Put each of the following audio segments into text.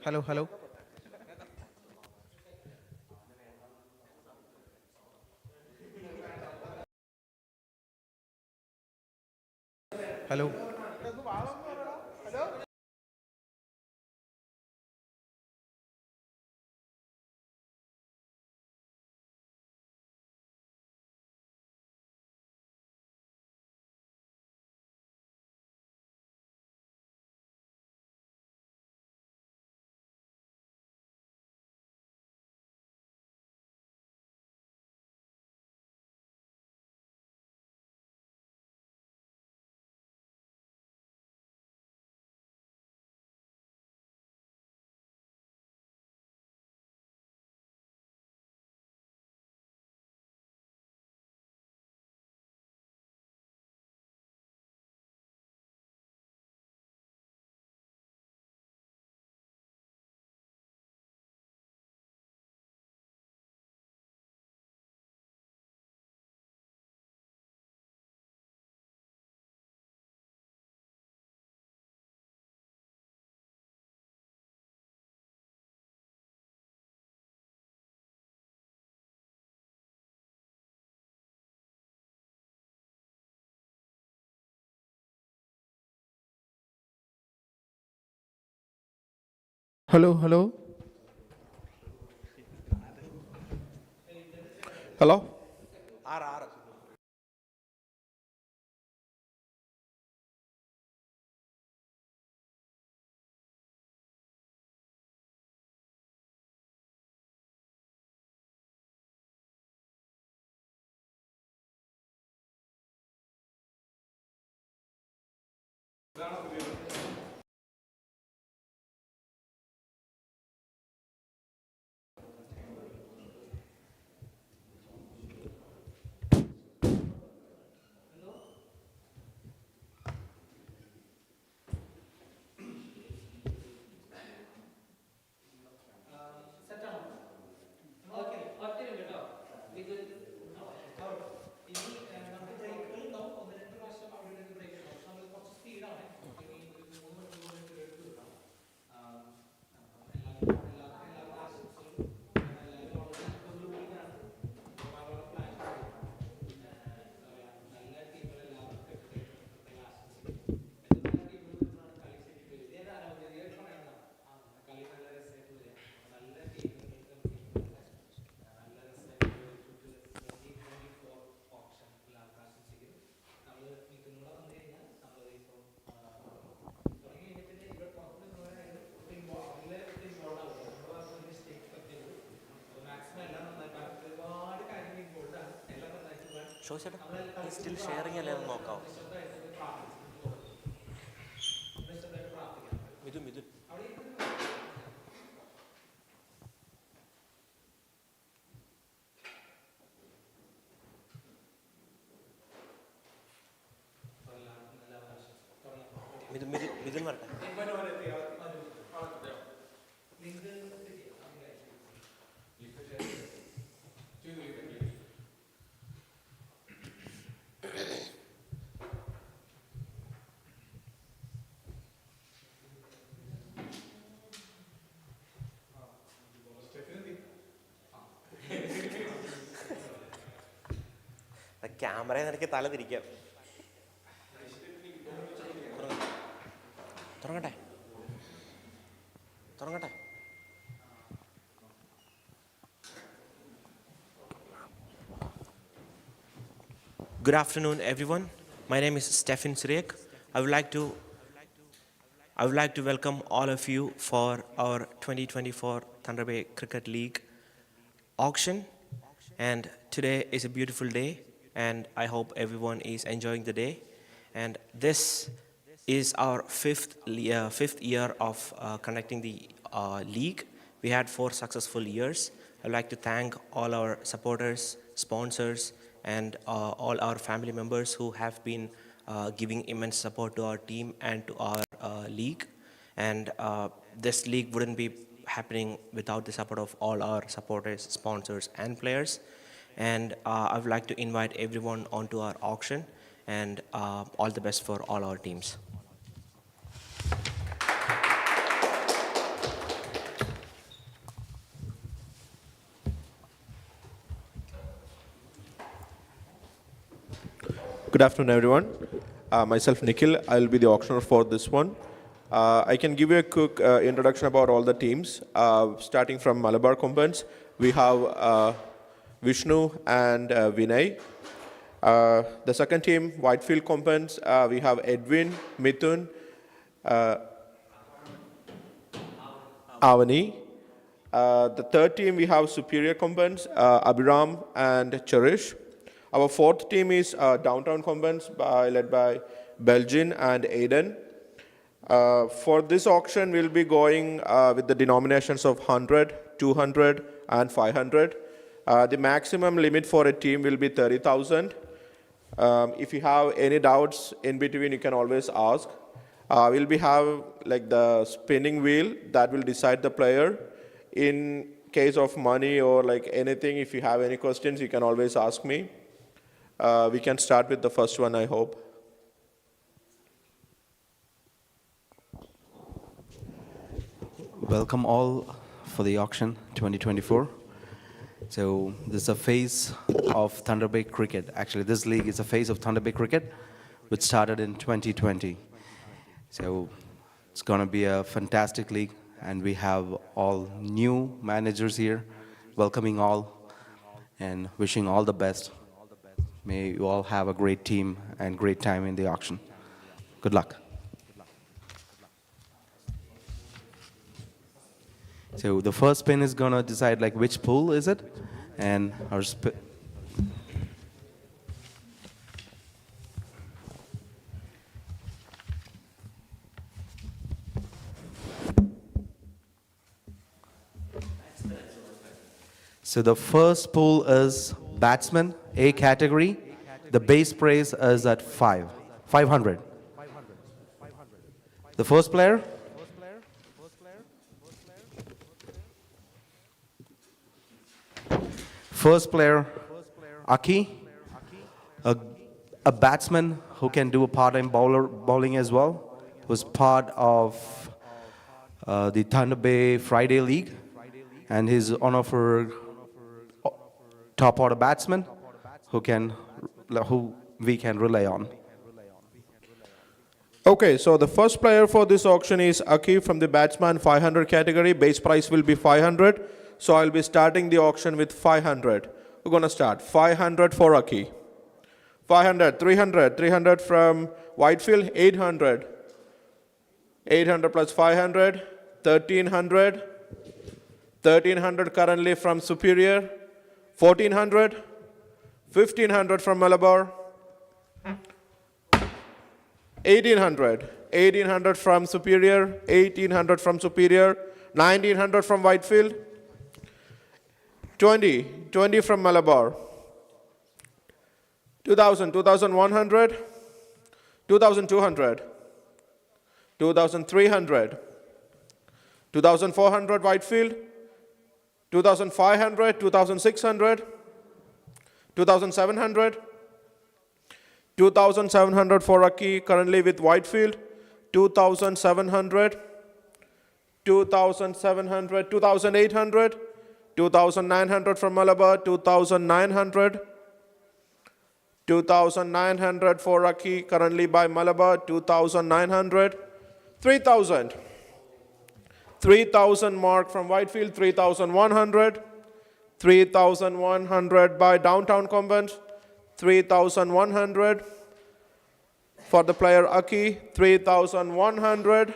Hello, hello. Hello. Hello, hello. Hello. Shoshat, he's still sharing a little knockout. Midun. Midun വരട്ടെ. ക്യാമറയെ നിനക്ക് തല തിരിക്കാം. തുടങ്ങട്ടെ. Good afternoon, everyone. My name is Stefan Suriak. I would like to welcome all of you for our 2024 Tbay Cricket League auction. And today is a beautiful day, and I hope everyone is enjoying the day. And this is our fifth year of conducting the league. We had 4 successful years. I'd like to thank all our supporters, sponsors, and all our family members who have been giving immense support to our team and to our league. And this league wouldn't be happening without the support of all our supporters, sponsors, and players. And I would like to invite everyone onto our auction, and all the best for all our teams. Good afternoon, everyone. Myself, Nikhil. I'll be the auctioneer for this one. I can give you a quick introduction about all the teams. Starting from Malabar Combatants, we have Vishnu and Vinay. The second team, Whitefield Combatants, we have Edwin, Mithun, Avani. The third team, we have Superior Combatants, Abhiram and Cherish. Our fourth team is Downtown Combatants, led by Belgian and Aiden. For this auction, we'll be going with the denominations of 100, 200, and 500. The maximum limit for a team will be 30,000. If you have any doubts in between, you can always ask. We'll be have like the spinning wheel that will decide the player. In case of money or like anything, if you have any questions, you can always ask me. We can start with the first one, I hope. Welcome all for the auction 2024. So this is a phase of Tbay cricket. Actually, this league is a phase of Tbay cricket, which started in 2020. So it's going to be a fantastic league, and we have all new managers here, welcoming all and wishing all the best. May you all have a great team and great time in the auction. Good luck. So the first spin is going to decide like which pool is it, and our So the first pool is Batsman A category. The base price is at 500. The first player. First player, Aki, a batsman who can do a part-time bowling as well, was part of the Tbay Friday League, and he's one of our top order batsmen who we can rely on. Okay, so the first player for this auction is Aki from the Batsman 500 category. Base price will be 500. So I'll be starting the auction with 500. We're going to start 500 for Aki. 500, 300, 300 from Whitefield, 800. 800 plus 500, 1300. 1300 currently from Superior. 1400. 1500 from Malabar. 1800. 1800 from Superior. 1800 from Superior. 1900 from Whitefield. 20 from Malabar, 2000, 2100, 2200, 2300, 2400 Whitefield, 2500, 2600, 2700, 2700 for Aki currently with Whitefield, 2700, 2700, 2800, 2,900 from Malabar, 2,900. 2,900 for Aki, currently by Malabar, 2,900. 3,000. 3,000 mark from Whitefield, 3,100. 3,100 by Downtown Convent, 3,100. For the player Aki, 3,100.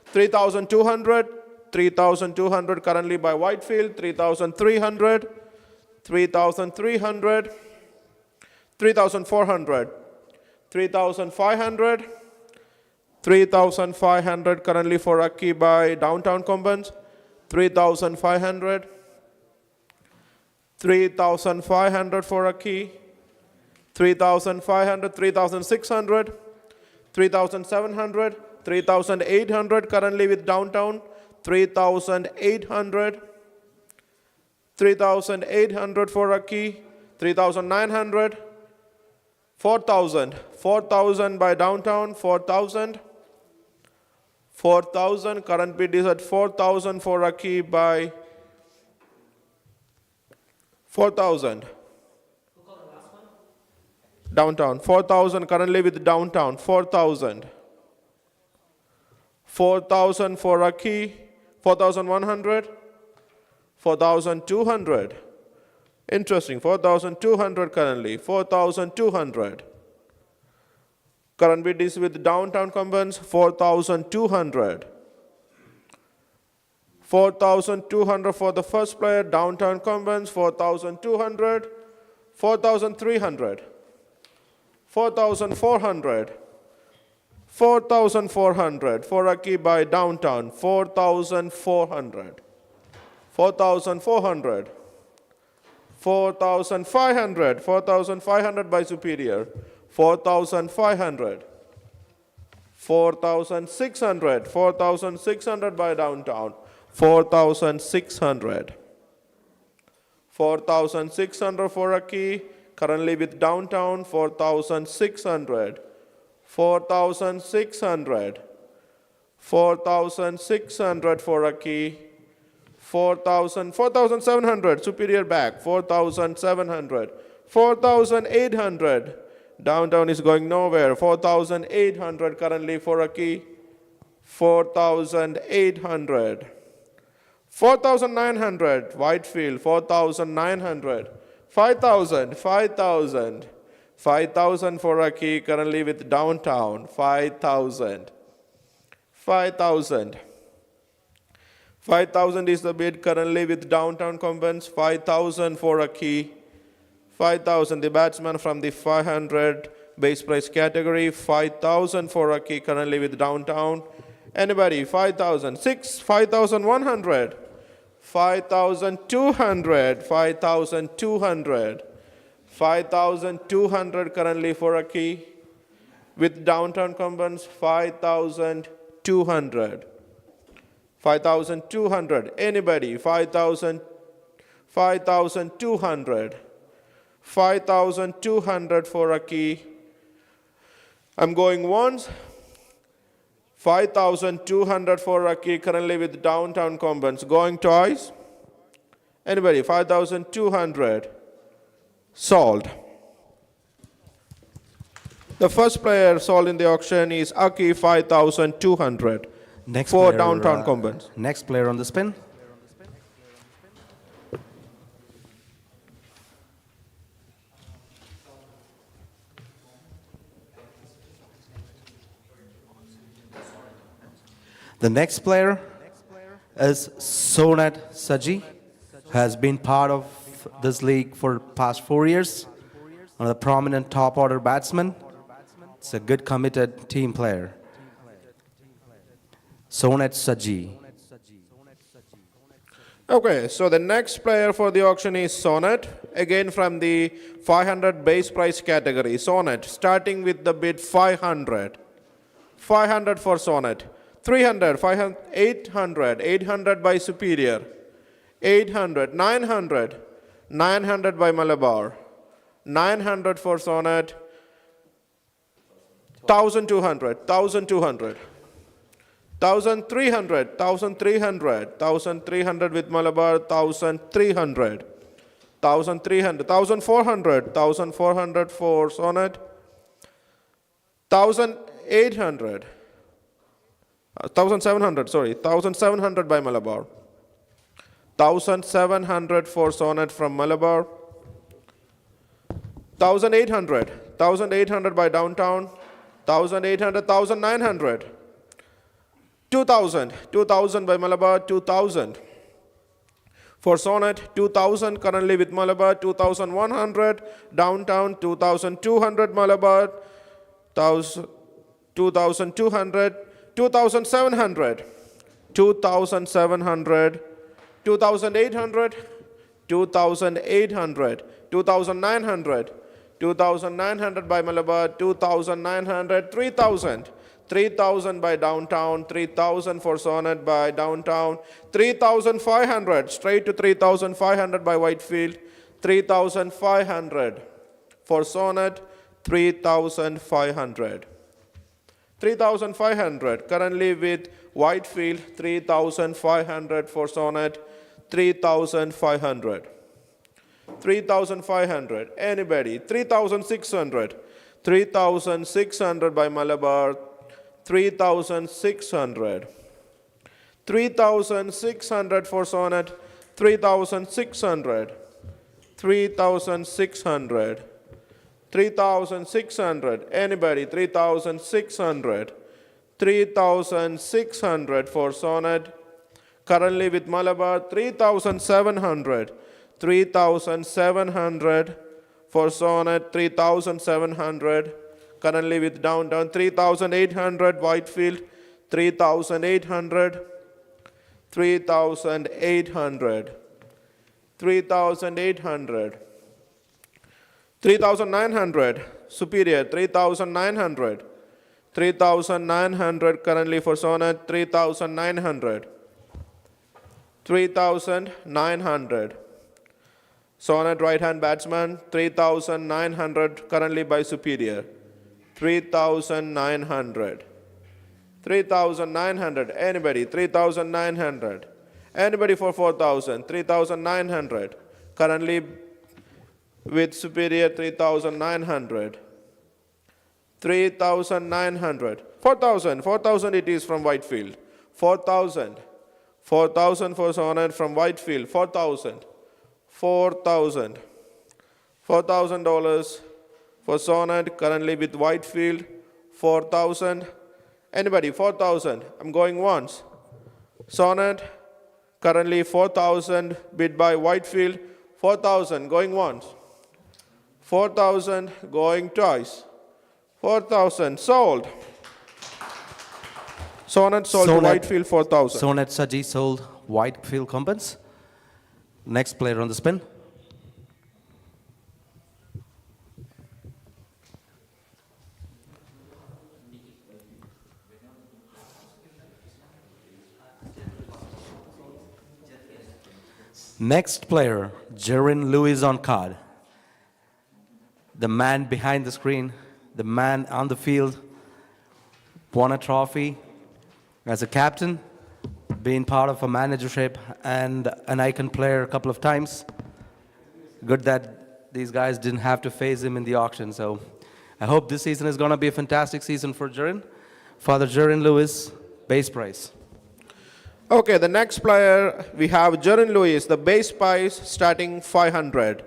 3,200. 3,200 currently by Whitefield, 3,300, 3,300, 3,400, 3,500, 3,500 currently for Aki by Downtown Combans, 3,500, 3,500 for Aki, 3,500, 3,600, 3,700, 3,800 currently with Downtown, 3,800, 3,800 for Aki, 3,900, 4,000, 4,000 by Downtown, 4,000, 4,000, current bid is at 4,000 for Aki by 4,000. Downtown, 4,000 currently with downtown, 4,000. 4,000 for Aki, 4,100, 4,200. Interesting, 4,200 currently, 4,200. Current bid is with downtown components, 4,200. 4,200 for the first player, downtown components, 4,200, 4,300, 4,400, 4,400 for Aki by downtown, 4,400, 4,400, 4,500, 4,500 by superior, 4,500, 4,600, 4,600 by downtown, 4,600, 4,600 for Aki, currently with downtown, 4,600, 4,600, 4,600 for Aki, 4,700, superior back, 4,700, 4,800, downtown is going nowhere, 4,800 currently for Aki, 4,800, 4,900, Whitefield, 4,900, 5,000, 5,000, 5,000 for Aki, currently with downtown, 5,000, 5,000. 5,000 is the bid currently with downtown components, 5,000 for Aki, 5,000. The batsman from the 500 base price category, 5,000 for Aki, currently with downtown. Anybody? 5,000. 5,100. 5,200. 5,200. 5,200 currently for Aki, with downtown components, 5,200. 5,200. Anybody? 5,000. 5,200. 5,200 for Aki. I'm going once. 5,200 for Aki, currently with downtown components. Going twice. Anybody? 5,200. Sold. The first player sold in the auction is Aki, 5,200. Next For player, downtown components. Next player on the spin. The next player is Sonat Saji, who has been part of this league for past 4 years. One of the prominent top order batsmen. It's a good committed team player. Sonat Saji. Okay, so the next player for the auction is Sonat, again from the 500 base price category. Sonat, starting with the bid 500. 500 for Sonat. 300, 500, 800, 800 by Superior. 800, 900, 900 by Malabar. 900 for Sonat. 1,200, 1,200. 1,300, 1,300, 1,300 with Malabar, 1,300, 1,300, 1,400, 1,400 for Sonat, 1,800, 1,700, sorry, 1,700 by Malabar, 1,700 for Sonat from Malabar, 1,800, 1,800 by Downtown, 1,800, 1,900. 2,000, 2,000 by Malabar, 2,000. For Sonat, 2,000 currently with Malabar, 2,100. Downtown, 2,200 Malabar, 2,200, 2,700, 2,700, 2,800, 2,800, 2,900, 2,900 by Malabar, 2,900, 3,000. 3,000 by Downtown, 3,000 for Sonat by Downtown, 3,500, straight to 3,500 by Whitefield, 3,500 for Sonat, 3,500. 3,500, currently with Whitefield, 3,500 for Sonat, 3,500. 3,500. Anybody? 3,600. 3,600 by Malabar. 3,600. 3,600 for Sonnet. 3,600. 3,600. 3,600. Anybody? 3,600. 3,600 for Sonnet. Currently with Malabar, 3,700. 3,700 for Sonnet. 3,700. Currently with Downtown, 3,800. Whitefield, 3,800. 3,800. 3,800. 3,900. Superior, 3,900. 3,900 currently for Sonnet. 3,900. 3,900. Sonnet right-hand batsman, 3,900 currently by Superior. 3,900. 3,900. Anybody? 3,900. Anybody for 4,000? 3,900. Currently with Superior, 3,900. 3,900. 4,000. 4,000 it is from Whitefield. 4,000. 4,000 for Sonnet from Whitefield. 4,000. 4,000. $4,000 for Sonnet currently with Whitefield. 4,000. Anybody? 4,000. I'm going once. Sonnet currently 4,000 bid by Whitefield. 4,000 going once. 4,000 going twice. 4,000 sold. Sonnet sold to Whitefield 4,000. Sonnet Saji sold Whitefield Compans. Next player on the spin. Next player, Jerin Lewis on card. The man behind the screen, the man on the field, won a trophy as a captain, being part of a managership and an icon player a couple of times. Good that these guys didn't have to face him in the auction. So I hope this season is going to be a fantastic season for Jerin. Father Jerin Lewis, base price. Okay, the next player we have Jerin Lewis, the base price starting 500.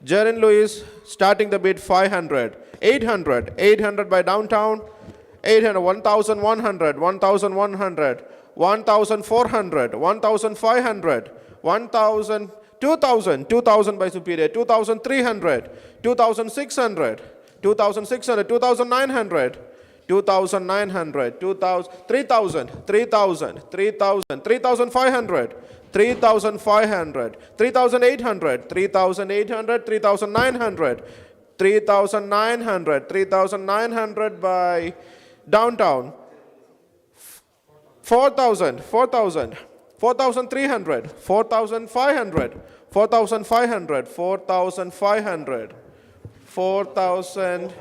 Jerin Lewis starting the bid 500. 800. 800 by Downtown. 800. 1,100. 1,100. 1,400. 1,500. 1,000. 2,000. 2,000 by Superior. 2,300. 2,600. 2,600. 2,900. 2,900, 3,000, 3,000, 3,000, 3,500, 3,500, 3,800, 3,800, 3,900, 3,900, 3,900 by Downtown, 4,000, 4,000, 4,300, 4,500, 4,500, 4,500, 4,000.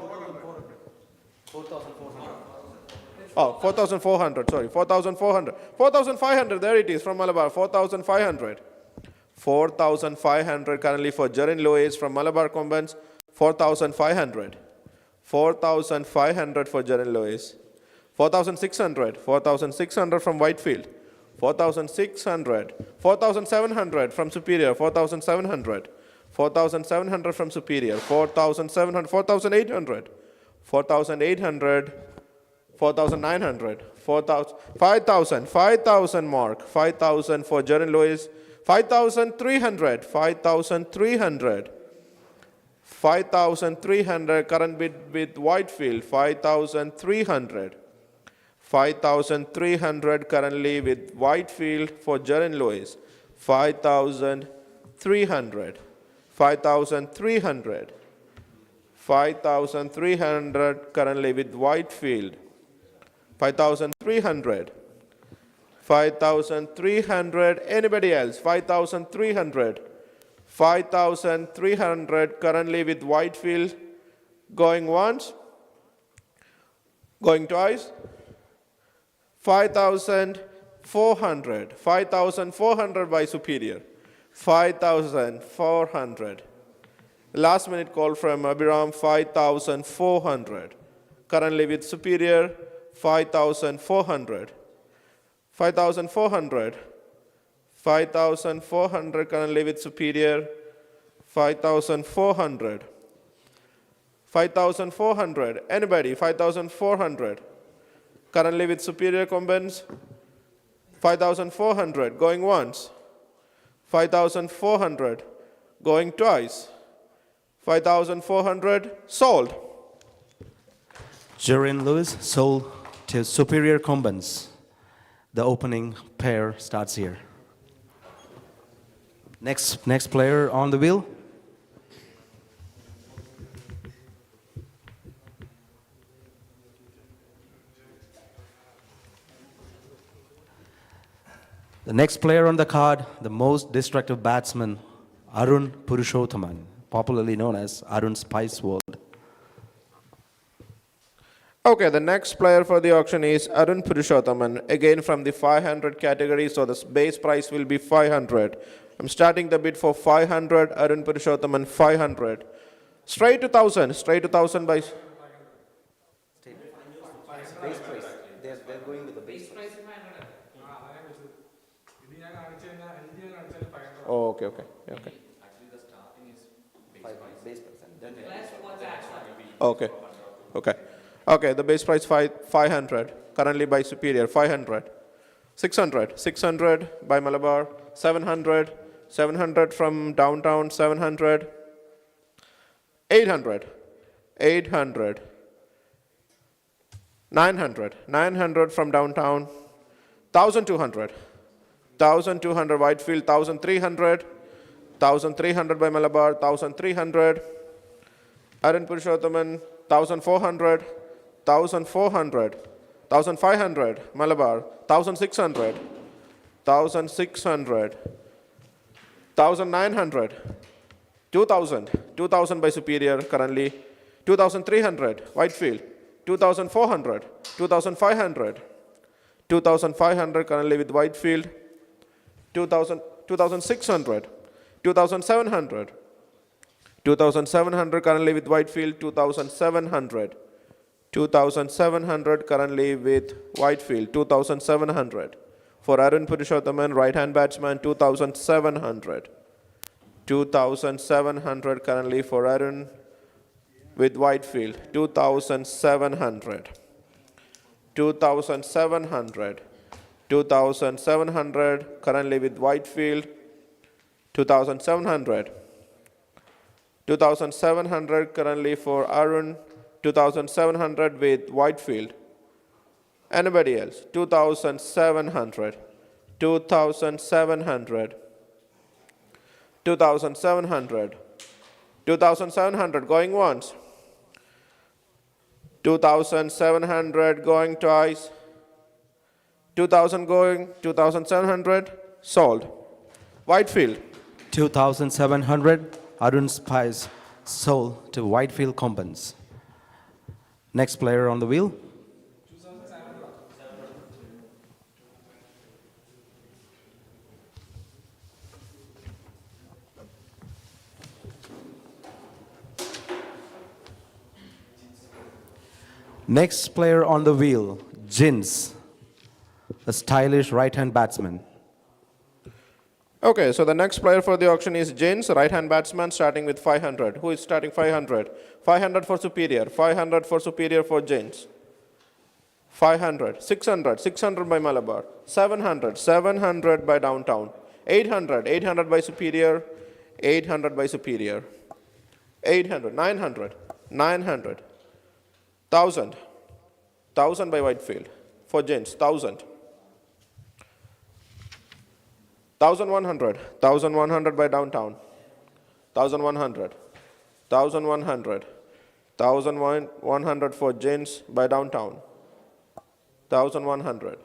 Oh, 4,400, sorry, 4,400. 4,500, there it is from Malabar, 4,500. 4,500 currently for Jerin Lewis from Malabar Combines, 4,500. 4,500 for Jerin Lewis. 4,600. 4,600 from Whitefield. 4,600. 4,700 from Superior. 4,700. 4,700 from Superior. 4,700. 4,800. 4,800. 4,900, 5,000, 5,000 mark, 5,000 for Jerin Lewis, 5,300, 5,300, 5,300 current bid with Whitefield, 5,300, 5,300 currently with Whitefield for Jerin Lewis, 5,300, 5,300, 5,300 currently with Whitefield, 5,300. 5,300. Anybody else? 5,300. 5,300 currently with Whitefield. Going once. Going twice. 5,400. 5,400 by Superior. 5,400. Last minute call from Abhiram, 5,400. Currently with superior, 5,400. 5,400. 5,400 currently with superior, 5,400. 5,400. Anybody? 5,400. Currently with superior combines, 5,400. Going once. 5,400. Going twice. 5,400. Sold. Jerian Lewis sold to superior combines. The opening pair starts here. Next player on the wheel. The next player on the card, the most destructive batsman, Arun Purushothaman, popularly known as Arun Spice World. Okay, the next player for the auction is Arun Purushothaman, again from the 500 category, so the base price will be 500. I'm starting the bid for 500, Arun Purushothaman 500. Straight to 1,000, straight to 1,000 by... Base price. They're going with the base price. Oh, okay, okay, okay. Actually, the starting is Base price. Okay, okay. Okay, the base price 500, currently by Superior, 500. 600, 600 by Malabar, 700, 700 from downtown, 700. 800, 800. 900, 900 from downtown, 1,200. 1,200 Whitefield, 1,300. 1,300 by Malabar, 1,300. Arun Purushothaman, 1,400. 1,400. 1,500 Malabar, 1,600. 1,600. 1,900. 2,000. 2,000 by Superior currently. 2,300 Whitefield. 2,400. 2,500. 2,500 currently with Whitefield. 2,600. 2,700. 2,700 currently with Whitefield. 2,700. 2,700 currently with Whitefield. 2,700. For Arun Purushothaman, right-hand batsman, 2,700. 2,700 currently for Arun with Whitefield. 2,700. 2,700. 2,700 currently with Whitefield. 2,700. 2,700 currently for Arun. 2,700 with Whitefield. Anybody else? 2,700. 2,700. 2,700. 2,700 going once. 2,700 going twice. 2,000 going, 2,700 sold. Whitefield. 2,700 Arun Spice sold to Whitefield Combines. Next player on the wheel. Next player on the wheel, Jins, a stylish right-hand batsman. Okay, so the next player for the auction is James, right-hand batsman, starting with 500. Who is starting 500? 500 for Superior. 500 for Superior for James. 500. 600. 600 by Malabar. 700. 700 by Downtown. 800. 800 by Superior. 800 by Superior. 800. 900. 900. 1,000. 1,000 by Whitefield. For James, 1,000. 1,100. 1,100 by Downtown. 1,100. 1,100. 1,100 for James by Downtown. 1,100.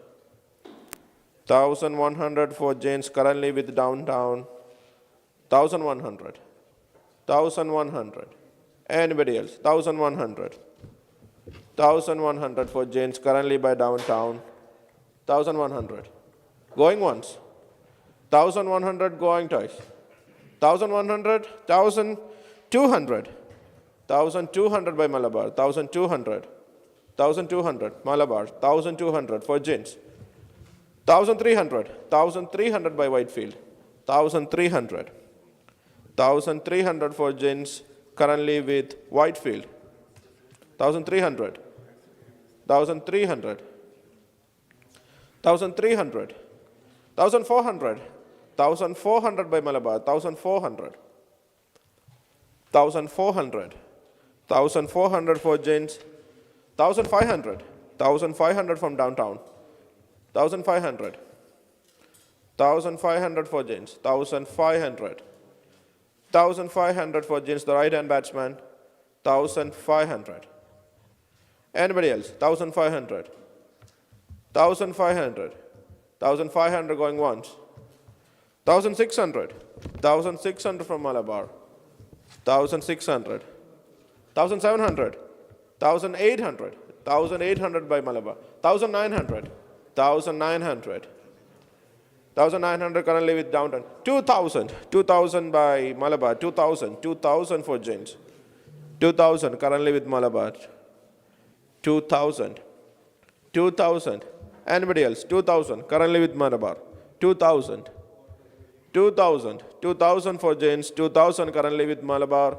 1,100 for James currently with Downtown. 1,100. 1,100. Anybody else? 1,100. 1,100 for James currently by Downtown. 1,100. Going once. 1,100 going twice. 1,100. 1,000. 200. 1,200 by Malabar. 1,200. 1,200. Malabar. 1,200 for gents. 1,300. 1,300 by Whitefield. 1,300. 1,300 for gents currently with Whitefield. 1,300. 1,300. 1,300. 1,400. 1,400 by Malabar. 1,400. 1,400. 1,400 for gents. 1,500. 1,500 from downtown. 1,500. 1,500 for gents. 1,500. 1,500 for gents, the right hand batsman. 1,500. Anybody else? 1,500. 1,500. 1,500 going once. 1,600. 1,600 from Malabar. 1,600. 1,700. 1,800. 1,800 by Malabar. 1,900. 1,900. 1,900 currently with downtown. 2,000. 2,000 by Malabar. 2,000. 2,000 for gents. 2,000 currently with Malabar. 2,000. 2,000. Anybody else? 2,000 currently with Malabar. 2,000. 2,000. 2,000 for gents. 2,000 currently with Malabar.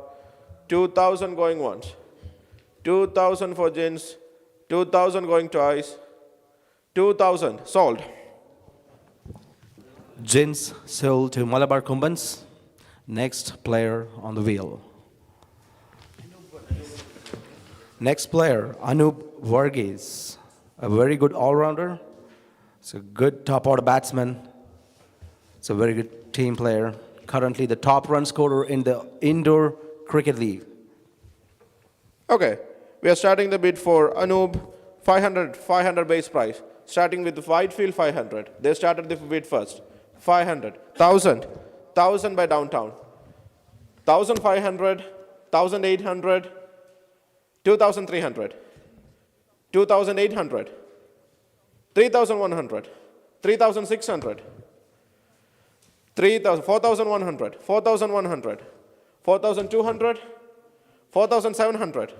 2,000 going once. 2,000 for gents. 2,000 going twice. 2,000 sold. Gents sold to Malabar Kumbans. Next player on the wheel. Next player, Anup Varghese, a very good all-rounder. It's a good top-order batsman. It's a very good team player. Currently the top run scorer in the Indoor Cricket League. Okay, we are starting the bid for Anup, 500 base price. Starting with Whitefield 500. They started the bid first. 500. 1,000. 1,000 by downtown. 1,500. 1,800. 2,300. 2,800. 3,100. 3,600. 4,100. 4,100. 4,200. 4,700.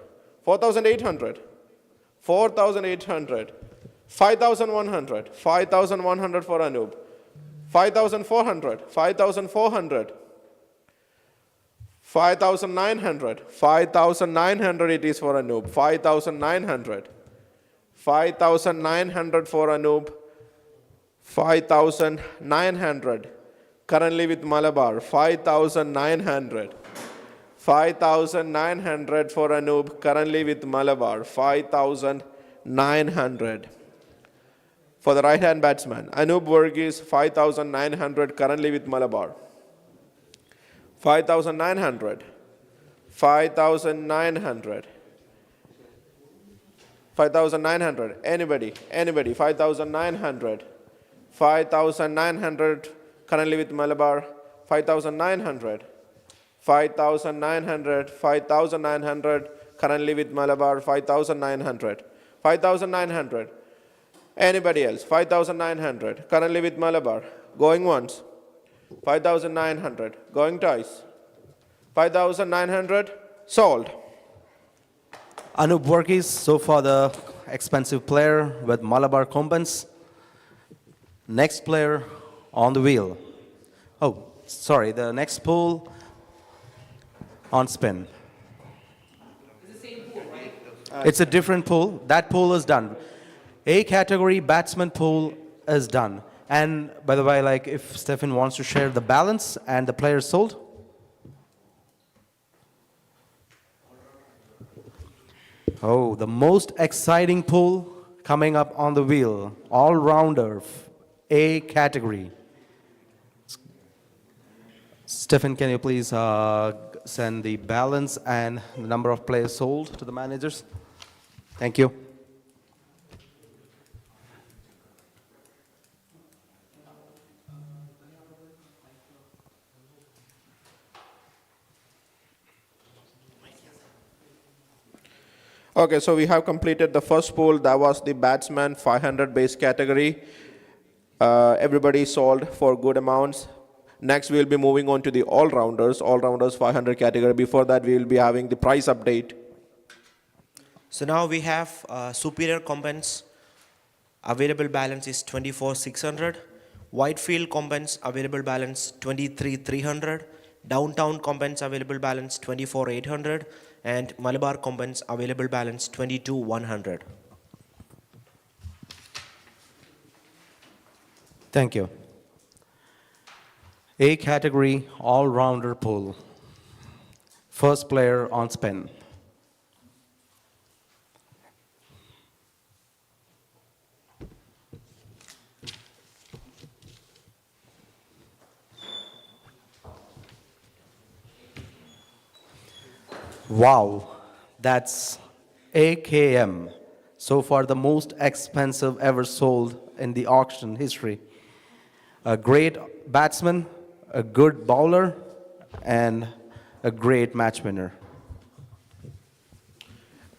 4,800. 4,800. 5,100. 5,100 for Anup. 5,400. 5,400. 5,900. 5,900 it is for Anup. 5,900. 5,900 for Anup. 5,900. Currently with Malabar. 5,900. 5,900 for Anup. Currently with Malabar. 5,900. For the right-hand batsman, Anup Varghese, 5,900, currently with Malabar. 5,900. 5,900. 5,900. Anybody? 5,900. 5,900, currently with Malabar. 5,900. 5,900. 5,900, currently with Malabar. 5,900. 5,900. Anybody else? 5,900. Currently with Malabar. Going once. 5,900. Going twice. 5,900. Sold. Anup Varghese, so far the expensive player with Malabar Kumbans. Next player on the wheel. Oh, sorry, the next pool on spin. It's the same pool, right? It's a different pool. That pool is done. A category batsman pool is done. And by the way, like if Stefan wants to share the balance and the players sold. Oh, the most exciting pool coming up on the wheel. All-rounder, A category. Stefan, can you please send the balance and the number of players sold to the managers? Thank you. Okay, so we have completed the first pool. That was the batsman 500 base category. Everybody sold for good amounts. Next, we will be moving on to the all-rounders 500 category. Before that, we will be having the price update. So now we have superior combines. Available balance is 24,600. Whitefield combines available balance 23,300. Downtown combines available balance 24,800. And Malabar combines available balance 22,100. Thank you. A category all-rounder pool. First player on spin. Wow, that's AKM. So far, the most expensive ever sold in the auction history. A great batsman, a good bowler, and a great match winner.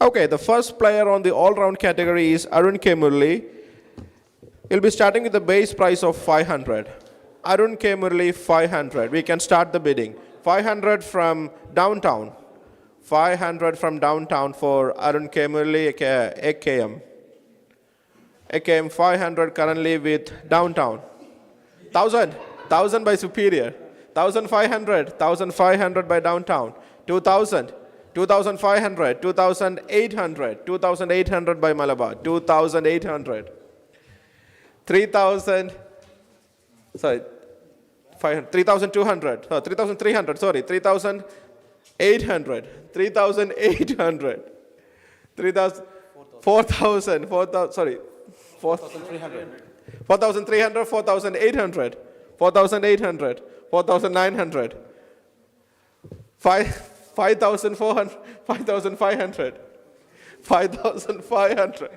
Okay, the first player on the all-round category is Arun K. Murli. He'll be starting with the base price of 500. Arun K. Murli, 500. We can start the bidding. 500 from downtown. 500 from downtown for Arun K. Murli, AKM. AKM 500 currently with downtown. 1,000 by Superior. 1,500 by downtown. 2,000. 2,500, 2,800, 2,800 by Malabar, 2,800, 3,000, sorry, 3,200, 3,300, sorry, 3,800, 3,800, 4,000, sorry, 4,300, 4,300, 4,800, 4,800, 4,900, 5,400, 5,500, 5,500.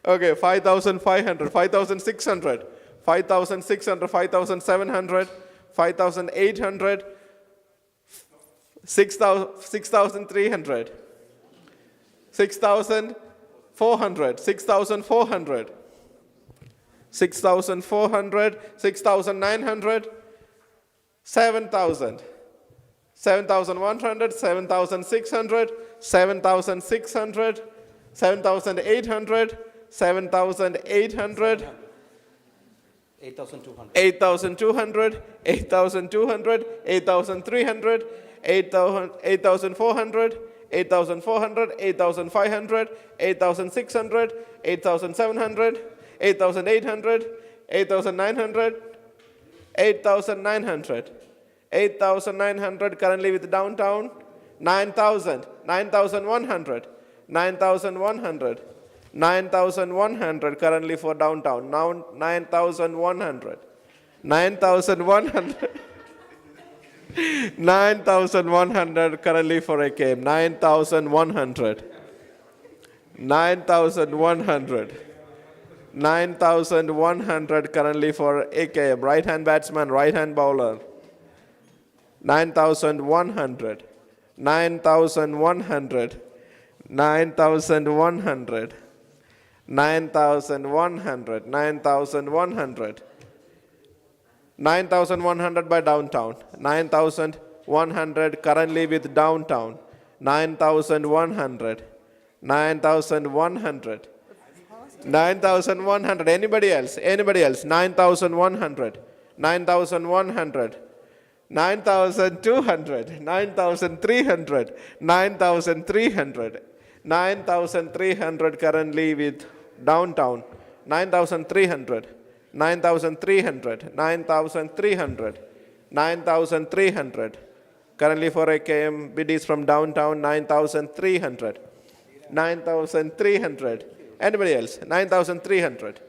Okay, 5,500, 5,600, 5,600, 5,700, 5,800, 6,300, 6,400, 6,400, 6,400, 6,900, 7,000. 7,100, 7,600, 7,600, 7,800, 7,800, 8,200, 8,200, 8,200, 8,300, 8,400, 8,400, 8,500, 8,600, 8,700, 8,800, 8,900, 8,900. 8,900 currently with downtown, 9,000, 9,100, 9,100, 9,100 currently for downtown, now 9,100, 9,100, 9,100 currently for AKM, 9,100, 9,100, 9,100 currently for AKM, right-hand batsman, right-hand bowler. 9,100, 9,100, 9,100, 9,100, 9,100, 9,100 by downtown, 9,100 currently with downtown, 9,100, 9,100, 9,100, anybody else, 9,100, 9,100, 9,200, 9,300, 9,300, 9,300 currently with downtown, 9,300, 9,300, 9,300, 9,300. Currently for AKM bid is from downtown, 9,300, 9,300. Anybody else? 9,300,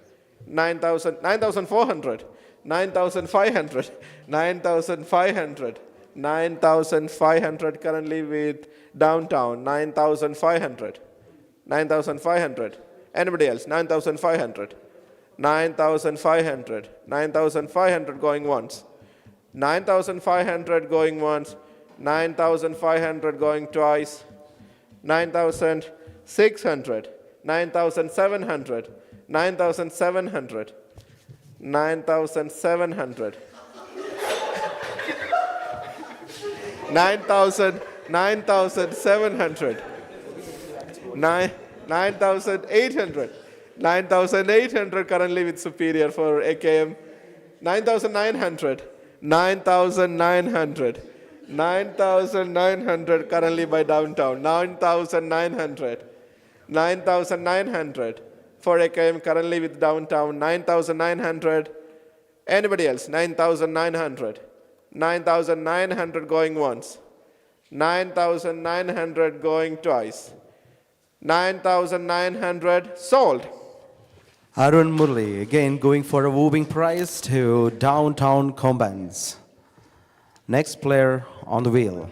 9,400. 9,500, 9,500, 9,500 currently with downtown, 9,500, 9,500. Anybody else? 9,500, 9,500, 9,500 going once, 9,500 going once, 9,500 going twice, 9,600, 9,700, 9,700, 9,700, 9,000, 9,700, 9,800, 9,800 currently with superior for AKM, 9,900, 9,900, 9,900 currently by downtown, 9,900, 9,900 for AKM currently with downtown, 9,900. Anybody else? 9,900. 9,900 going once. 9,900 going twice. 9,900 sold. Arun Murli again going for a moving price to Downtown Combines. Next player on the wheel.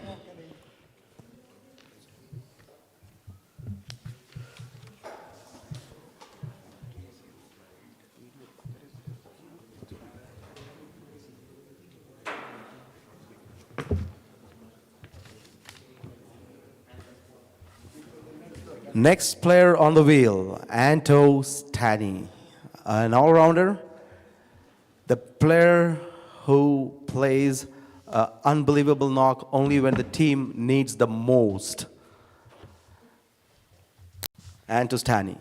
Next player on the wheel, Anto Stani, an all-rounder, the player who plays an unbelievable knock only when the team needs the most. Anto Stani.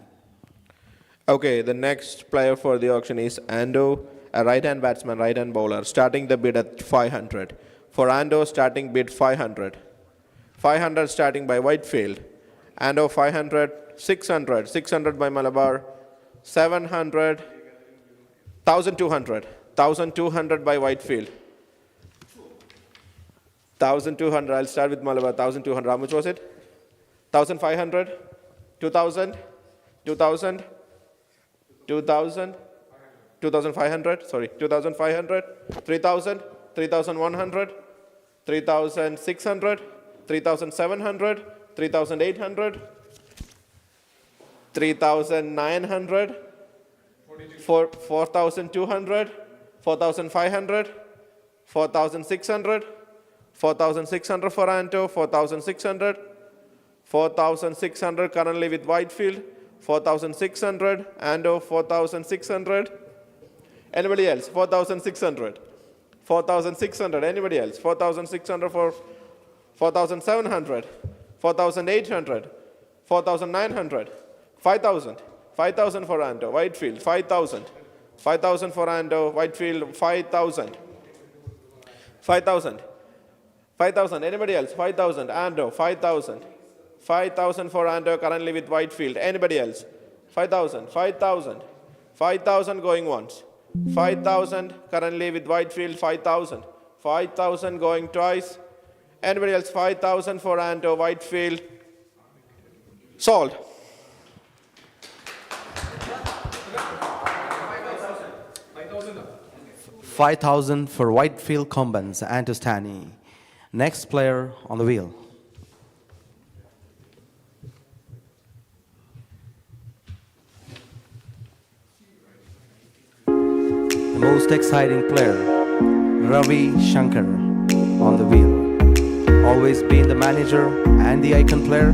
Okay, the next player for the auction is Ando, a right-hand batsman, right-hand bowler, starting the bid at 500. For Ando, starting bid 500. 500 starting by Whitefield. Ando 500, 600, 600 by Malabar, 700, 1,200, 1,200 by Whitefield. 1,200, I'll start with Malabar, 1,200. How much was it? 1,500, 2,000, 2,000, 2,000, 2,500, sorry, 2,500, 3,000, 3,100, 3,600, 3,700, 3,800, 3,900, 4,200, 4,500, 4,600, 4,600 for Anto, 4,600, 4,600 currently with Whitefield, 4,600, Ando 4,600. Anybody else? 4,600. 4,600. Anybody else? 4,600 for 4,700. 4,800, 4,900, 5,000, 5,000 for Ando, Whitefield, 5,000, 5,000 for Ando, Whitefield, 5,000, 5,000, 5,000, anybody else? 5,000, Ando, 5,000, 5,000 for Ando, currently with Whitefield, anybody else? 5,000, 5,000, 5,000 going once, 5,000 currently with Whitefield, 5,000, 5,000 going twice. Anybody else? 5,000 for Anto, Whitefield. Sold. 5,000 for Whitefield Combines, Anto Stani. Next player on the wheel. The most exciting player, Ravi Shankar on the wheel. Always being the manager and the icon player,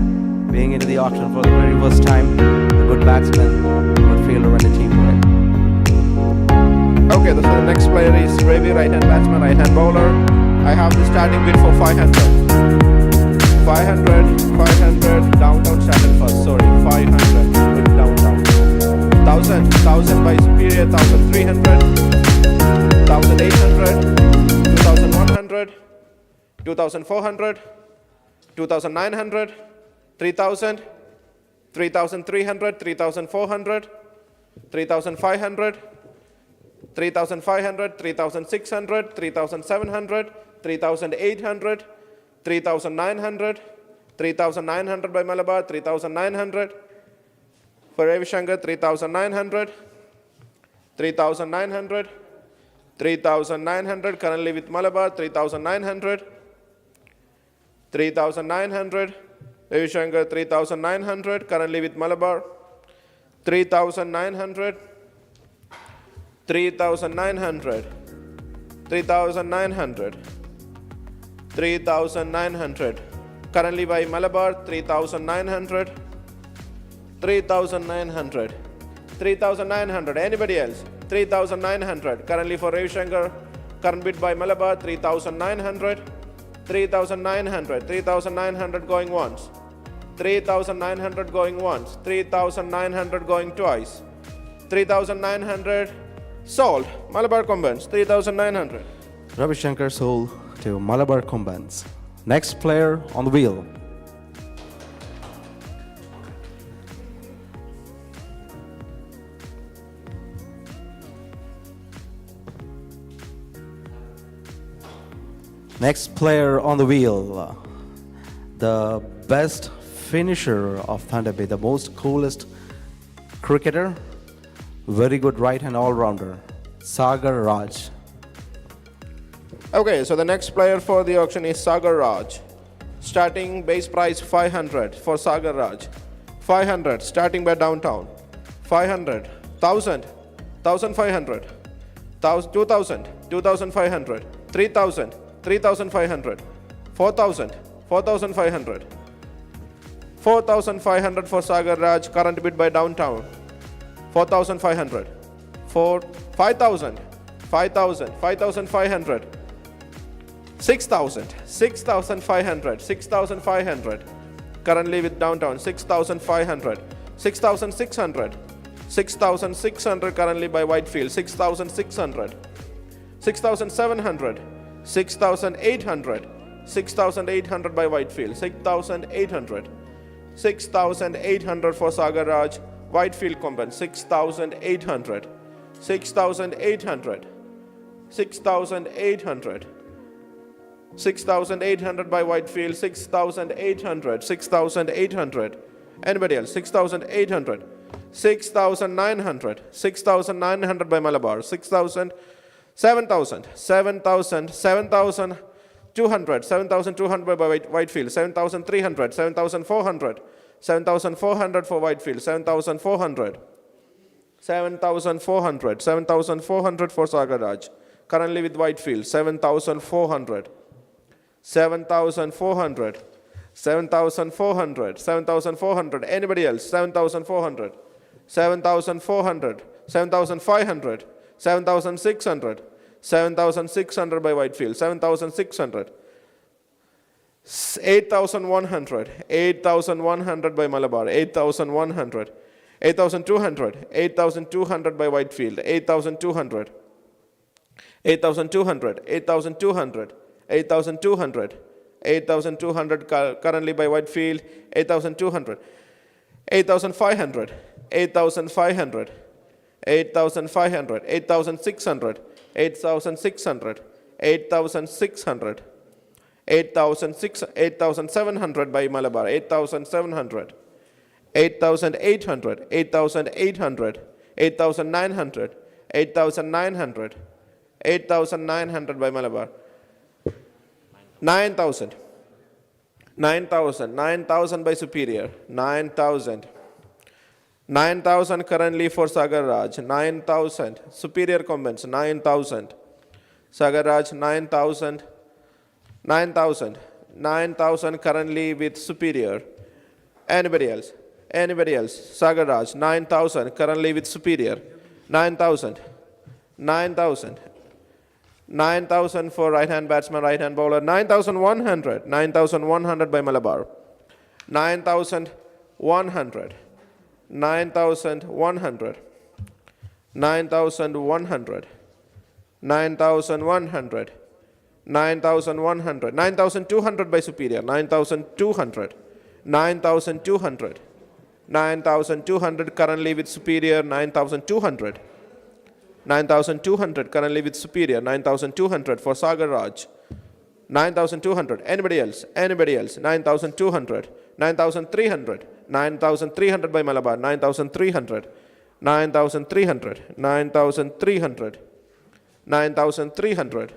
being into the auction for the very first time, a good batsman, good fielder and a team player. Okay, so the next player is Ravi, right-hand batsman, right-hand bowler. I have the starting bid for 500. 500, 500, downtown started first, sorry, 500, good downtown. 1,000, 1,000 by Superior, 1,300, 1,800, 2,100, 2,400, 2,900, 3,000, 3,300, 3,400, 3,500, 3,500, 3,600, 3,700, 3,800, 3,900, 3,900 by Malabar, 3,900. For Ravi Shankar, 3,900, 3,900, 3,900 currently with Malabar, 3,900, 3,900, Ravi Shankar 3,900 currently with Malabar, 3,900, 3,900, 3,900, 3,900 currently by Malabar, 3,900, 3,900, 3,900. Anybody else? 3,900 currently for Ravi Shankar, current bid by Malabar, 3,900, 3,900, 3,900 going once, 3,900 going once, 3,900 going twice, 3,900 sold. Malabar Combines, 3,900. Ravi Shankar sold to Malabar Combines. Next player on the wheel. Next player on the wheel. The best finisher of Thunder Bay, the most coolest cricketer, very good right-hand all-rounder, Sagar Raj. Okay, so the next player for the auction is Sagar Raj. Starting base price 500 for Sagar Raj. 500 starting by downtown. 500, 1,000, 1,500, 2,000, 2,500, 3,000, 3,500, 4,000, 4,500. 4,500 for Sagar Raj, current bid by downtown. 4,500. 5,000, 5,000, 5,500. 6,000, 6,500, 6,500. Currently with downtown, 6,500. 6,600. 6,600 currently by Whitefield. 6,600. 6,700. 6,800. 6,800 by Whitefield. 6,800. 6,800 for Sagar Raj. Whitefield Combine. 6,800. 6,800. 6,800. 6,800 by Whitefield. 6,800. 6,800. Anybody else? 6,800. 6,900. 6,900 by Malabar. 6,000. 7,000. 7,000. 7,200. 7,200 by Whitefield. 7,300. 7,400. 7,400 for Whitefield. 7,400. 7,400. 7,400 for Sagar Raj. Currently with Whitefield. 7,400. 7,400. 7,400. 7,400. Anybody else? 7,400. 7,400. 7,500. 7,600. 7,600 by Whitefield. 7,600. 8,100. 8,100 by Malabar. 8,100. 8,200. 8,200 by Whitefield. 8,200. 8,200. 8,200. 8,200. 8,200 currently by Whitefield. 8,200. 8,500. 8,500. 8,500. 8,600. 8,600. 8,600. 8,700 by Malabar. 8,700. 8,800. 8,800. 8,900. 8,900. 8,900 by Malabar. 9,000. 9,000. 9,000 by Superior. 9,000. 9,000 currently for Sagar Raj. 9,000. Superior Combines. 9,000. Sagar Raj. 9,000. 9,000. 9,000 currently with Superior. Anybody else? Anybody else? Sagar Raj. 9,000 currently with Superior. 9,000. 9,000. 9,000 for right-hand batsman, right-hand bowler. 9,100. 9,100 by Malabar. 9,100. 9,100. 9,100. 9,100. 9,100. 9,200 by Superior. 9,200. 9,200. 9,200 currently with Superior. 9,200. 9,200 currently with Superior. 9,200 for Sagar Raj. 9,200. Anybody else? Anybody else? 9,200. 9,300. 9,300 by Malabar. 9,300. 9,300. 9,300. 9,300.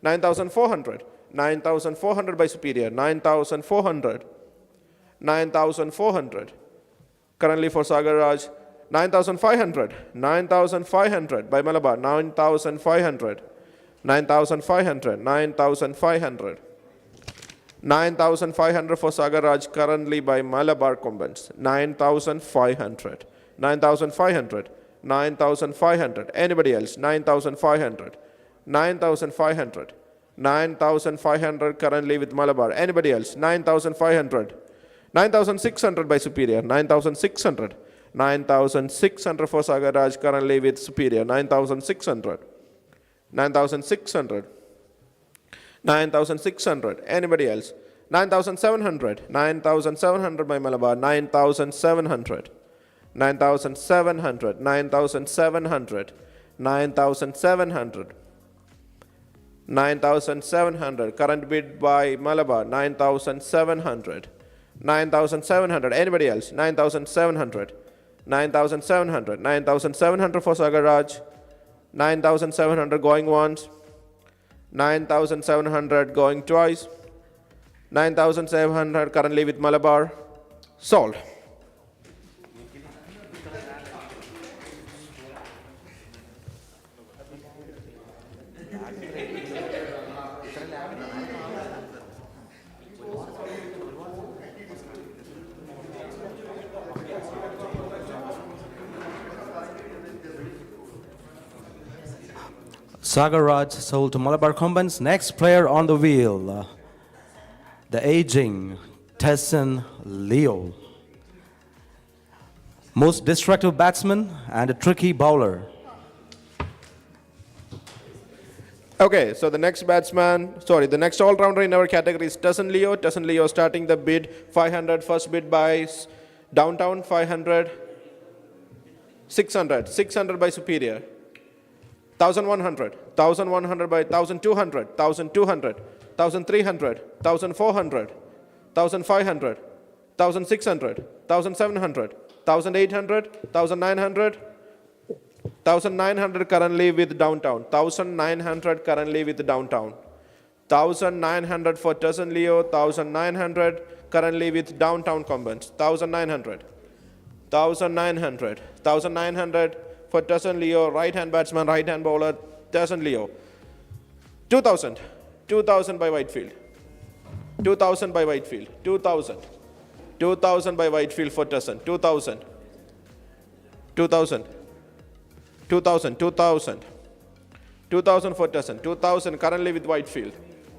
9,400. 9,400 by Superior. 9,400. 9,400. Currently for Sagar Raj. 9,500. 9,500 by Malabar. 9,500. 9,500. 9,500. 9,500 for Sagar Raj currently by Malabar Combines. 9,500. 9,500. 9,500. Anybody else? 9,500. 9,500. 9,500 currently with Malabar. Anybody else? 9,500. 9,600 by Superior. 9,600. 9,600 for Sagar Raj currently with Superior. 9,600. 9,600. 9,600. Anybody else? 9,700. 9,700 by Malabar. 9,700. 9,700. 9,700. 9,700. 9,700. Current bid by Malabar. 9,700. 9,700. Anybody else? 9,700. 9,700. 9,700 for Sagar Raj. 9,700 going once. 9,700 going twice. 9,700 currently with Malabar. Sold. Sagar Raj sold to Malabar Combines. Next player on the wheel, the aging Tessin Leo. Most destructive batsman and a tricky bowler. Okay, so the next next all-rounder in our category is Tessin Leo. Tessin Leo starting the bid 500. First bid by Downtown 500. 600. 600 by Superior. 1,100. 1,100 by 1,200. 1,200. 1,300. 1,400. 1,500. 1,600. 1,700. 1,800. 1,900. 1,900 currently with Downtown. 1,900 currently with Downtown. 1,900 for Tessin Leo. 1,900 currently with Downtown Combines. 1,900. 1,900. 1,900 for Tessin Leo. Right-hand batsman, right-hand bowler, Tessin Leo. 2,000. 2,000 by Whitefield. 2,000 by Whitefield. 2,000. 2,000 by Whitefield for Tessin. 2,000. 2,000. 2,000. 2,000. 2,000 for Tessin. 2,000 currently with Whitefield.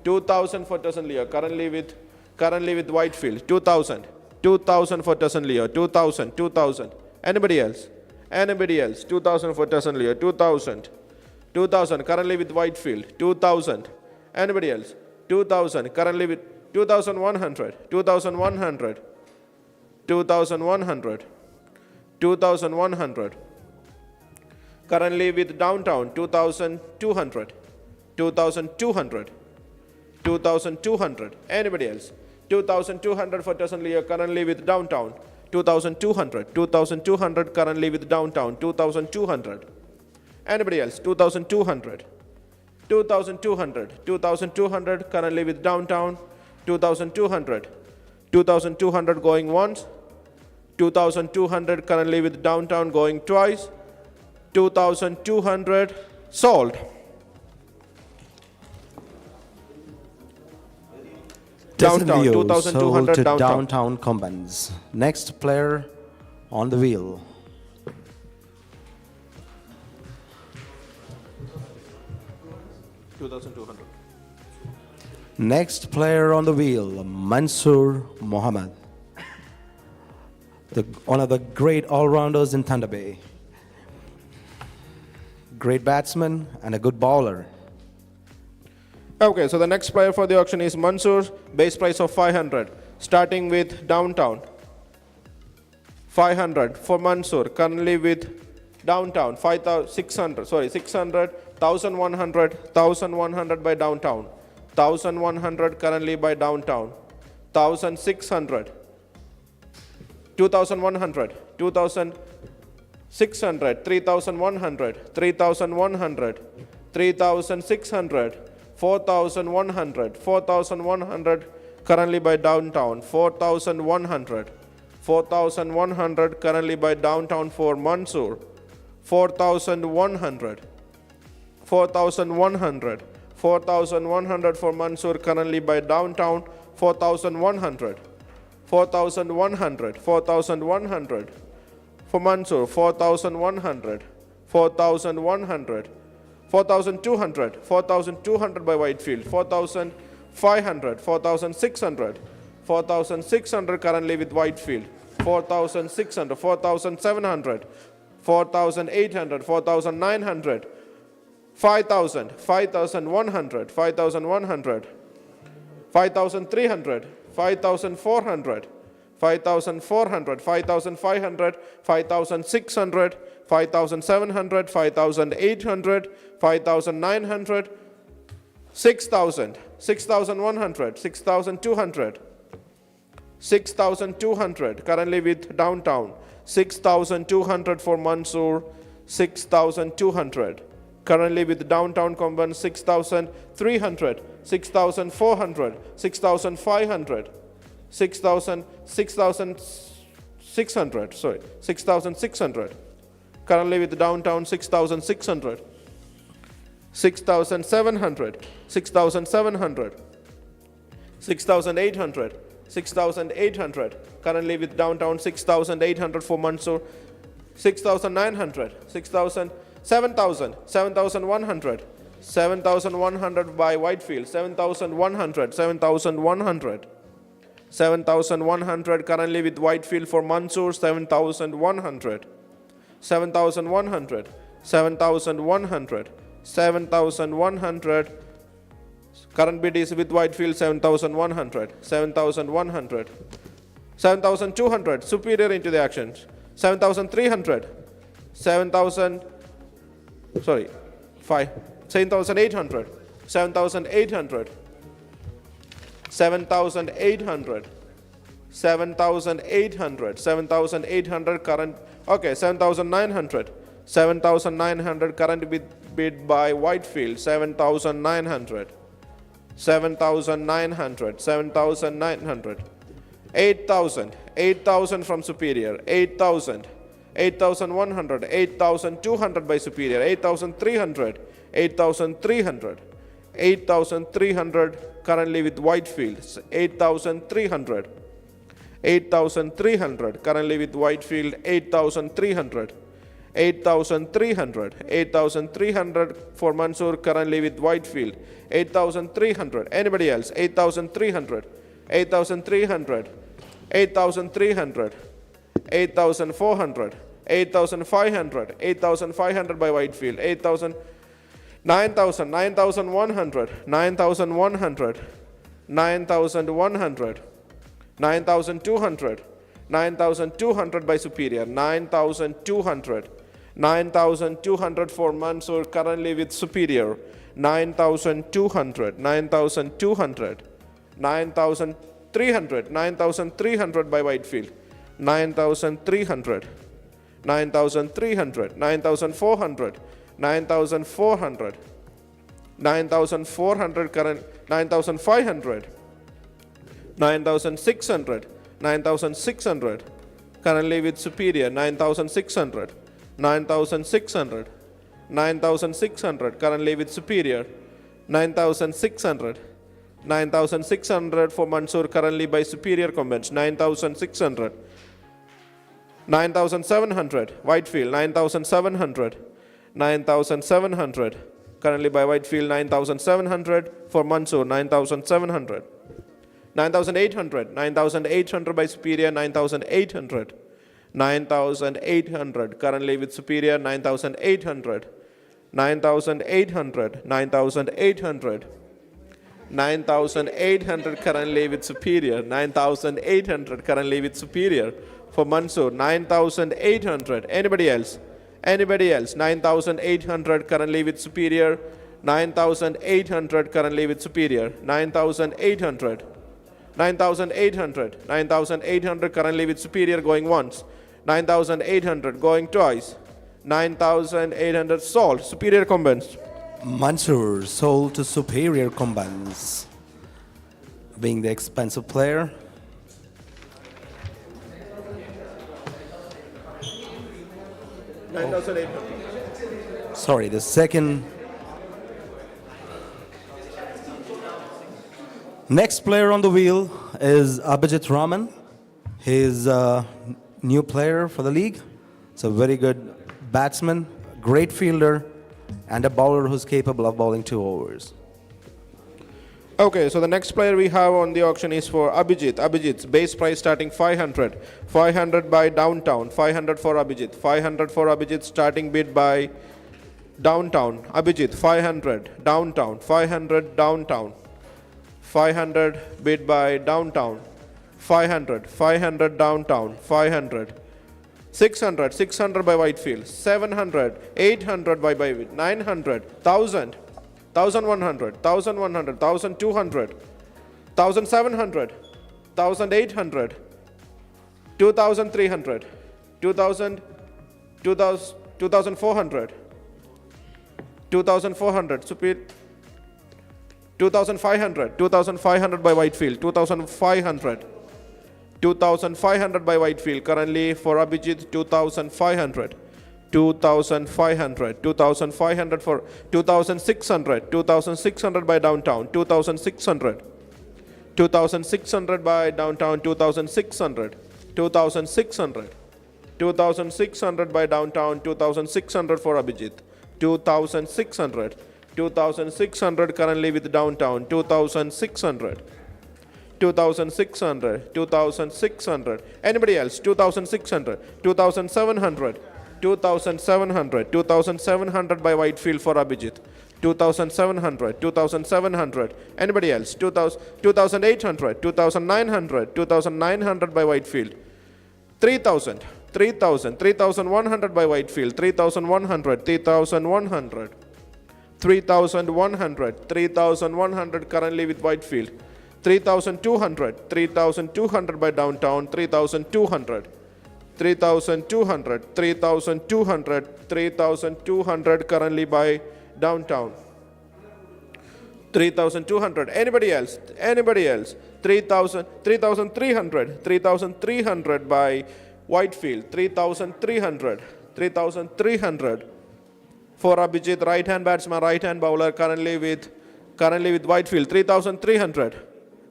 2,000 for Tessin Leo. Currently with Whitefield. 2,000. 2,000 for Tessin Leo. 2,000. 2,000. Anybody else? Anybody else? 2,000 for Tessin Leo. 2,000. 2,000 currently with Whitefield. 2,000. Anybody else? 2,000 currently with 2,100. 2,100. 2,100. 2,100. Currently with Downtown. 2,200. 2,200. 2,200. Anybody else? 2,200 for Tessin Leo. Currently with Downtown. 2,200. 2,200 currently with Downtown. 2,200. Anybody else? 2,200. 2,200. 2,200 currently with Downtown. 2,200. 2,200 going once. 2,200 currently with Downtown going twice. 2,200 sold. Downtown, Leo 2,200 sold to Downtown. Downtown Combines. Next player on the wheel. Next player on the wheel, Mansoor Mohammed. One of the great all-rounders in Tbay. Great batsman and a good bowler. Okay, so the next player for the auction is Mansoor, base price of 500. Starting with Downtown. 500 for Mansoor, currently with Downtown. 600, 1,100, 1,100 by Downtown. 1,100 currently by Downtown. 1,600. 2,100. 2,600. 3,100. 3,100. 3,600. 4,100. 4,100 currently by Downtown. 4,100. 4,100 currently by Downtown for Mansoor. 4,100. 4,100. 4,100 for Mansoor currently by Downtown. 4,100. 4,100. 4,100 for Mansoor. 4,100. 4,100. 4,200, 4,200 by Whitefield, 4,500, 4,600, 4,600 currently with Whitefield, 4,600, 4,700, 4,800, 4,900, 5,000, 5,100, 5,100, 5,300, 5,400, 5,400, 5,500, 5,600, 5,700, 5,800, 5,900, 6,000, 6,100, 6,200, 6,200 currently with Downtown, 6,200 for Mansoor, 6,200 currently with Downtown Comban, 6,300, 6,400, 6,500, 6,600, sorry, 6,600 currently with Downtown, 6,600, 6,700, 6,700, 6,800, 6,800 currently with Downtown, 6,800 for Mansoor, 6,900, 6,000, 7,000, 7,100, 7,100 by Whitefield, 7,100, 7,100, 7,100 currently with Whitefield for Mansoor, 7,100, 7,100, 7,100, 7,100 current bid is with Whitefield, 7,100, 7,100, 7,200 superior into the actions, 7,300, 7,000, sorry, 7,800, 7,800, 7,800, 7,800, 7,800 current, okay, 7,900, 7,900 current bid by Whitefield, 7,900, 7,900, 7,900, 8,000, 8,000 from Superior, 8,000, 8,100, 8,200 by Superior, 8,300, 8,300, 8,300 currently with Whitefield, 8,300, 8,300 currently with Whitefield, 8,300, 8,300, 8,300 for Mansoor currently with Whitefield, 8,300, anybody else, 8,300, 8,300, 8,300, 8,400, 8,500, 8,500 by Whitefield, 8,000, 9,000, 9,100, 9,100, 9,100, 9,200, 9,200 by Superior, 9,200, 9,200 for Mansoor currently with Superior, 9,200, 9,200, 9,300, 9,300 by Whitefield, 9,300, 9,300, 9,400, 9,400, 9,400 current, 9,500, 9,600, 9,600 currently with Superior, 9,600, 9,600, 9,600 currently with Superior, 9,600, 9,600 for Mansoor currently by Superior Comments, 9,600, 9,700 Whitefield, 9,700, 9,700 currently by Whitefield, 9,700 for Mansoor, 9,700, 9,800, 9,800 by Superior, 9,800, 9,800 currently with Superior, 9,800, 9,800, 9,800, 9,800 currently with Superior, 9,800 currently with Superior for Mansoor, 9,800, anybody else, anybody else, 9,800 currently with Superior, 9,800 currently with Superior, 9,800, 9,800, 9,800 currently with Superior going once, 9,800 going twice, 9,800 sold, Superior Combines. Mansoor sold to Superior Combines, being the expensive player. Sorry, the second. Next player on the wheel is Abhijit Raman. He's a new player for the league. It's a very good batsman, great fielder, and a bowler who's capable of bowling 2 overs. Okay, so the next player we have on the auction is for Abhijit. Abhijit's base price starting 500. 500 by Downtown. 500 for Abhijit. 500 for Abhijit. Starting bid by Downtown. Abhijit, 500. Downtown. 500 Downtown. 500 bid by Downtown. 500. 500 Downtown. 500. 600. 600 by Whitefield. 700. 800 by 900. 1000. 1100, 1100, 1200, 1700, 1800, 2300, 2000, 2400, 2400, 2500, 2500 by Whitefield, 2500, 2500 by Whitefield, currently for Abhijit 2500. 2500, 2500 for 2600, 2600 by Downtown, 2600, 2600 by Downtown, 2600, 2600, 2600 by Downtown, 2600 for Abhijit, 2600, 2600 currently with Downtown, 2600, 2600, 2600, anybody else, 2600, 2700, 2700, 2700 by Whitefield for Abhijit, 2700, 2700, anybody else, 2800, 2900, 2900 by Whitefield, 3000, 3000, 3100 by Whitefield, 3100, 3100, 3100, 3100 currently with Whitefield, 3200, 3200 by Downtown, 3200, 3200, 3200, 3200 currently by Downtown. 3200, anybody else? Anybody else? 3000, 3300, 3300 by Whitefield, 3300, 3300 for Abhijit, right hand batsman, right hand bowler, currently with Whitefield, 3300.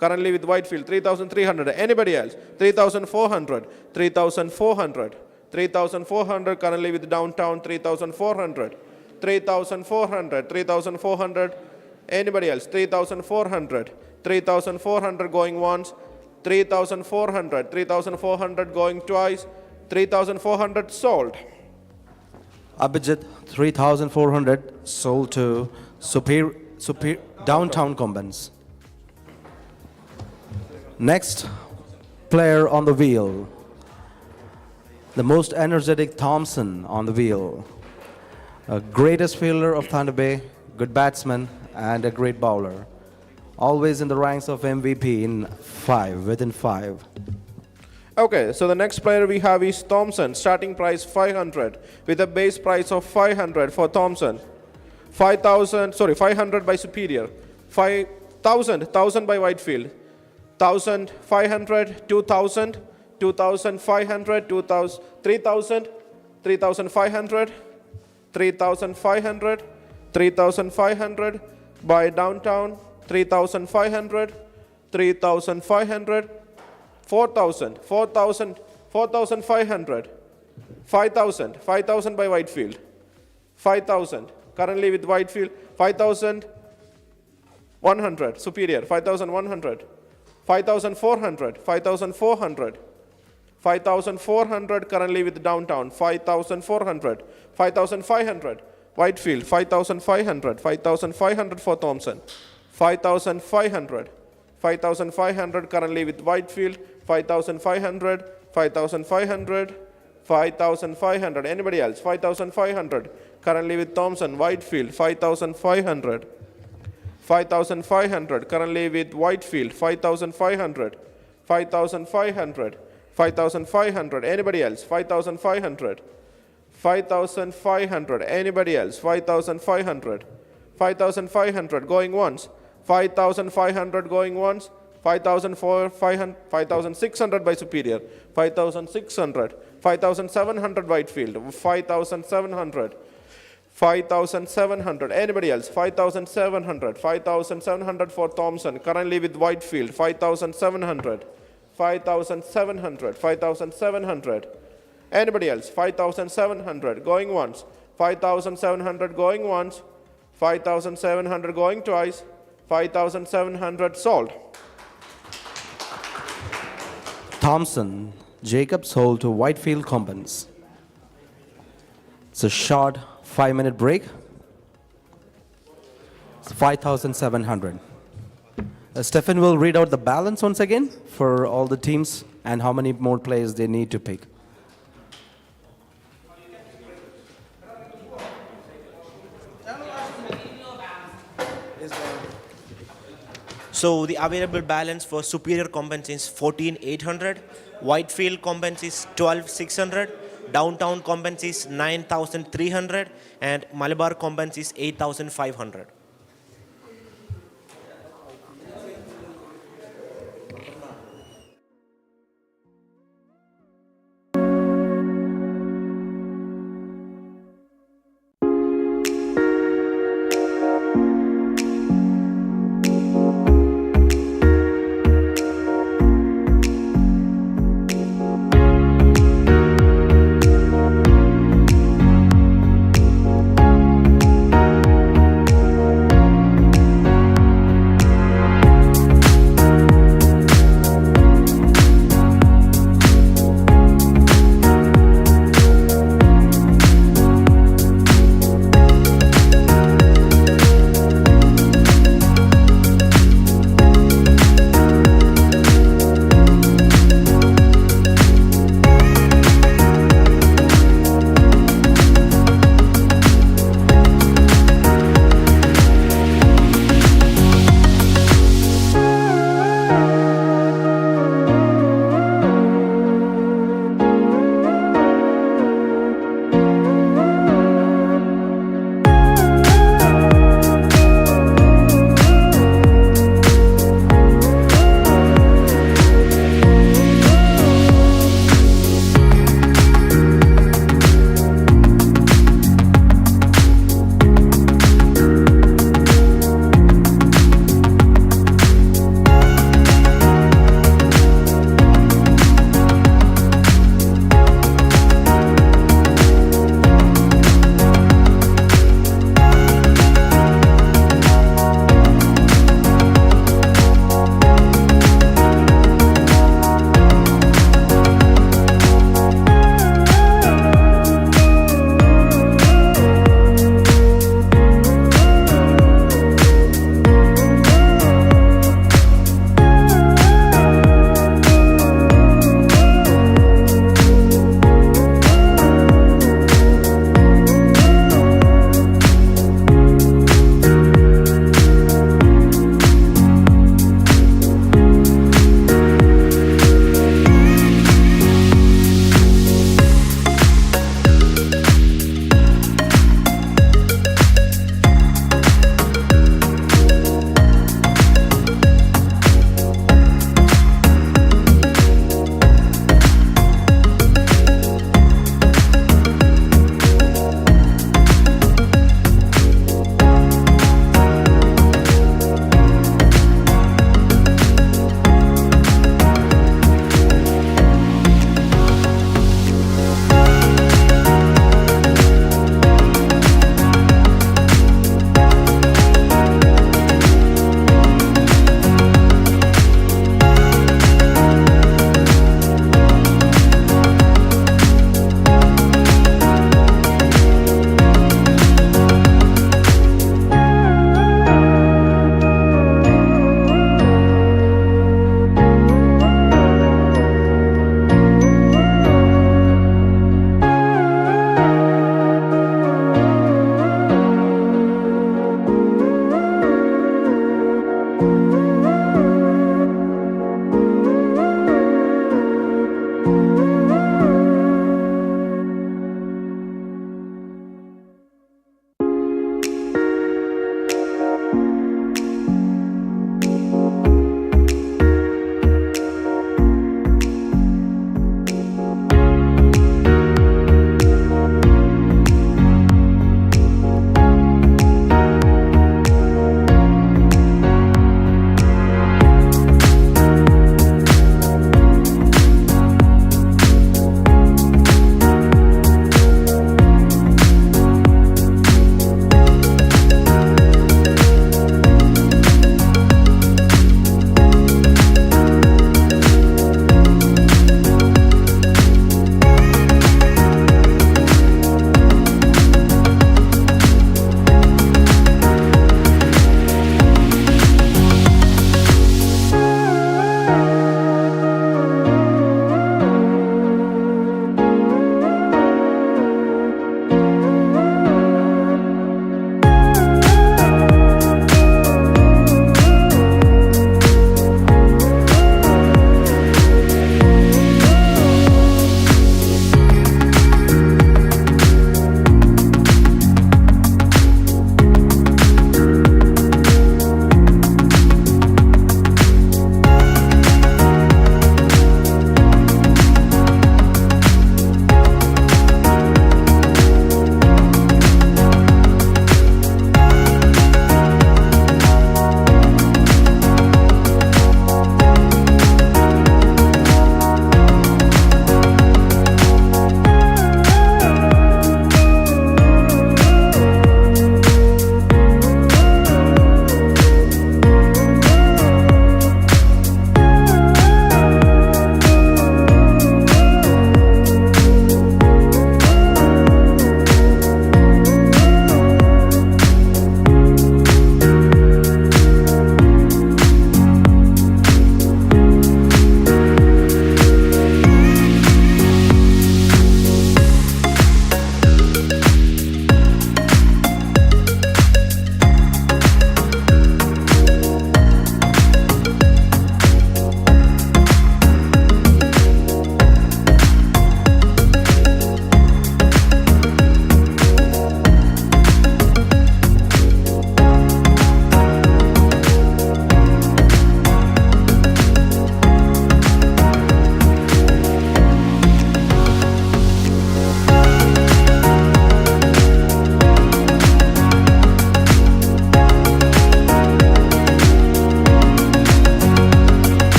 Currently with Whitefield, 3,300. Anybody else? 3,400. 3,400. 3,400 currently with Downtown, 3,400. 3,400. 3,400. Anybody else? 3,400. 3,400 going once. 3,400. 3,400 going twice. 3,400 sold. Abhijit 3,400 sold to Downtown Combines. Next player on the wheel, the most energetic Thompson on the wheel, a greatest fielder of Thunder Bay, good batsman and a great bowler, always in the ranks of MVP within 5. Okay, so the next player we have is Thompson, starting price 500 with a base price of 500 for Thompson. 500 by Superior, 1000 by Whitefield, 1500, 2000, 2500, 2000, 3000, 3500, 3500, 3500 by Downtown, 3500, 3500, 4000, 4000, 4500, 5000, 5000 by Whitefield, 5000 currently with Whitefield, 5100 Superior, 5100, 5400, 5400, 5400 currently with Downtown, 5400, 5500 Whitefield, 5500, 5500 for Thompson, 5500, 5500 currently with Whitefield, 5500, 5500, 5500. Anybody else? 5500 currently with Thompson, Whitefield, 5500. 5500 currently with Whitefield, 5500, 5500, 5500. Anybody else? 5500, 5500. Anybody else? 5500, 5500 going once, 5500 going once, 5600 by Superior, 5600, 5700 Whitefield, 5700. 5700. Anybody else? 5700. 5700 for Thompson. Currently with Whitefield. 5700. 5700. 5700. Anybody else? 5700. Going once. 5,700 going once, 5,700 going twice, 5,700 sold. Thompson, Jacob sold to Whitefield Combines. It's a short 5-minute break. It's 5,700. Stefan will read out the balance once again for all the teams and how many more players they need to pick. So the available balance for Superior Combines is 14,800, Whitefield Combines is 12,600, Downtown Combines is 9,300, and Malabar Combines is 8,500.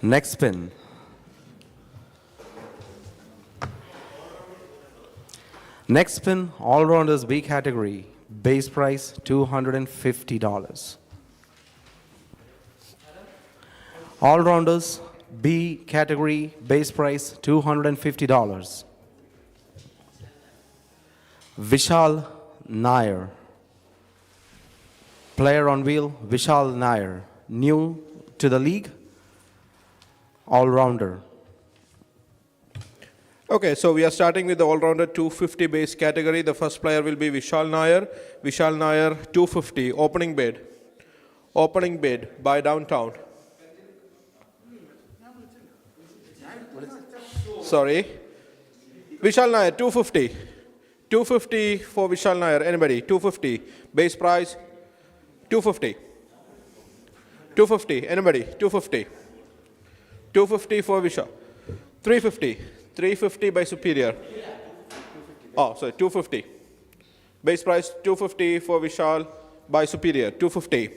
Next spin. Next spin, all-rounders B category, base price $250. All-rounders B category, base price $250. Vishal Nair. Player on wheel, Vishal Nair. New to the league, all-rounder. Okay, so we are starting with the all-rounder 250 base category. The first player will be Vishal Nair. Vishal Nair, 250, opening bid. Opening bid by downtown. Sorry. Vishal Nair, 250. 250 for Vishal Nair. Anybody? 250. Base price, 250. 250. Anybody? 250. 250 for Vishal. 350. 350 by Superior. Oh, sorry, 250. Base price 250 for Vishal by Superior. 250.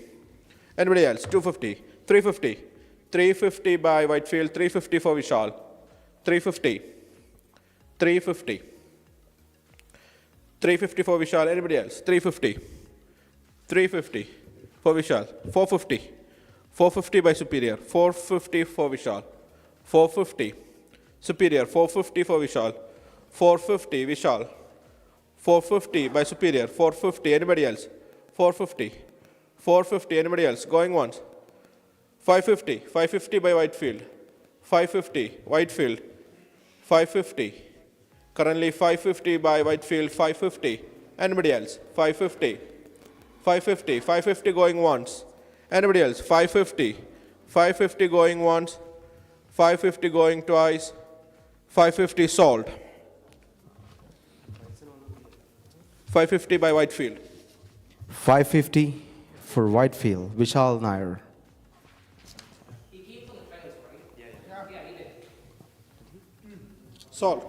Anybody else? 250. 350. 350 by Whitefield. 350 for Vishal. 350. 350. 350 for Vishal. Anybody else? 350. 350 for Vishal. 450. 450 by Superior. 450 for Vishal. 450. Superior. 450 for Vishal. 450 Vishal. 450 by Superior. 450. Anybody else? 450. 450. Anybody else? Going once. 550. 550 by Whitefield. 550. Whitefield. 550. Currently 550 by Whitefield. 550. Anybody else? 550. 550. 550 going once. Anybody else? 550. 550 going once. 550 going twice. 550 sold. 550 by Whitefield. 550 for Whitefield, Vishal Nair. Sold.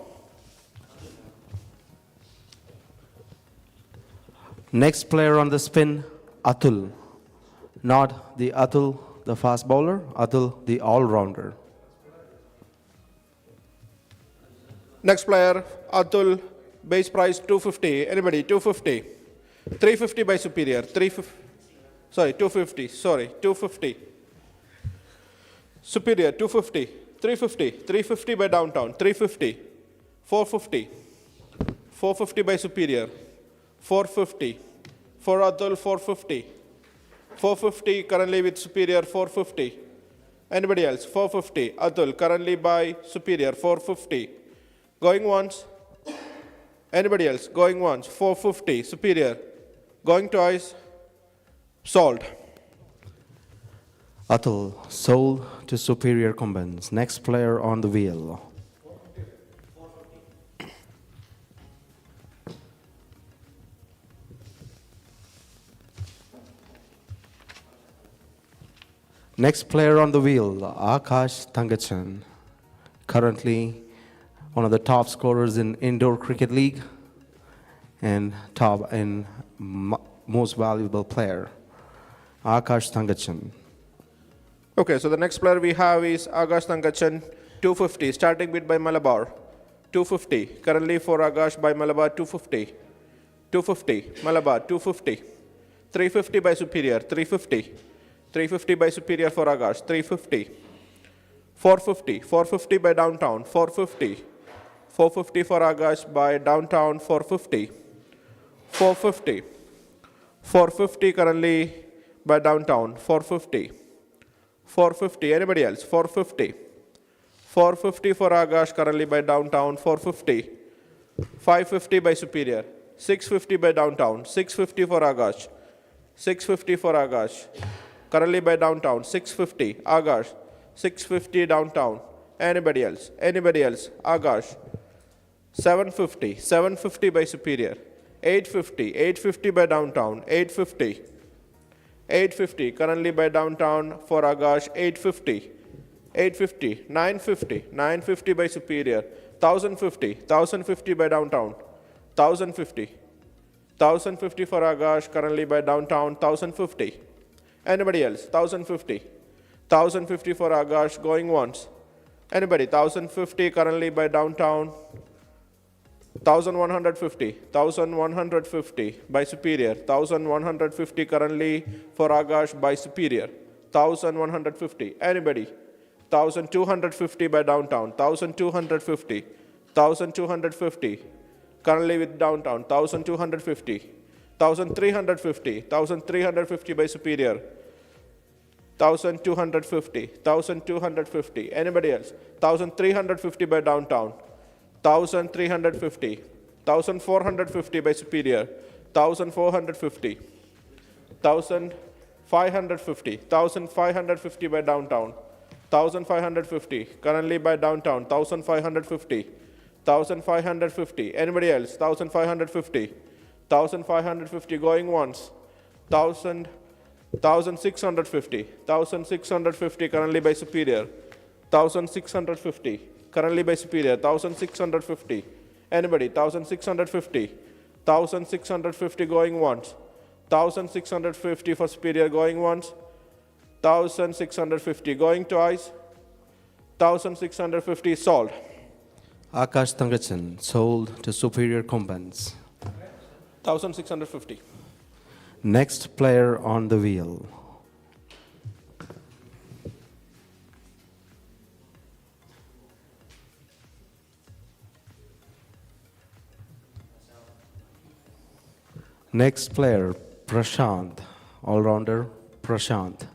Next player on the spin, Atul. Not the Atul, the fast bowler, Atul, the all-rounder. Next player, Atul, base price 250. Anybody? 250. 350 by Superior. 250. Sorry, 250. Superior, 250. 350. 350 by Downtown. 350. 450. 450 by Superior. 450. For Atul, 450. 450 currently with Superior, 450. Anybody else? 450. Atul, currently by Superior, 450. Going once. Anybody else? Going once. 450. Superior. Going twice. Sold. Atul sold to Superior Combines. Next player on the wheel. Next player on the wheel, Akash Thangachan. Currently one of the top scorers in Indoor Cricket League and top in most valuable player, Akash Thangachan. Okay, so the next player we have is Akash Thangachan, 250. Starting bid by Malabar. 250. Currently for Akash by Malabar, 250. 250. Malabar, 250. 350 by Superior, 350. 350 by Superior for Akash, 350. 450. 450 by Downtown, 450. 450 for Akash by Downtown, 450. 450. 450 currently by Downtown, 450. 450. Anybody else? 450. 450 for Akash currently by Downtown, 450. 550 by Superior. 650 by Downtown, 650 for Akash. 650 for Akash. Currently by Downtown, 650. Akash. 650 Downtown. Anybody else? Anybody else? Akash. 750. 750 by Superior. 850. 850 by Downtown. 850. 850. Currently by Downtown for Akash. 850. 850. 950. 950 by Superior. 1050. 1050 by Downtown. 1050. 1050 for Akash. Currently by Downtown. 1050. Anybody else? 1050. 1,050 for Akash, going once. Anybody? 1,050 currently by downtown. 1,150. 1,150 by Superior. 1,150 currently for Akash by Superior. 1,150. Anybody? 1,250 by downtown. 1,250. 1,250. Currently with downtown. 1,250. 1,350. 1,350 by Superior. 1,250. 1,250. Anybody else? 1,350 by downtown. 1,350. 1,450 by Superior. 1,450. 1,550. 1,550 by downtown. 1,550. Currently by downtown. 1,550. 1,550. Anybody else? 1,550. 1,550 going once. 1,650. 1,650 currently by Superior. 1,650. Currently by Superior. 1,650. Anybody? 1,650. 1,650 going once. 1,650 for Superior going once. 1,650 going twice. 1,650 sold. Akash Thangachan sold to Superior Combines. 1,650. Next player on the wheel. Next player, Prashant, all-rounder Prashant.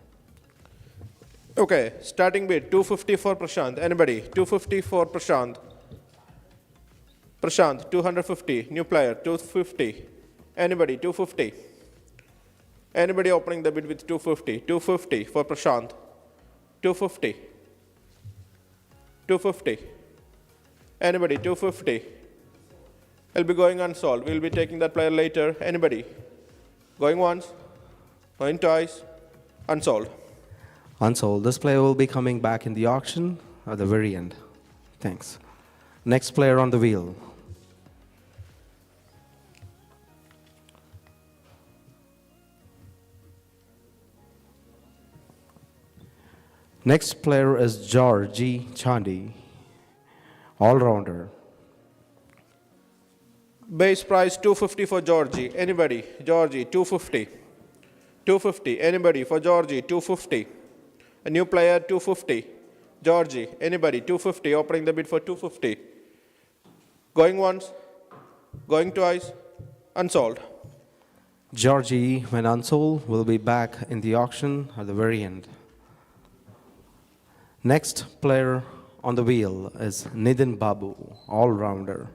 Okay, starting bid 250 for Prashant. Anybody? 250 for Prashant. Prashant, 250. New player, 250. Anybody? 250. Anybody opening the bid with 250? 250 for Prashant. 250. 250. Anybody? 250. I'll be going unsold. We'll be taking that player later. Anybody? Going once? Going twice? Unsold. Unsold. This player will be coming back in the auction at the very end. Thanks. Next player on the wheel. Next player is Georgie Chandi, all-rounder. Base price 250 for Georgie. Anybody? Georgie, 250. 250. Anybody for Georgie? 250. A new player, 250. Georgie. Anybody? 250. Opening the bid for 250. Going once. Going twice. Unsold. Georgie, when unsold, will be back in the auction at the very end. Next player on the wheel is Nitin Babu, all-rounder.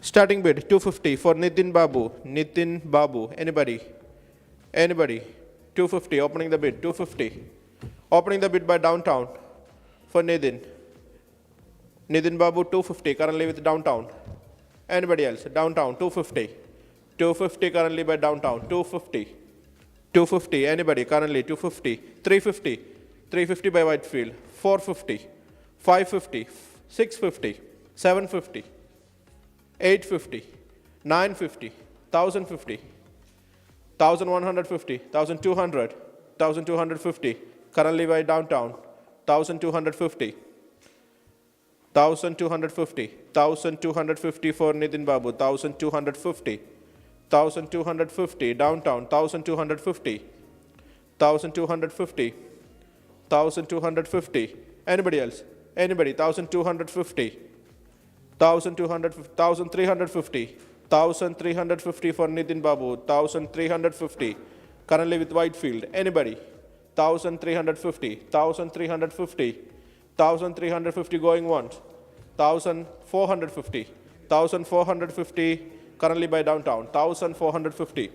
Starting bid 250 for Nitin Babu. Nitin Babu. Anybody? Anybody? 250. Opening the bid 250. Opening the bid by downtown for Nitin. Nitin Babu 250 currently with downtown. Anybody else? Downtown 250. 250 currently by downtown. 250. 250. Anybody? Currently 250. 350. 350 by Whitefield. 450. 550. 650. 750. 850, 950, 1,050, 1,150, 1,200, 1,250, currently by downtown, 1,250, 1,250, 1,250 for Nitin Babu, 1,250, 1,250, downtown, 1,250, 1,250, 1,250, anybody else? Anybody? 1,250. 1,200, 1,350, 1,350 for Nitin Babu, 1,350, currently with Whitefield. Anybody? 1,350, 1,350, 1,350 going once, 1,450, 1,450, currently by downtown, 1,450,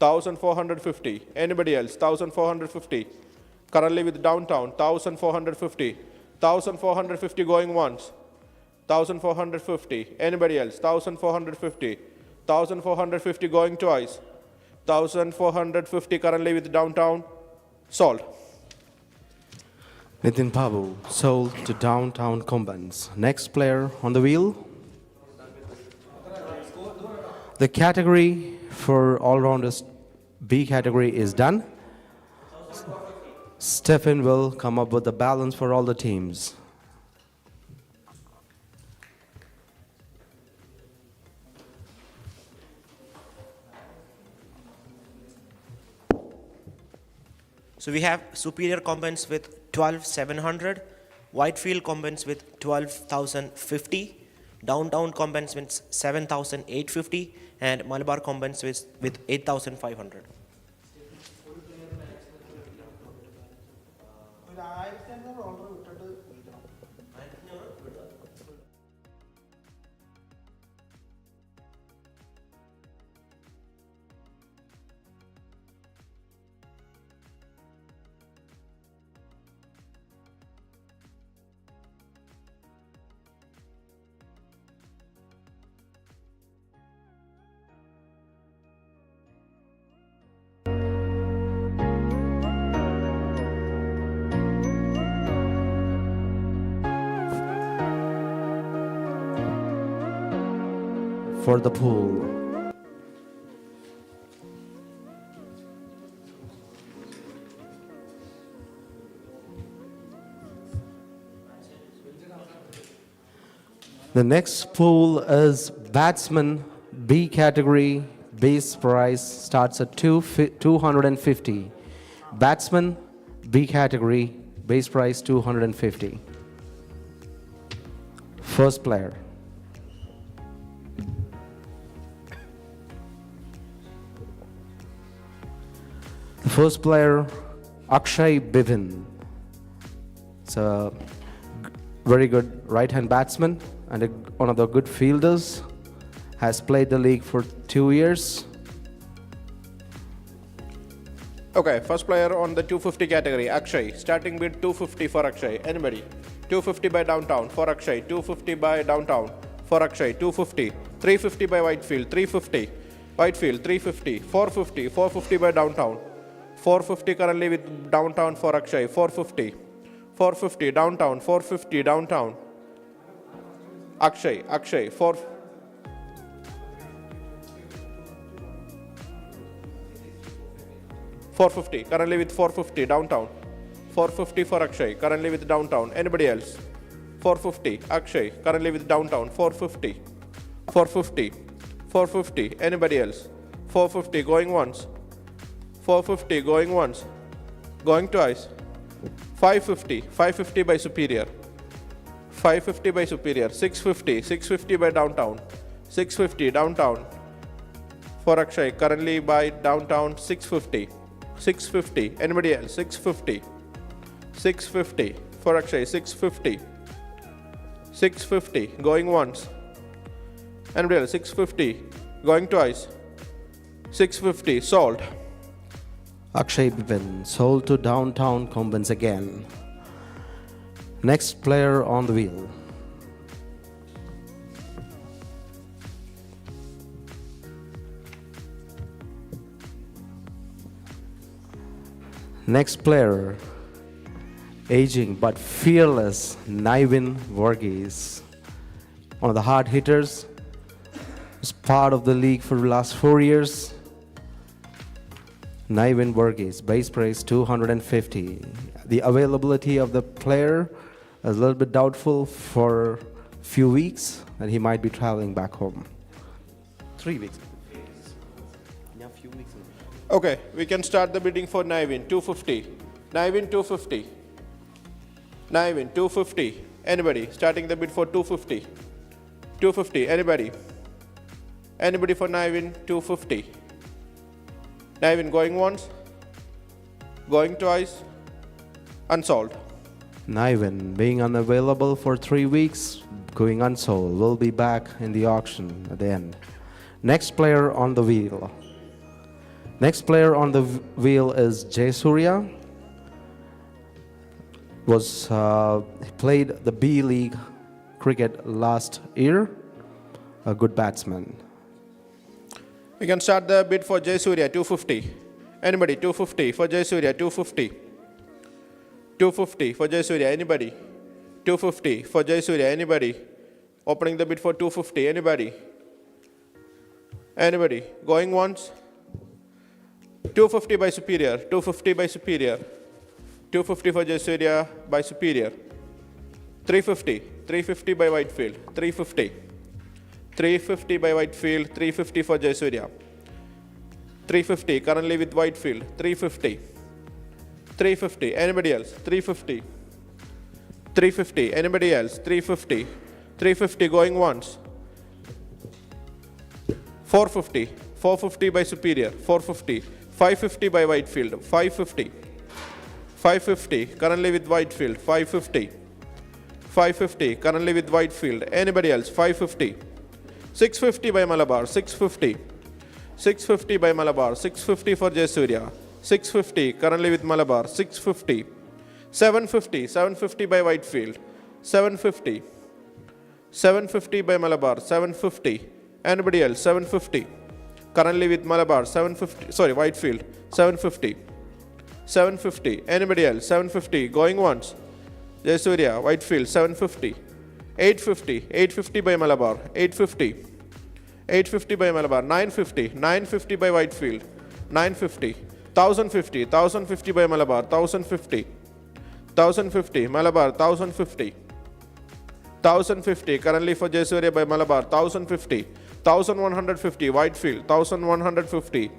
1,450. Anybody else? 1,450, currently with downtown, 1,450, 1,450 going once, 1,450. Anybody else? 1,450. 1,450 going twice. 1,450 currently with downtown. Sold. Nitin Babu sold to Downtown Combines. Next player on the wheel. The category for all-rounders B category is done. Stephen will come up with the balance for all the teams. So we have superior combatants with 12,700, Whitefield combatants with 12,050, downtown combatants with 7,850, and Malabar combatants with 8,500. For the pool. The next pool is Batsman B category. Base price starts at 250. Batsman B category. Base price 250. First player. The first player, Akshay Bivin. It's a very good right-hand batsman and one of the good fielders. Has played the league for 2 years. Okay, first player on the 250 category, Akshay. Starting bid 250 for Akshay. Anybody? 250 by downtown for Akshay. 250 by downtown for Akshay. 250. 350 by Whitefield. 350. Whitefield 350. 450. 450 by downtown. 450 currently with downtown for Akshay. 450. 450 downtown. 450 downtown. Akshay. 450 currently with 450 downtown. 450 for Akshay currently with downtown. Anybody else? 450 Akshay currently with downtown. 450. 450. 450. Anybody else? 450 going once. 450 going once. Going twice. 550. 550 by Superior. 550 by Superior. 650. 650 by downtown. 650 downtown for Akshay currently by downtown. 650. 650. Anybody else? 650. 650 for Akshay. 650. 650 going once. Anybody else? 650 going twice. 650 sold. Akshay Bivin sold to downtown Combins again. Next player on the wheel. Next player, aging but fearless, Nivin Varghese. One of the hard hitters. Was part of the league for the last 4 years. Nivin Varghese, base price 250. The availability of the player is a little bit doubtful for a few weeks, and he might be traveling back home. 3 weeks. Yeah, few weeks. Okay, we can start the bidding for Nivin. 250. Nivin 250. Nivin 250. Anybody? Starting the bid for 250. 250. Anybody? Anybody for Nivin 250? Nivin going once. Going twice. Unsold. Nivin, being unavailable for 3 weeks, going unsold, will be back in the auction at the end. Next player on the wheel. Next player on the wheel is Jay Surya. He played the B League cricket last year. A good batsman. We can start the bid for Jay Surya 250. Anybody? 250 for Jay Surya. 250. 250 for Jay Surya. Anybody? 250 for Jay Surya. Anybody? Opening the bid for 250. Anybody? Anybody? Going once. 250 by Superior. 250 by Superior. 250 for Jayasuriya by Superior. 350 by Whitefield. 350 by Whitefield, 350 for Jayasuriya. 350 currently with Whitefield. 350. Anybody else? 350. Anybody else? 350 going once. 450 by Superior. 550 by Whitefield. 550 currently with Whitefield. 550 currently with Whitefield. Anybody else? 550. 650 by Malabar. 650 by Malabar. 650 for Jayasuriya. 650 currently with Malabar. 650. 750 by Whitefield. 750 by Malabar. 750. Anybody else? 750 currently with Malabar. Whitefield. 750. Anybody else? 750 going once. Jayasuriya, Whitefield. 750. 850 by Malabar. 850 by Malabar. 950 by Whitefield. 950. 1050 by Malabar. 1050 Malabar. 1050 currently for Jayasuriya by Malabar. 1150 Whitefield. 1150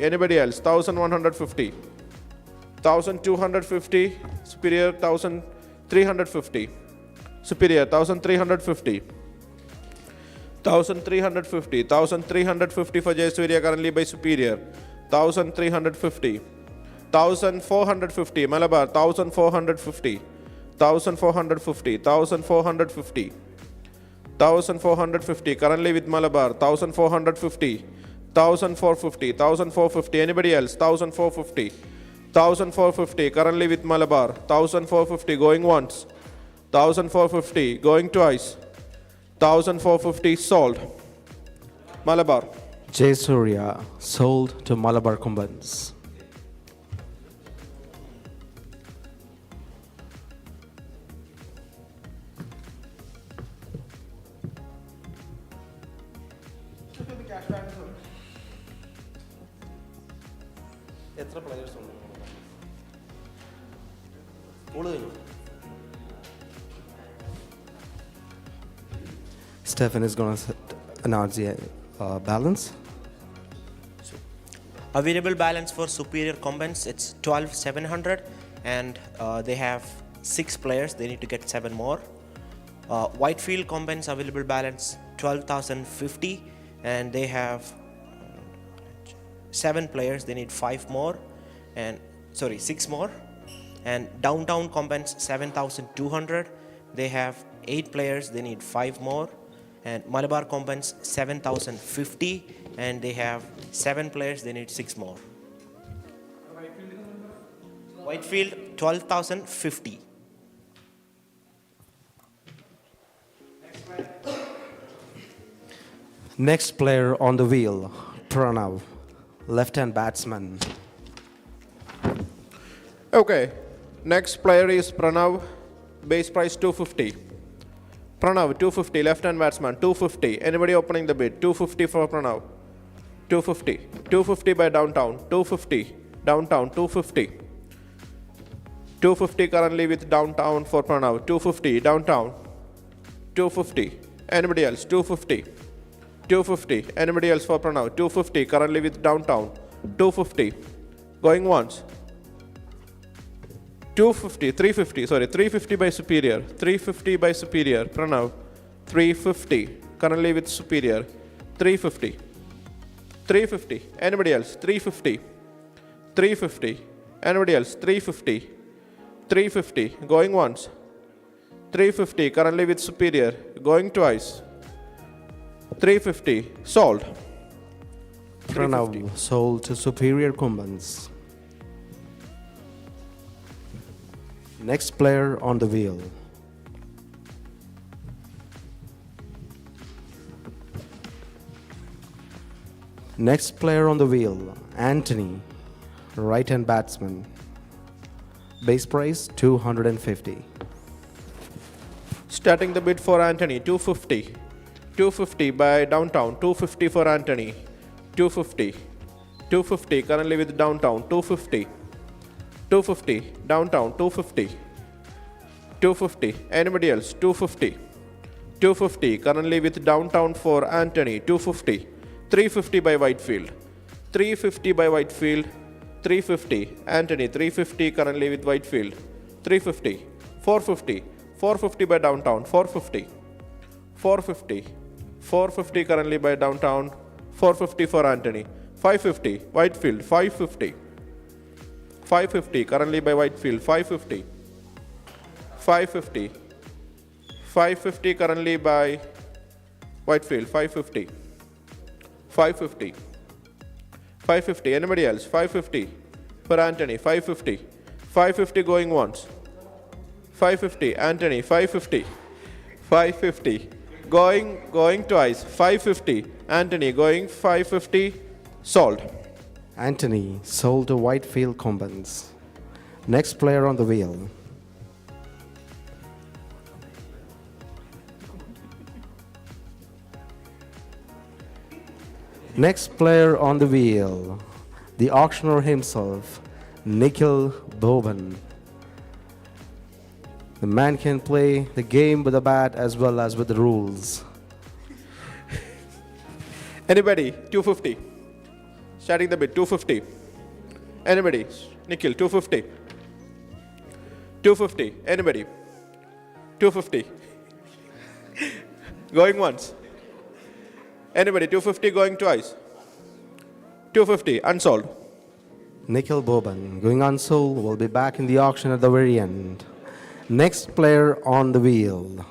anybody else? 1150 Superior. 1350 Superior. 1350 for Jayasuriya currently by Superior. 1350 1450 Malabar. 1450 currently with Malabar. 1450 anybody else? 1450 currently with Malabar. 1450 going once. 1450 going twice. 1450 sold. Malabar. Jayasuriya sold to Malabar Kumbans. Stephen is going to announce the balance. Available balance for Superior Combats, it's 12,700, and they have 6 players. They need to get 7 more. Whitefield Combats available balance 12,050, and they have 7 players. They need 6 more. And Downtown Combats 7,200. They have 8 players. They need 5 more. And Malabar Combats 7,050, and they have 7 players. They need 6 more. Whitefield 12,050. Next player on the wheel, Pranav, left-hand batsman. Okay, next player is Pranav. Base price 250. Pranav 250 left-hand batsman. 250. Anybody opening the bid? 250 for Pranav. 250 by Downtown. 250 Downtown. 250 currently with Downtown for Pranav. 250 Downtown. 250. Anybody else? 250. Anybody else for Pranav? 250 currently with Downtown. 250 going once. 350 by Superior. 350 by Superior. Pranav. 350 currently with Superior. 350. Anybody else? 350. Anybody else? 350 going once. 350 currently with Superior. Going twice. 350 sold. Pranav sold to Superior Kumbans. Next player on the wheel. Next player on the wheel, Anthony, right-hand batsman. Base price 250. Starting the bid for Anthony, 250 by Downtown. 250 for Anthony. 250. 250 currently with downtown. 250. 250. Downtown. 250. 250. Anybody else? 250. 250 currently with downtown for Anthony. 250. 350 by Whitefield. 350 by Whitefield. 350. Anthony. 350 currently with Whitefield. 350. 450. 450 by downtown. 450. 450. 450 currently by downtown. 450 for Anthony. 550. Whitefield. 550. 550 currently by Whitefield. 550. 550. 550 currently by Whitefield. 550. 550. 550. Anybody else? 550 for Anthony. 550. 550 going once. 550. Anthony. 550. 550. Going twice. 550. Anthony going 550. Sold. Anthony sold to Whitefield Combines. Next player on the wheel. Next player on the wheel, the auctioneer himself, Nikhil Boban. The man can play the game with a bat as well as with the rules. Anybody? 250. Starting the bid. 250. Anybody? Nikhil. 250. 250. Anybody? 250. Going once. Anybody? 250 going twice. 250. Unsold. Nikhil Boban going unsold, will be back in the auction at the very end. Next player on the wheel.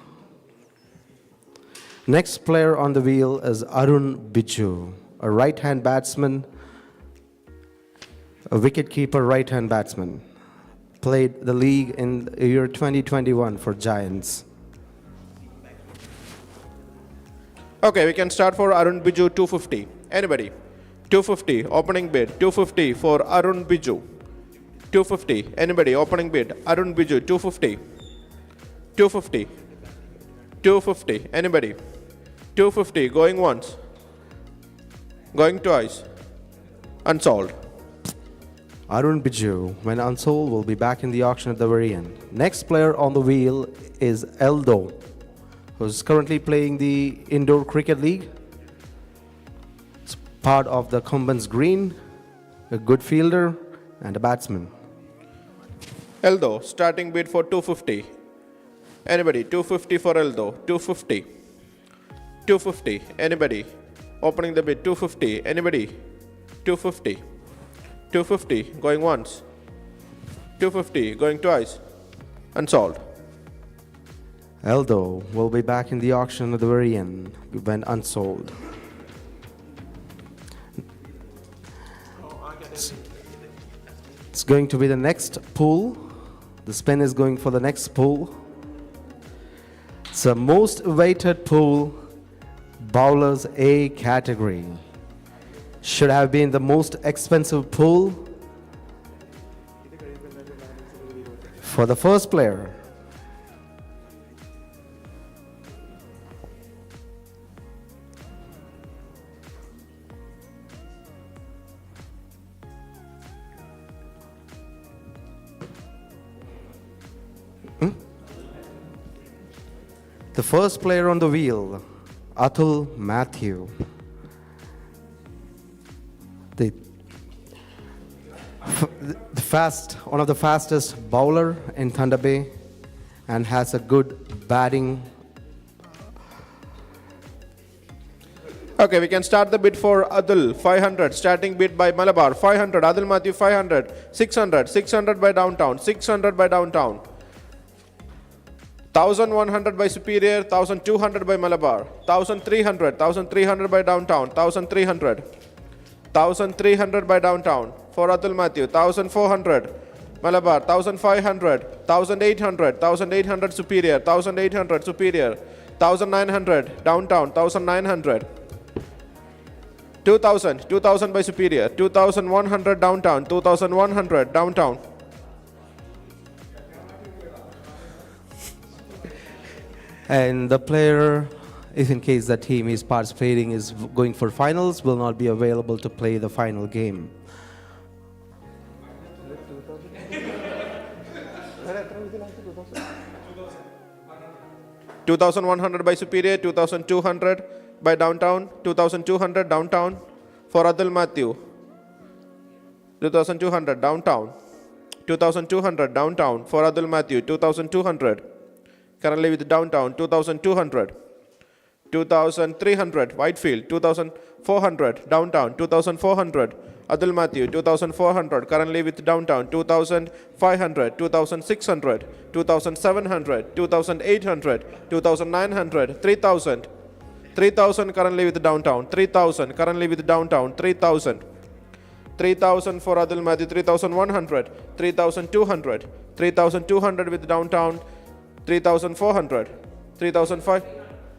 Next player on the wheel is Arun Biju, a right-hand batsman, a wicket-keeper right-hand batsman. Played the league in the year 2021 for Giants. Okay, we can start for Arun Biju 250. Anybody? 250. Opening bid. 250 for Arun Biju. 250. Anybody? Opening bid. Arun Biju 250. 250. 250. Anybody? 250. Going once. Going twice. Unsold. Arun Biju, when unsold, will be back in the auction at the very end. Next player on the wheel is Eldo, who's currently playing the Indoor Cricket League. It's part of the Cumbans Green, a good fielder and a batsman. Eldo, starting bid for 250. Anybody? 250 for Eldo. 250. 250. Anybody? Opening the bid. 250. Anybody? 250. 250. Going once. 250. Going twice. Unsold. Eldo will be back in the auction at the very end when unsold. It's going to be the next pool. The spin is going for the next pool. It's the most awaited pool, Bowlers A category. Should have been the most expensive pool. For the first player, the first player on the wheel, Atul Matthew. One of the fastest bowler in Tbay, and has a good batting. Okay, we can start the bid for Adil 500. Starting bid by Malabar 500. Adil Matthew 500. 600. 600 by downtown. 600 by downtown. 1100 by Superior. 1200 by Malabar. 1300. 1300 by downtown. 1300. 1300 by downtown for Atul Matthew. 1400 Malabar. 1500. 1800. 1800 Superior. 1800 Superior. 1900 downtown. 1900. 2000. 2000 by Superior. 2100 downtown. 2100 downtown. And the player if in case the team is participating is going for finals, will not be available to play the final game. $2,100 by Superior, 2,200 by Downtown, 2,200 Downtown for Adil Matthew. 2,200 Downtown, 2,200 Downtown for Adil Matthew, 2,200. Currently with Downtown, 2,200. 2,300 Whitefield, 2,400 Downtown, 2,400 Adil Matthew, 2,400 currently with Downtown, 2,500, 2,600, 2,700, 2,800, 2,900, 3,000. 3,000 currently with Downtown, 3,000 currently with Downtown, 3,000. 3,000 for Adil Matthew, 3,100, 3,200, 3,200 with Downtown, 3,400, 3,500,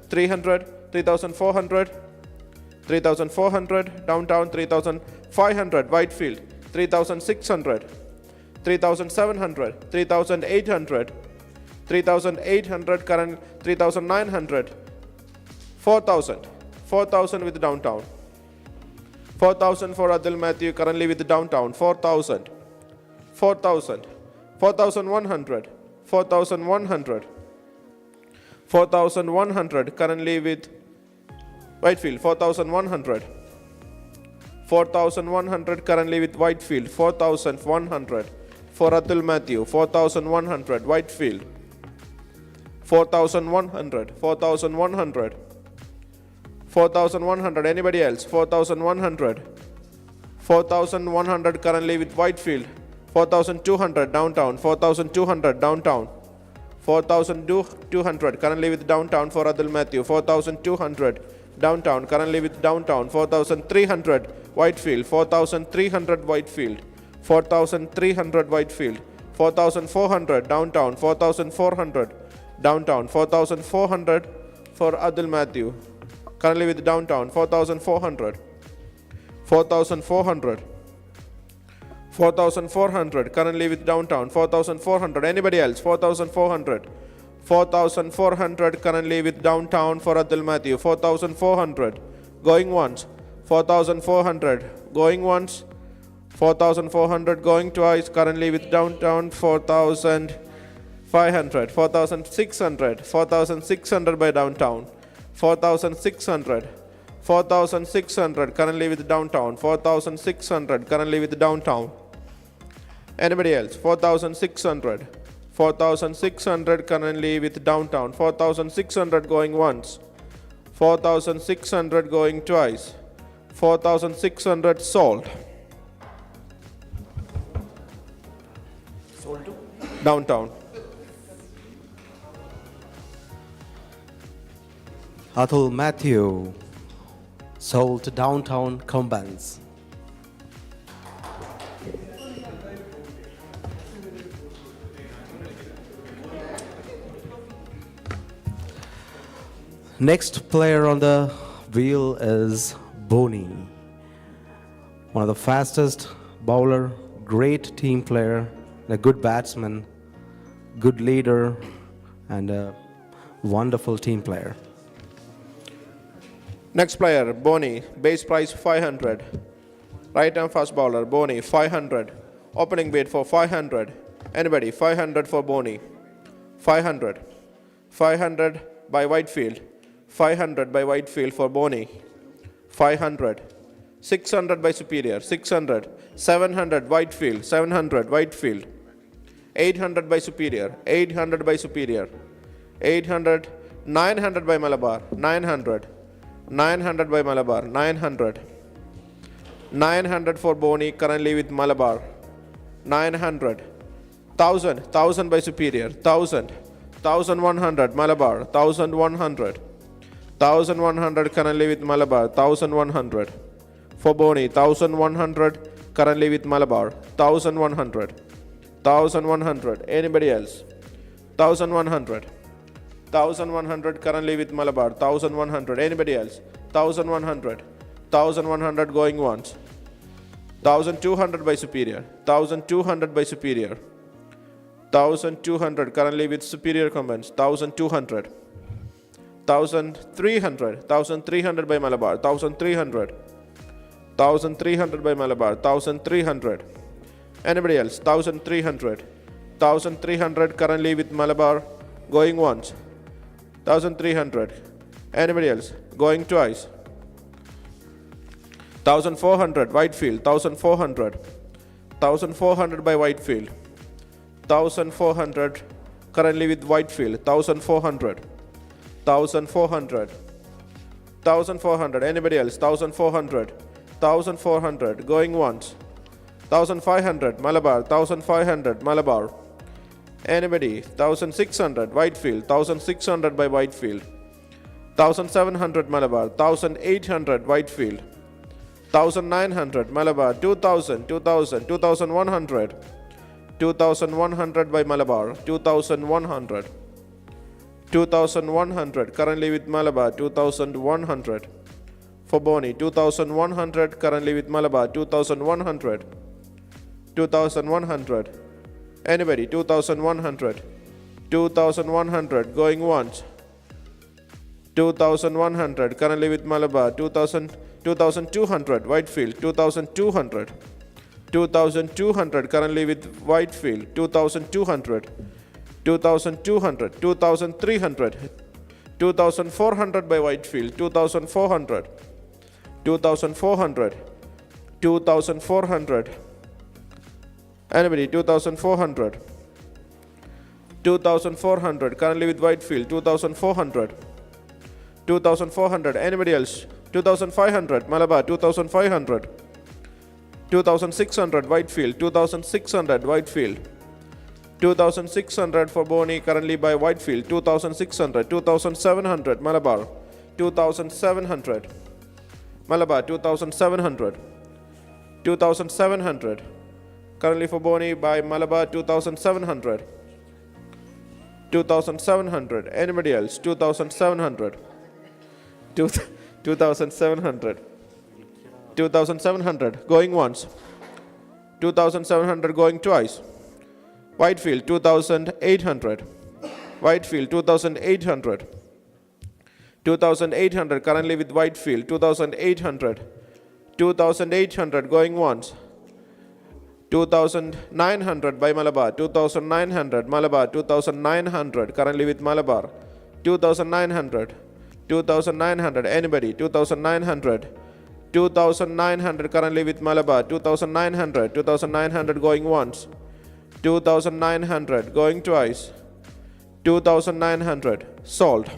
300, 3,400, 3,400 Downtown, 3,500 Whitefield, 3,600, 3,700, 3,800, 3,800 current, 3,900, 4,000, 4,000 with Downtown, 4,000 for Adil Matthew currently with Downtown, 4,000, 4,000, 4,100, 4,100, 4,100 currently with Whitefield, 4,100, 4,100 currently with Whitefield, 4,100 for Adil Matthew, 4,100 Whitefield, 4,100, 4,100, 4,100 anybody else, 4,100, 4,100 currently with Whitefield, 4,200 Downtown, 4,200 Downtown, 4,200 currently with Downtown for Adil Matthew, 4,200 Downtown currently with Downtown, 4,300 Whitefield, 4,300 Whitefield, 4,300 Whitefield, 4,400 Downtown, 4,400 Downtown, 4,400 for Adil Matthew currently with Downtown, 4,400, 4,400, 4,400 currently with Downtown, 4,400 anybody else, 4,400, 4,400 currently with Downtown for Adil Matthew, 4,400 going once, 4,400 going once, 4,400 going twice currently with Downtown, 4,500, 4,600, 4,600 by Downtown, 4,600, 4,600 currently with Downtown, 4,600 currently with Downtown. Anybody else? 4,600, 4,600 currently with Downtown, 4,600 going once, 4,600 going twice, 4,600 sold. Sold to? Downtown. Atul Matthew sold to Downtown Combines. Next player on the wheel is Boni, one of the fastest bowler, great team player, a good batsman, good leader, and a wonderful team player. Next player, Boni, base price 500. Right arm fast bowler, Boni, 500. Opening bid for 500. Anybody, 500 for Boni. 500. 500 by Whitefield. 500 by Whitefield for Boni. 500. 600 by Superior. 600. 700 Whitefield. 700 Whitefield. 800 by Superior. 800 by Superior. 800. 900 by Malabar. 900. 900 by Malabar, 900. 900 for Boni, currently with Malabar. 900. 1,000 by Superior. 1,000. 1,100 Malabar. 1,100. 1,100 currently with Malabar. 1,100. For Boni, 1,100 currently with Malabar. 1,100. 1,100. Anybody else? 1,100. 1,100 currently with Malabar, 1,100. Anybody else? 1,100. 1,100 going once. 1,200 by Superior. 1,200 by Superior. 1,200 currently with Superior Combines. 1,200. 1,300, 1,300 by Malabar, 1,300, 1,300 by Malabar, 1,300. Anybody else? 1,300, 1,300 currently with Malabar, going once, 1,300. Anybody else? Going twice. 1,400, Whitefield, 1,400, 1,400 by Whitefield, 1,400 currently with Whitefield, 1,400, 1,400, 1,400. Anybody else? 1,400, 1,400 going once, 1,500 Malabar, 1,500 Malabar. Anybody? 1,600 Whitefield, 1,600 by Whitefield, 1,700 Malabar, 1,800 Whitefield, 1,900 Malabar, 2,000, 2,000, 2,100, 2,100 by Malabar, 2,100, 2,100 currently with Malabar, 2,100. For Boni, 2,100 currently with Malabar, 2,100, 2,100. Anybody? 2,100, 2,100 going once, 2,100 currently with Malabar, 2,200 Whitefield, 2,200, 2,200 currently with Whitefield, 2,200, 2,200, 2,300, 2,400 by Whitefield, 2,400, 2,400, 2,400. Anybody? 2,400, 2,400 currently with Whitefield, 2,400, 2,400. Anybody else? 2,500 Malabar, 2,500, 2,600 Whitefield, 2,600 Whitefield, 2,600 for Boni currently by Whitefield, 2,600, 2,700 Malabar, 2,700 Malabar, 2,700, 2,700 currently for Boni by Malabar, 2,700, 2,700. Anybody else? 2,700, 2,700, 2,700 going once, 2,700 going twice. Whitefield, 2,800, Whitefield, 2,800, 2,800 currently with Whitefield, 2,800, 2,800 going once, 2,900 by Malabar, 2,900 Malabar, 2,900 currently with Malabar, 2,900, 2,900. Anybody? 2,900, 2,900 currently with Malabar, 2,900, 2,900 going once, 2,900 going twice, 2,900. Sold.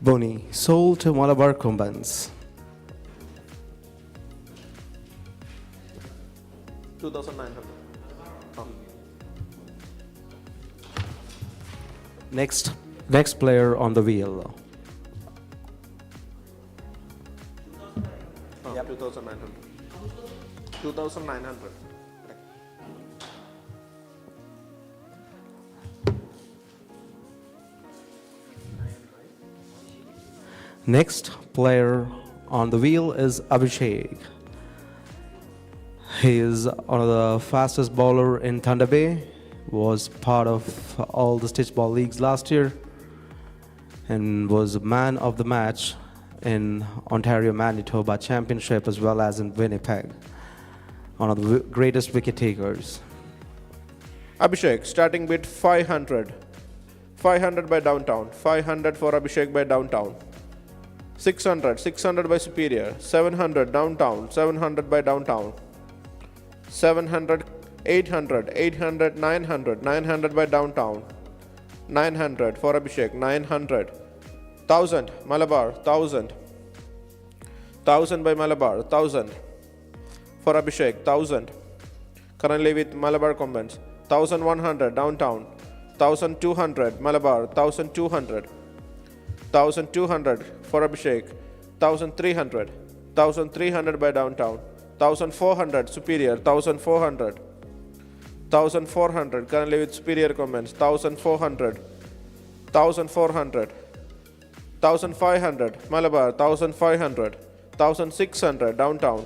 Boni, sold to Malabar Kumbans. 2,900. Next player on the wheel. 2,900. 2,900. Next player on the wheel is Abhishek. He is one of the fastest bowler in Tbay, was part of all the stitch ball leagues last year, and was man of the match in Ontario Manitoba Championship as well as in Winnipeg. One of the greatest wicket takers. Abhishek, starting bid 500. 500 by Downtown. 500 for Abhishek by Downtown. 600. 600 by Superior. 700 Downtown. 700 by Downtown. 700. 800. 800. 900. 900 by Downtown. 900 for Abhishek. 900. 1,000. Malabar. 1,000. 1,000 by Malabar. 1,000 for Abhishek. 1,000. Currently with Malabar Combats. 1,100 Downtown. 1,200 Malabar. 1,200. 1,200 for Abhishek. 1,300. 1,300 by Downtown. 1,400 Superior. 1,400. 1,400 currently with Superior Comments. 1,400. 1,400. 1,500 Malabar. 1,500. 1,600 Downtown.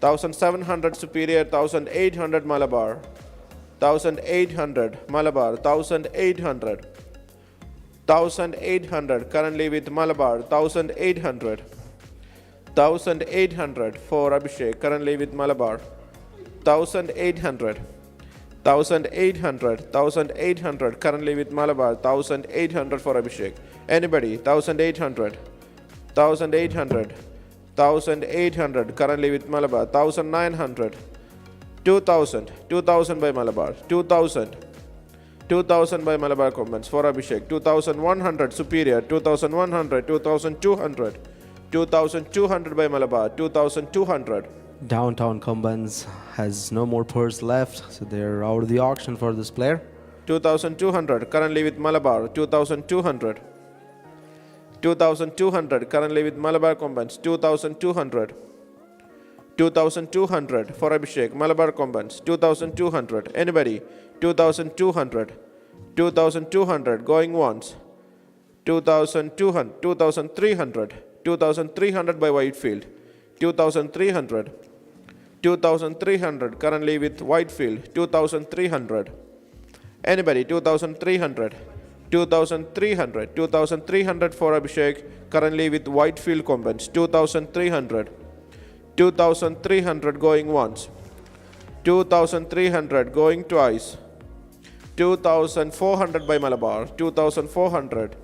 1,700 Superior. 1,800 Malabar. 1,800 Malabar. 1,800. 1,800 currently with Malabar. 1,800. 1,800 for Abhishek currently with Malabar. 1,800. 1,800. 1,800 currently with Malabar. 1,800 for Abhishek. Anybody? 1,800. 1,800. 1,800 currently with Malabar. 1,900. 2,000. 2,000 by Malabar. 2,000. 2,000 by Malabar Commons for Abhishek. 2,100 Superior. 2,100. 2,200. 2,200 by Malabar. 2,200. Downtown Combines has no more purse left, so they're out of the auction for this player. 2,200 currently with Malabar. 2,200. 2,200 currently with Malabar Combines. 2,200. 2,200 for Abhishek. Malabar Combines. 2,200. Anybody? 2,200. 2,200 going once. 2,200. 2,300. 2,300 by Whitefield. 2,300. 2,300 currently with Whitefield. 2,300. Anybody? 2,300. 2,300. 2,300 for Abhishek currently with Whitefield Combines. 2,300. 2,300 going once. 2,300 going twice. 2,400 by Malabar. 2,400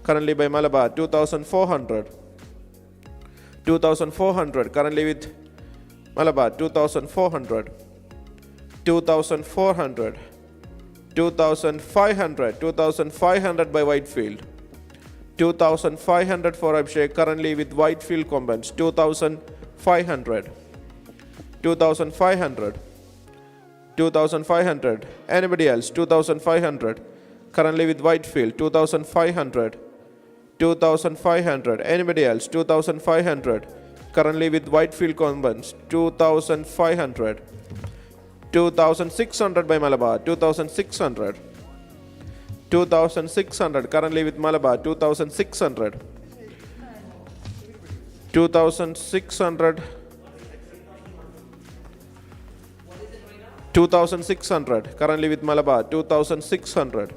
currently by Malabar. 2,400. 2,400 currently with Malabar. 2,400. 2,400. 2,500. 2,500 by Whitefield. 2,500 for Abhishek currently with Whitefield Combines. 2,500. 2,500. 2,500. Anybody else? 2,500 currently with Whitefield. 2,500. 2,500. Anybody else? 2,500 currently with Whitefield Combines. 2,500. 2,600 by Malabar. 2,600. 2,600 currently with Malabar. 2,600. 2,600. 2,600 currently with Malabar. 2,600.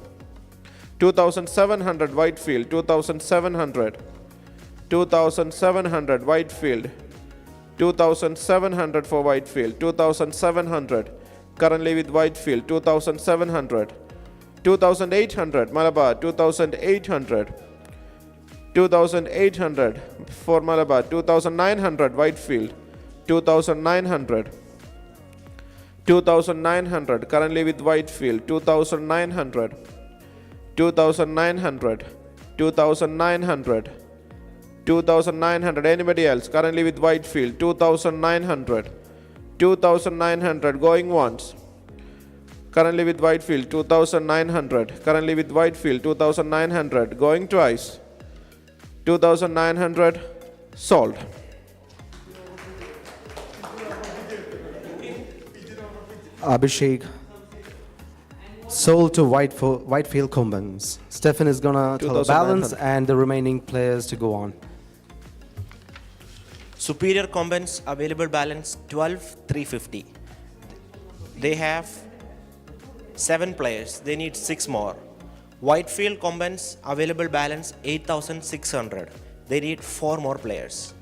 2,700 Whitefield. 2,700. 2,700 Whitefield. 2,700 for Whitefield. 2,700 currently with Whitefield. 2,700. 2,800 Malabar. 2,800. 2,800 for Malabar. 2,900 Whitefield. 2,900. 2,900 currently with Whitefield. 2,900. 2,900. 2,900. 2,900. Anybody else currently with Whitefield? 2,900. 2,900 going once. Currently with Whitefield. 2,900. Currently with Whitefield. 2,900 going twice. 2,900 sold. Abhishek sold to Whitefield Combines. Stefan is gonna tell the balance and the remaining players to go on. Superior Combines available balance 12,350. They have 7 players. They need 6 more. Whitefield Combines available balance 8,600. They need 4 more players.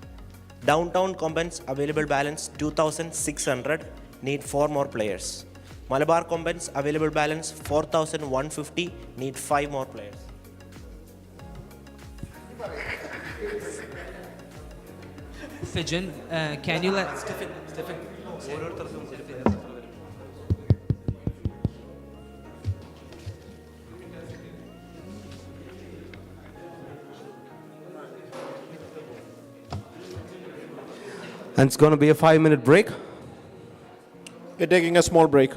Downtown Combines available balance 2,600. Need 4 more players. Malabar Combines available balance 4,150. Need 5 more players. Fijan, can you let Stephen. And it's going to be a 5-minute break. We're taking a small break.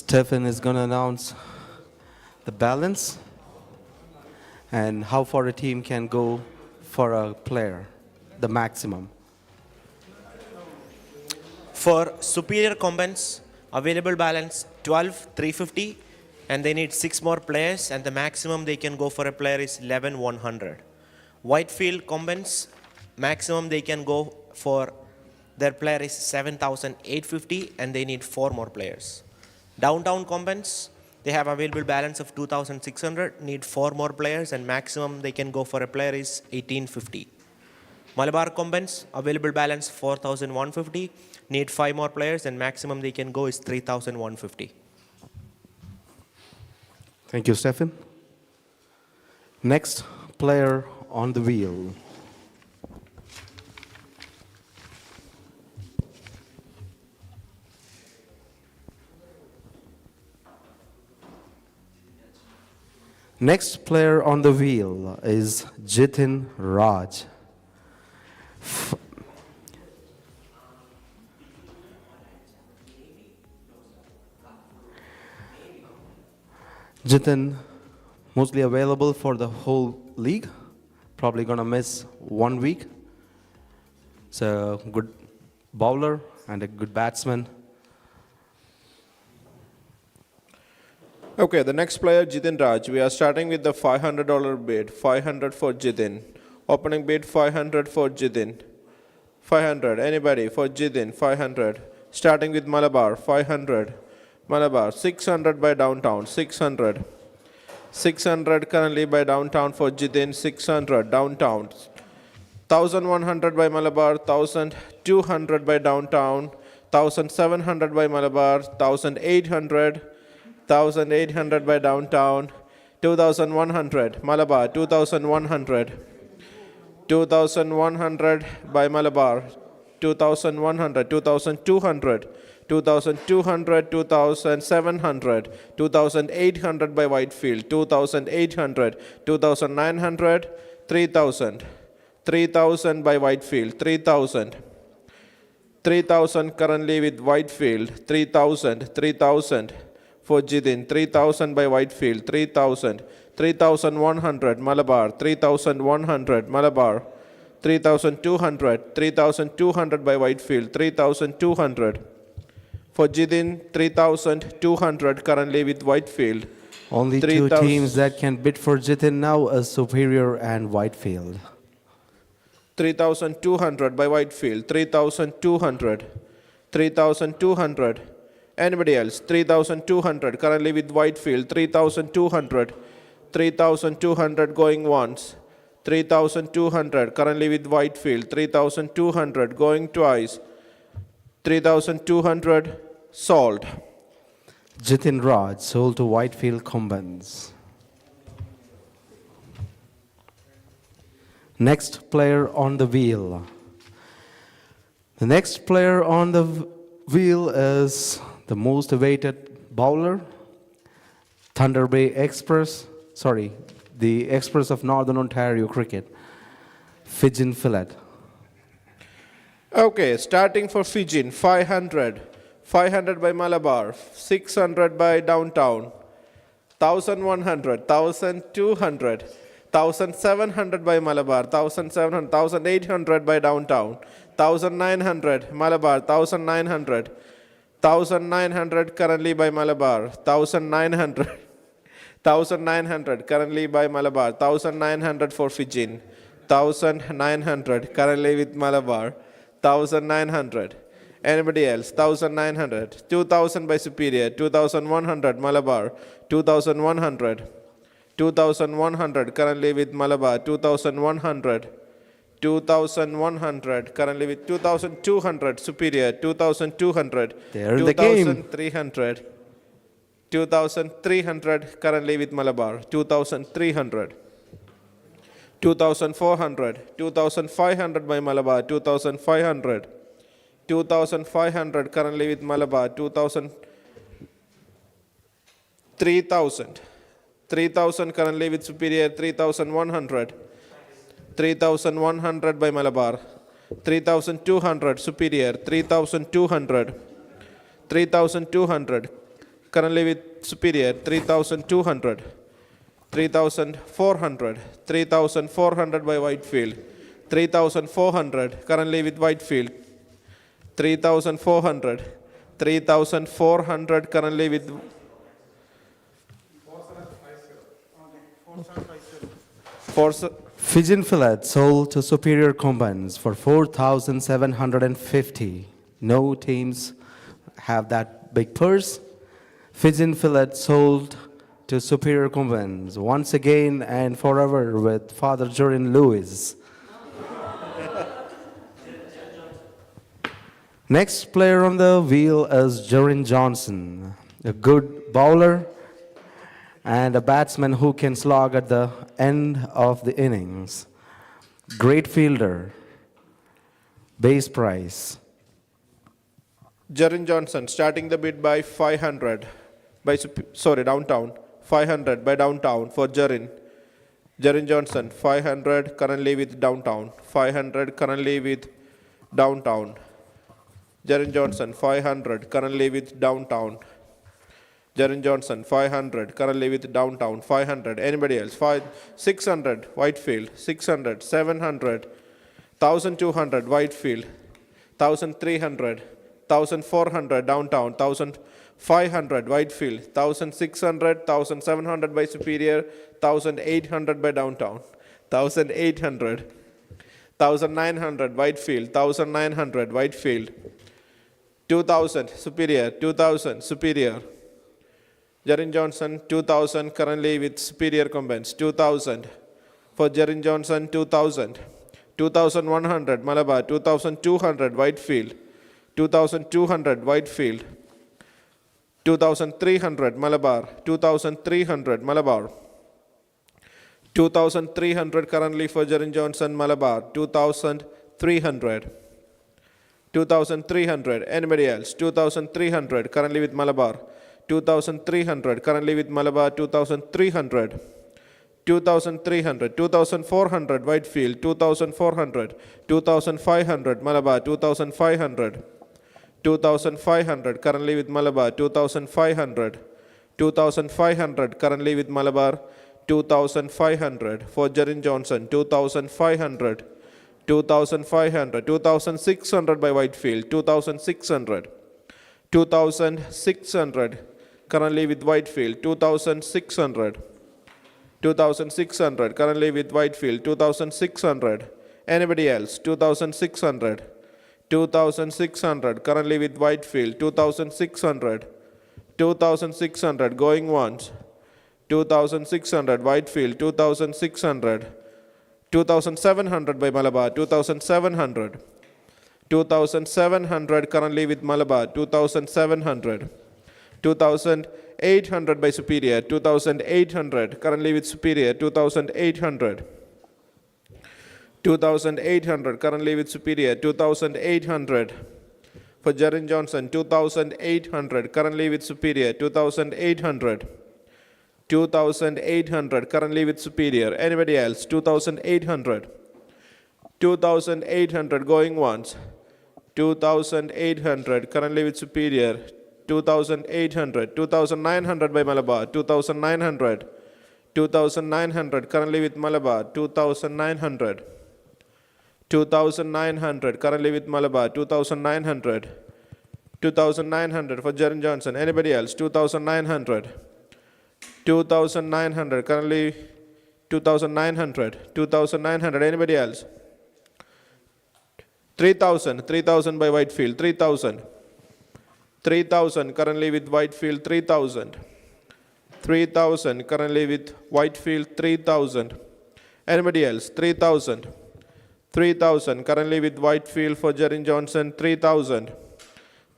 Stephen is going to announce the balance and how far a team can go for a player, the maximum. For superior combatants, available balance 12 350, and they need 6 more players, and the maximum they can go for a player is 11 100. Whitefield combatants, maximum they can go for their player is 7,850, and they need 4 more players. Downtown combatants, they have available balance of 2,600, need 4 more players, and maximum they can go for a player is 1850. Malabar combatants, available balance 4,150, need 5 more players, and maximum they can go is 3,150. Thank you, Stephen. Next player on the wheel. Next player on the wheel is Jitin Raj. Jitin, mostly available for the whole league, probably gonna miss 1 week. So good bowler and a good batsman. Okay, the next player, Jitin Raj. We are starting with the $500 bid. 500 for Jitin. Opening bid 500 for Jitin. 500. Anybody for Jitin? 500. Starting with Malabar. 500. Malabar. 600 by downtown. 600. 600 currently by downtown for Jitin. 600 downtown. 1,100 by Malabar. 1,200 by downtown. 1,700 by Malabar. 1,800. 1,800 by downtown, 2,100, Malabar, 2,100, 2,100 by Malabar, 2,100, 2,200, 2,200, 2,700, 2,800 by Whitefield, 2,800, 2,900, 3,000, 3,000 by Whitefield, 3,000, 3,000 currently with Whitefield, 3,000, 3,000. For Jitin, 3,000 by Whitefield, 3,000, 3,100 Malabar, 3,100 Malabar, 3,200, 3,200 by Whitefield, 3,200. For Jitin, 3,200 currently with Whitefield. Only 2 teams that can bid for Jitin now are Superior and Whitefield. 3,200 by Whitefield, 3,200, 3,200. Anybody else? 3,200 currently with Whitefield, 3,200, 3,200 going once, 3,200 currently with Whitefield, 3,200 going twice, 3,200 sold. Jitin Raj sold to Whitefield Combines. Next player on the wheel. The next player on the wheel is the most awaited bowler, Tbay Express, the Express of Northern Ontario Cricket, Fijian Fillet. Okay, starting for Fijian, 500, 500 by Malabar, 600 by downtown, 1,100, 1,200, 1,700 by Malabar, 1,700, 1,800 by downtown, 1,900 Malabar, 1,900, 1,900 currently by Malabar, 1,900, 1,900 currently by Malabar, 1,900 for Fijian, 1,900 currently with Malabar, 1,900. Anybody else? 1,900. 2,000 by Superior, 2,100 Malabar, 2,100. 2,100 currently with Malabar, 2,100. 2,100 currently with 2,200 Superior, 2,200. They're in the game. 2,300. 2,300 currently with Malabar, 2,300. 2,400, 2,500 by Malabar, 2,500. 2,500 currently with Malabar, 2,000. 3,000. 3,000 currently with Superior, 3,100. 3,100 by Malabar. 3,200 Superior, 3,200. 3,200. currently with superior, 3,200, 3,400, 3,400 by Whitefield, 3,400, currently with Whitefield, 3,400, 3,400, currently with Pigeon fillet sold to superior combines for 4,750. No teams have that big purse. Pigeon fillet sold to superior combines once again and forever with Father Jorin Lewis. Next player on the wheel is Jorin Johnson, a good bowler and a batsman who can slog at the end of the innings. Great fielder. Base price. Jarin Johnson starting the bid by 500 by downtown, 500 by downtown for Jarin. Jarin Johnson 500 currently with downtown, 500 currently with downtown. Jarin Johnson 500 currently with downtown. Jarin Johnson 500 currently with downtown, 500. Anybody else? 600 Whitefield, 600, 700, 1,200 Whitefield, 1,300, 1,400 downtown, 1,500 Whitefield, 1,600, 1,700 by Superior, 1,800 by downtown, 1,800, 1,900 Whitefield, 1,900 Whitefield, 2,000 Superior, 2,000 Superior. Jarin Johnson 2,000 currently with superior combines, 2,000 for Jarin Johnson, 2,000, 2,100 Malabar, 2,200 Whitefield, 2,200 Whitefield, 2,300 Malabar, 2,300 Malabar, 2,300 currently for Jarin Johnson, Malabar, 2,300, 2,300. Anybody else? 2,300 currently with Malabar. 2,300 currently with Malabar, 2,300, 2,300, 2,400 Whitefield, 2,400, 2,500 Malabar, 2,500, 2,500 currently with Malabar, 2,500, 2,500 currently with Malabar, 2,500 for Jarin Johnson, 2,500, 2,500, 2,600 by Whitefield, 2,600, 2,600 currently with Whitefield, 2,600, 2,600 currently with Whitefield, 2,600. Anybody else? 2,600, 2,600 currently with Whitefield, 2,600, 2,600 going once, 2,600 Whitefield, 2,600, 2,700 by Malabar, 2,700, 2,700 currently with Malabar, 2,700, 2,800 by Superior, 2,800 currently with Superior, 2,800, 2,800 currently with Superior, 2,800 for Jarin Johnson, 2,800 currently with Superior, 2,800, 2,800 currently with Superior. Anybody else? 2,800, 2,800 going once, 2,800 currently with Superior, 2,800, 2,900 by Malabar, 2,900, 2,900 currently with Malabar, 2,900, 2,900 currently with Malabar, 2,900, 2,900 for Jarin Johnson. Anybody else? 2,900, 2,900 currently, 2,900, 2,900. Anybody else? 3,000, 3,000 by Whitefield, 3,000, 3,000 currently with Whitefield, 3,000, 3,000 currently with Whitefield, 3,000. Anybody else? 3,000, 3,000 currently with Whitefield for Jarin Johnson, 3,000,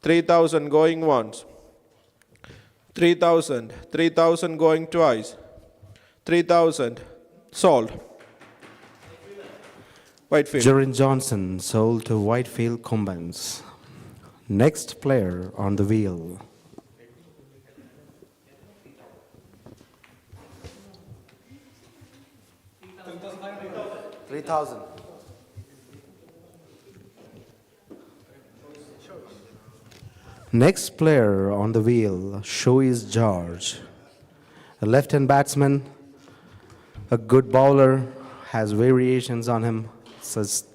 3,000 going once, 3,000, 3,000 going twice, 3,000 sold. Whitefield. Jarin Johnson sold to Whitefield Combines. Next player on the wheel. $3,000. Next player on the wheel, show is George. A left-hand batsman, a good bowler, has variations on him. This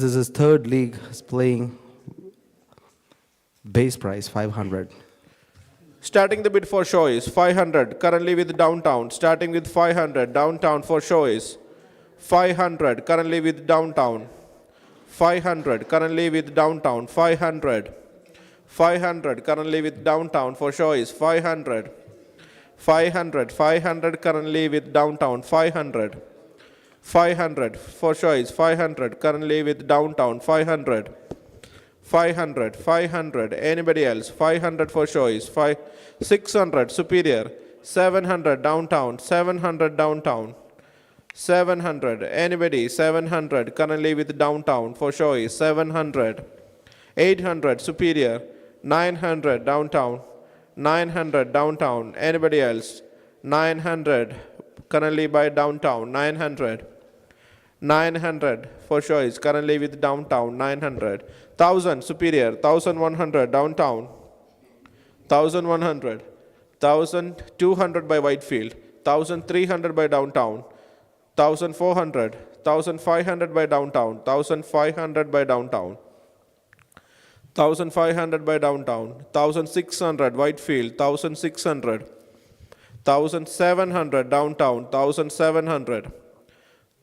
is his third league. He's playing base price 500. Starting the bid for show is 500, currently with downtown. Starting with 500, downtown for show is 500, currently with downtown. 500, currently with downtown. 500. 500, currently with downtown for show is 500. 500, 500, currently with downtown. 500. 500 for show is 500, currently with downtown. 500. 500, 500, anybody else? 500 for show is 600, superior. 700, downtown. 700, downtown. 700, anybody? 700, currently with downtown for show is 700. 800, superior. 900, downtown. 900, downtown. Anybody else? 900, currently by downtown. 900. 900 for sure is currently with downtown. 900. 1000, superior. 1100, downtown. 1100. 1200 by Whitefield. 1300 by downtown. 1400. 1500 by downtown. 1500 by downtown. 1500 by downtown. 1600 Whitefield. 1600. 1700 downtown. 1700.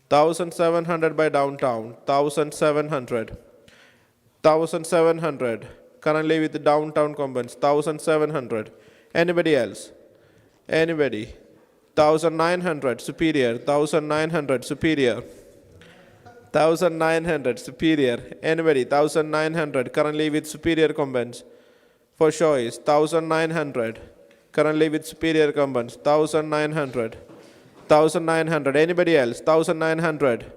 1700 by downtown. 1700. 1700. Currently with the downtown combatants. 1700. Anybody else? Anybody? 1900 superior. 1900 superior. 1900 superior. Anybody? 1900 currently with superior combatants. For sure is 1900 currently with superior combatants. 1900. 1900. Anybody else? 1900.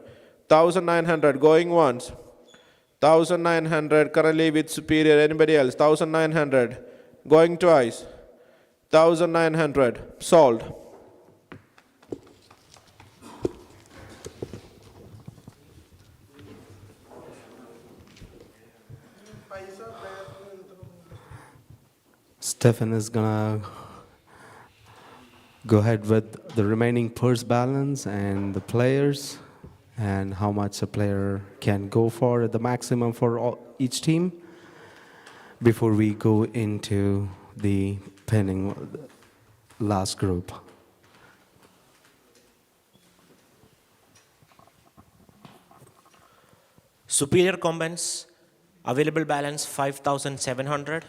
1900 going once. 1900 currently with superior. Anybody else? 1900 going twice. 1900 sold. Stefan is gonna go ahead with the remaining purse balance and the players and how much a player can go for at the maximum for each team before we go into the pinning last group. Superior combatants, available balance 5,700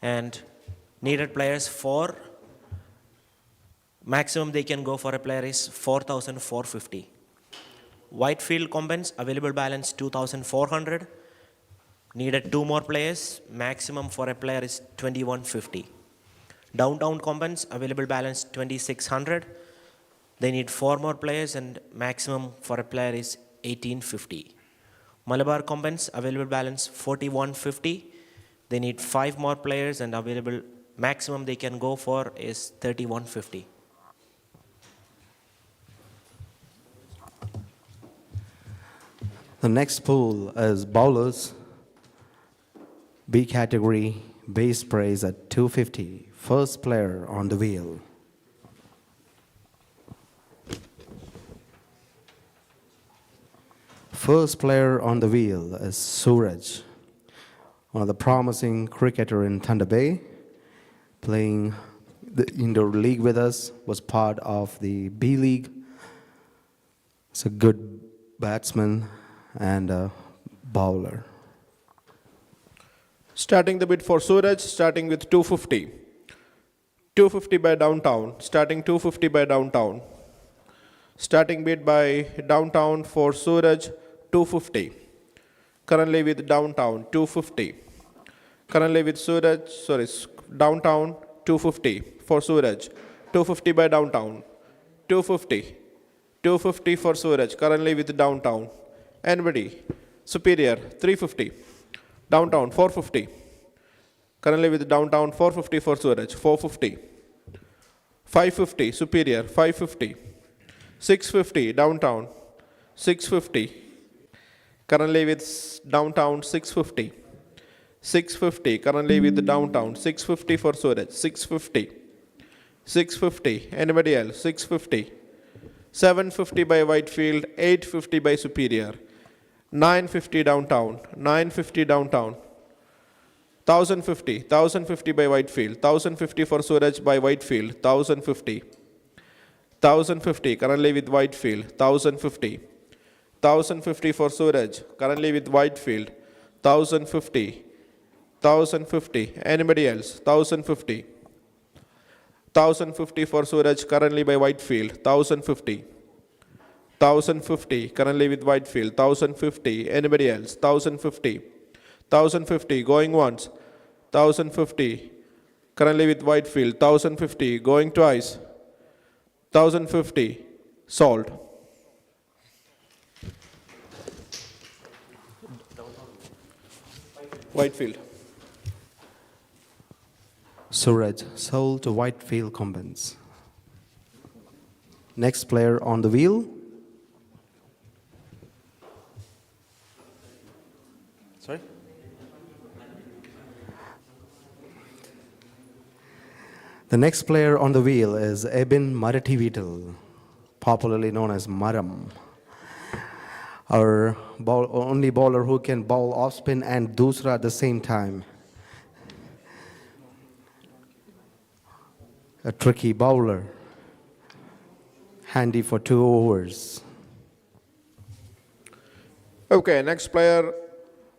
and needed players for maximum they can go for a player is 4,450. Whitefield combatants, available balance 2,400. Needed 2 more players, maximum for a player is 2,150. Downtown combatants, available balance 2,600. They need 4 more players and maximum for a player is 1,850. Malabar combatants, available balance 4,150. They need 5 more players and available maximum they can go for is 3,150. The next pool is bowlers. B category, base price at 250. First player on the wheel. First player on the wheel is Suraj, one of the promising cricketer in Tbay, playing the indoor league with us, was part of the B League. It's a good batsman and a bowler. Starting the bid for Suraj, starting with 250. 250 by downtown, starting 250 by downtown. Starting bid by downtown for Suraj, 250. Currently with downtown, 250. Currently with Suraj, downtown, 250 for Suraj. 250 by downtown, 250. 250 for Suraj, currently with downtown. Anybody? Superior, 350. Downtown, 450. Currently with downtown, 450 for Suraj, 450. 550, superior, 550. 650, downtown, 650. Currently with downtown, 650. 650, currently with downtown. 650 for Suraj. 650. 650. Anybody else? 650. 750 by Whitefield. 850 by Superior. 950 downtown. 950 downtown. 1050. 1050 by Whitefield. 1050 for Suraj by Whitefield. 1050. 1050 currently with Whitefield. 1050. 1050 for Suraj currently with Whitefield. 1050. 1050. Anybody else? 1050. 1050 for Suraj currently by Whitefield. 1050. 1050 currently with Whitefield. 1050. Anybody else? 1050. 1050 going once. 1050 currently with Whitefield. 1050 going twice. 1050 sold. Whitefield. Suraj sold to Whitefield Combines. Next player on the wheel. Sorry? The next player on the wheel is Ebin Marativital, popularly known as Maram. Our only bowler who can bowl off spin and dusra at the same time. A tricky bowler, handy for 2 overs. Okay, next player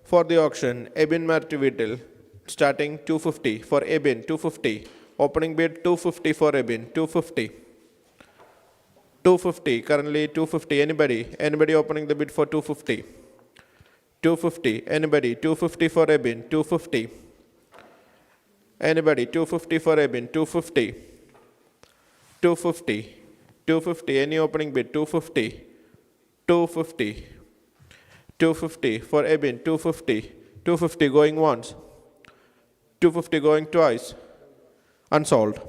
for the auction, Ebin Martivital, starting 250 for Ebin, 250. Opening bid 250 for Ebin, 250. 250, currently 250. Anybody opening the bid for 250? 250, anybody? 250 for Ebin, 250. Anybody? 250 for Ebin, 250. 250. 250, any opening bid? 250. 250. 250 for Ebin, 250. 250 going once. 250 going twice. Unsold.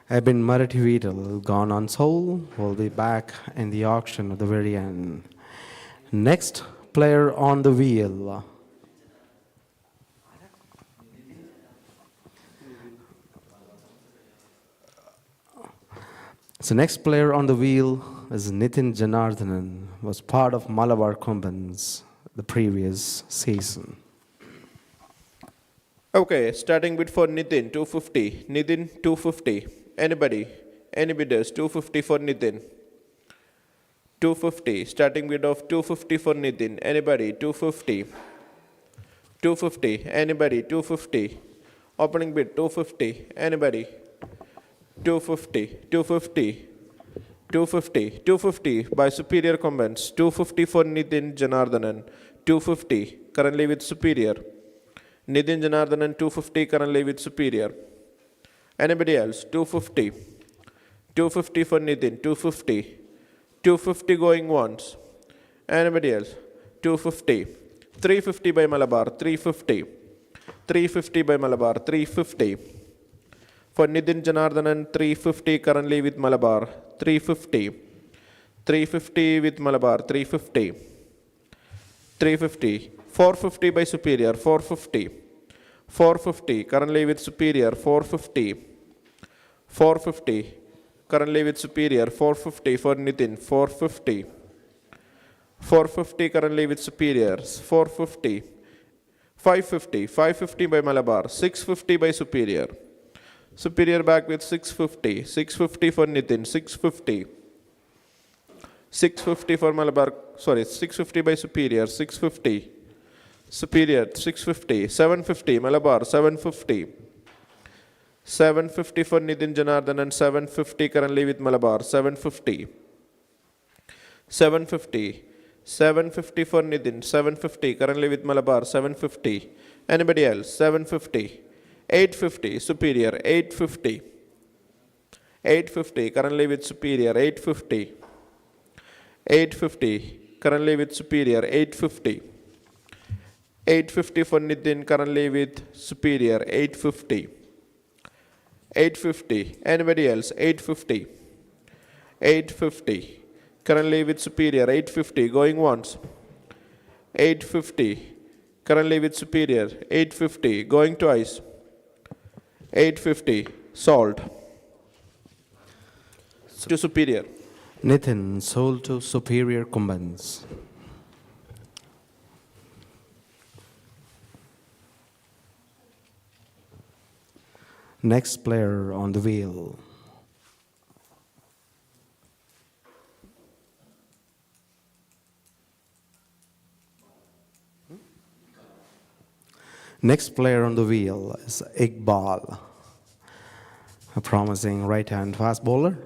Ebin Marativital gone unsold. Will be back in the auction at the very end. Next player on the wheel. So next player on the wheel is Nitin Janardhanan, was part of Malabar Combines the previous season. Okay, starting bid for Nitin, 250. Nitin, 250. Anybody? Any bidders? 250 for Nitin. 250. Starting bid of 250 for Nitin. Anybody? 250. 250. Anybody? 250. Opening bid 250. Anybody? 250. 250. 250. 250 by Superior Combines. 250 for Nitin Janardhanan. 250 currently with Superior. Nitin Janardhanan 250 currently with Superior. Anybody else? 250. 250 for Nitin. 250. 250 going once. Anybody else? 250. 350 by Malabar. 350. 350 by Malabar. 350. For Nitin Janardhanan, 350 currently with Malabar. 350. 350 with Malabar. 350. 350. 450 by Superior. 450. 450 currently with Superior. 450. 450 currently with Superior. 450 for Nitin. 450. 450 currently with Superiors. 450. 550. 550 by Malabar. 650 by Superior. Superior back with 650. 650 for Nitin. 650. 650 for Malabar. Sorry, 650 by Superior. 650. Superior 650. 750 Malabar. 750. 750 for Nitin Janardhanan. 750 currently with Malabar. 750. 750. 750 for Nitin. 750 currently with Malabar. 750. Anybody else? 750. 850 Superior. 850. 850 currently with Superior. 850. 850 currently with Superior. 850. 850 for Nitin currently with Superior. 850. 850. Anybody else? 850. 850 currently with Superior. 850 going once. 850 currently with Superior, 850, going twice, 850, sold to Superior. Nitin sold to Superior Kumbans. Next player on the wheel. Next player on the wheel is Iqbal, a promising right-hand fast bowler.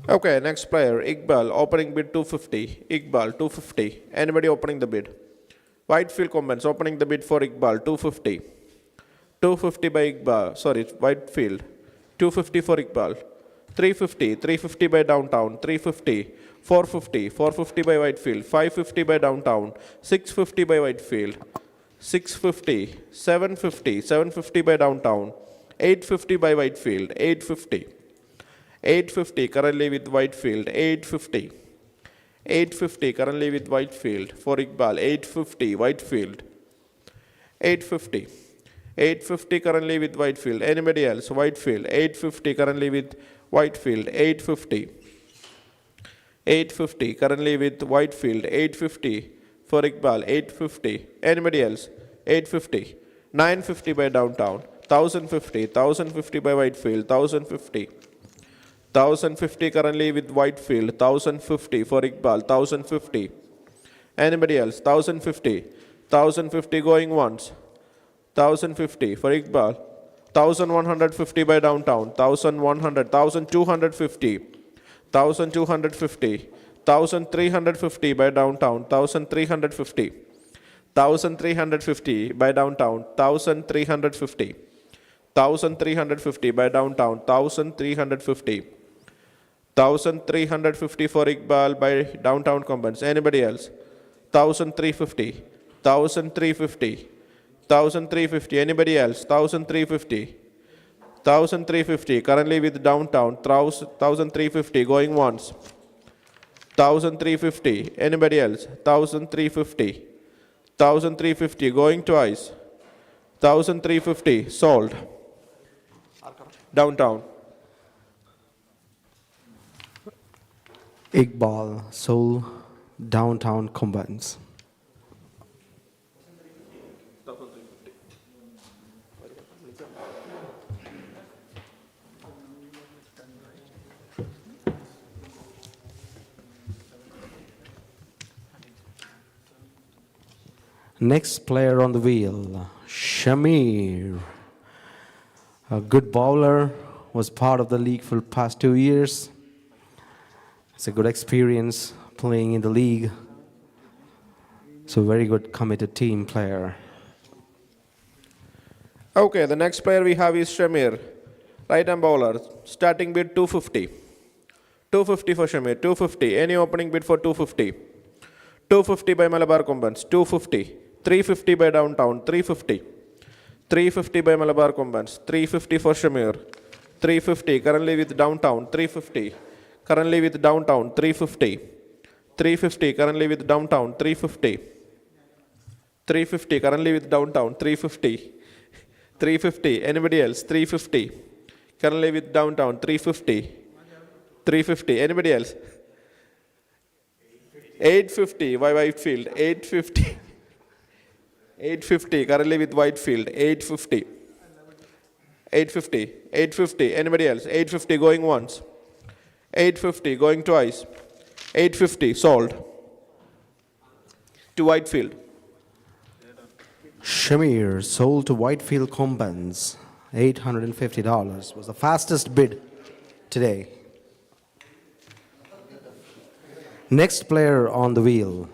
Okay, next player, Iqbal, opening bid 250. Iqbal, 250. Anybody opening the bid? Whitefield comments, opening the bid for Iqbal, 250. 250 by Iqbal, sorry, Whitefield. 250 for Iqbal. 350, 350 by Downtown, 350. 450, 450 by Whitefield. 550 by Downtown, 650 by Whitefield. 650, 750, 750 by Downtown. 850 by Whitefield, 850. 850 currently with Whitefield, 850. 850 currently with Whitefield for Iqbal, 850 Whitefield. 850. 850 currently with Whitefield. Anybody else? Whitefield, 850 currently with Whitefield, 850. 850 currently with Whitefield, 850 for Iqbal, 850. Anybody else? 850. 950 by Downtown, 1050. 1050 by Whitefield, 1050. 1050 currently with Whitefield, 1050 for Iqbal, 1050. Anybody else? 1050. 1050 going once. 1050 for Iqbal. 1150 by Downtown, 1100, 1250. 1250. 1350 by Downtown, 1350. 1350 by Downtown, 1350. 1350 by Downtown, 1350. 1350 for Iqbal by Downtown Commons. Anybody else? 1350. 1350. 1350. Anybody else? 1350. 1350. Currently with Downtown, 1350 going once. 1350. Anybody else? 1350. 1350 going twice. 1350 sold. Downtown. Iqbal sold Downtown Kumbans. Next player on the wheel, Shamir. A good bowler, was part of the league for the past 2 years. It's a good experience playing in the league. So very good committed team player. Okay, the next player we have is Shamir, right-hand bowler, starting bid 250. 250 for Shamir, 250. Any opening bid for 250? 250 by Malabar Combans, 250. 350 by Downtown, 350. 350 by Malabar Combans, 350 for Shamir. 350 currently with Downtown, 350. Currently with Downtown, 350. 350 currently with Downtown, 350. 350 currently with Downtown, 350. 350. Anybody else? 350. Currently with Downtown, 350. 350. Anybody else? 850 by Whitefield, 850. 850 currently with Whitefield, 850. 850. 850. Anybody else? 850 going once. 850 going twice. 850 sold to Whitefield. Shamir sold to Whitefield Kumbans. $850 was the fastest bid today. Next player on the wheel.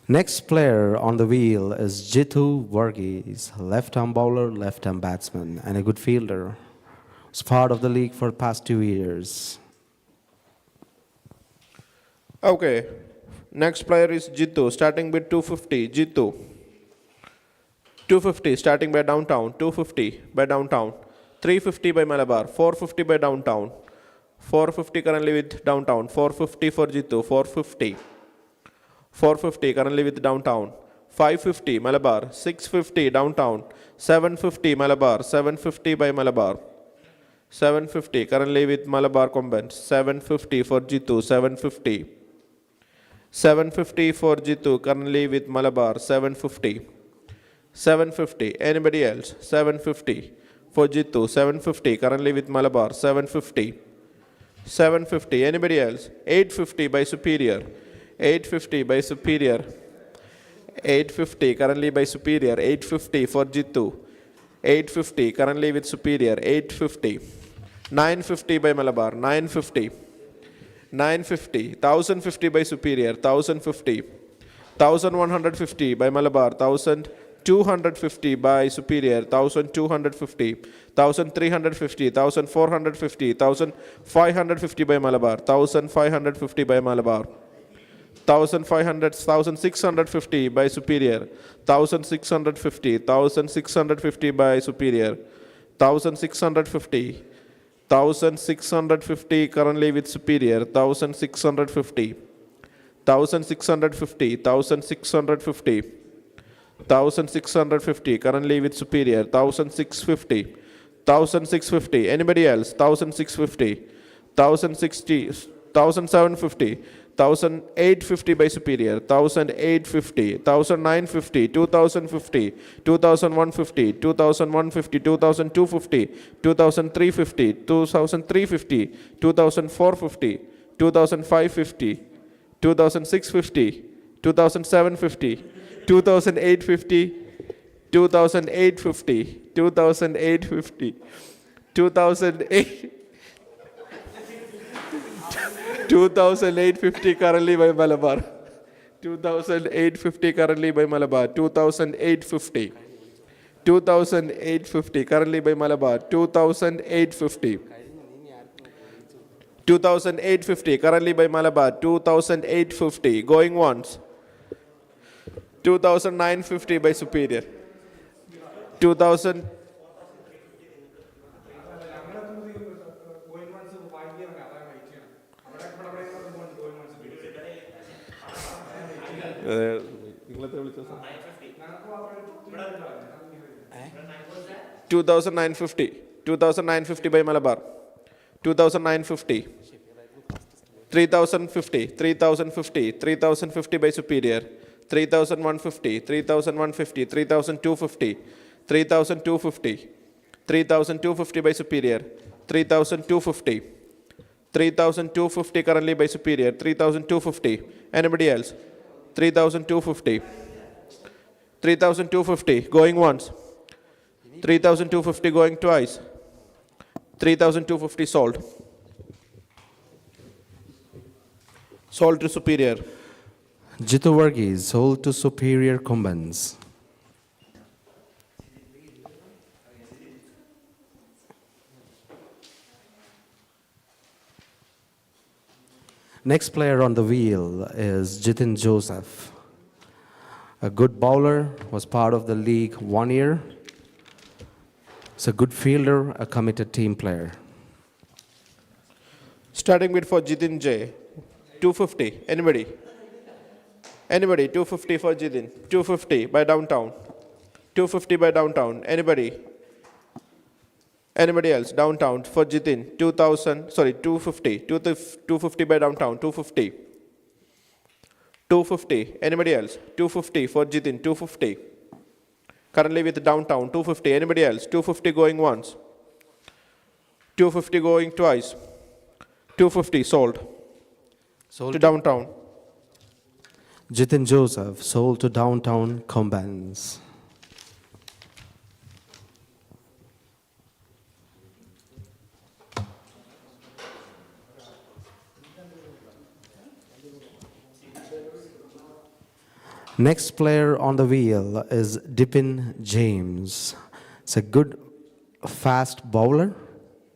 Next player on the wheel is Jitu Varghese, left-arm bowler, left-arm batsman, and a good fielder. Was part of the league for the past 2 years. Okay. Next player is Jitu, starting bid 250. Jitu. 250 starting by Downtown, 250 by Downtown. 350 by Malabar, 450 by Downtown, 450 currently with Downtown, 450 for Jitu, 450, 450 currently with Downtown, 550 Malabar, 650 Downtown, 750 Malabar, 750 by Malabar, 750 currently with Malabar Combats, 750 for Jitu, 750, 750 for Jitu currently with Malabar, 750, 750, anybody else, 750 for Jitu, 750 currently with Malabar, 750, 750, anybody else, 850 by Superior, 850 by Superior, 850 currently by Superior, 850 for Jitu, 850 currently with Superior, 850, 950 by Malabar, 950, 950, 1050 by Superior, 1050, 1150 by Malabar, 1250 by Superior, 1250, 1350, 1450, 1550 by Malabar, 1550 by Malabar, 1500, 1650 by Superior, 1650, 1650 by Superior, 1650, 1650 currently with Superior, 1650, 1650, 1650, 1650 currently with Superior, 1650, 1650, anybody else, 1650, 1060, 1750, 1850 by Superior, 1850, 1950, 2050, 2150, 2150, 2250, 2350, 2350, 2450, 2550, 2650, 2750, 2850, 2850, 2850, 2008, 2850 currently by Malabar, 2850 currently by Malabar, 2850, 2850 currently by Malabar, 2850, 2850 currently by Malabar, 2850 going once, 2950 by Superior, 2000. നിങ്ങളെത്ര വിളിച്ചോ sir 2950 2950 by Malabar 2950 3050 3050 3050 by Superior 3150 3150 3250 3250 3250 by Superior 3250 3250 currently by Superior 3250 anybody else 3250 3250 going once 3250 going twice 3250 sold to Superior Jitu Varghese sold to Superior Combats. Next player on the wheel is Jitin Joseph. A good bowler, was part of the league 1 year. He's a good fielder, a committed team player. starting bid for Jitin J 250 anybody 250 for Jitin 250 by Downtown 250 by Downtown anybody else Downtown for Jitin 250 250 by Downtown 250 250 anybody else 250 for Jitin 250 currently with Downtown 250 anybody else 250 going once 250 going twice 250 sold to Downtown Jitin Joseph sold to Downtown Combats. Next player on the wheel is Dipin James. It's a good fast bowler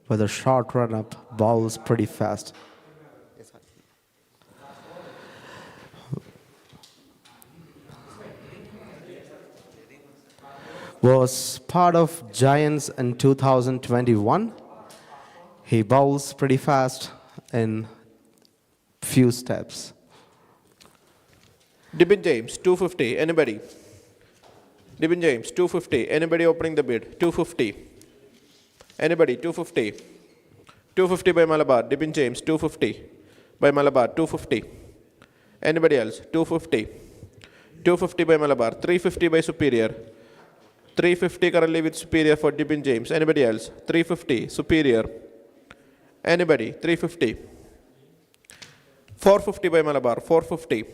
with a short run up, bowls pretty fast. was part of Giants in 2021. He bowls pretty fast in few steps. Dibin James, 250. Anybody? Dibin James, 250. Anybody opening the bid? 250. Anybody? 250. 250 by Malabar. Dibin James, 250 by Malabar. 250. Anybody else? 250. 250 by Malabar. 350 by Superior. 350 currently with Superior for Dibin James. Anybody else? 350. Superior. Anybody? 350. 450 by Malabar. 450.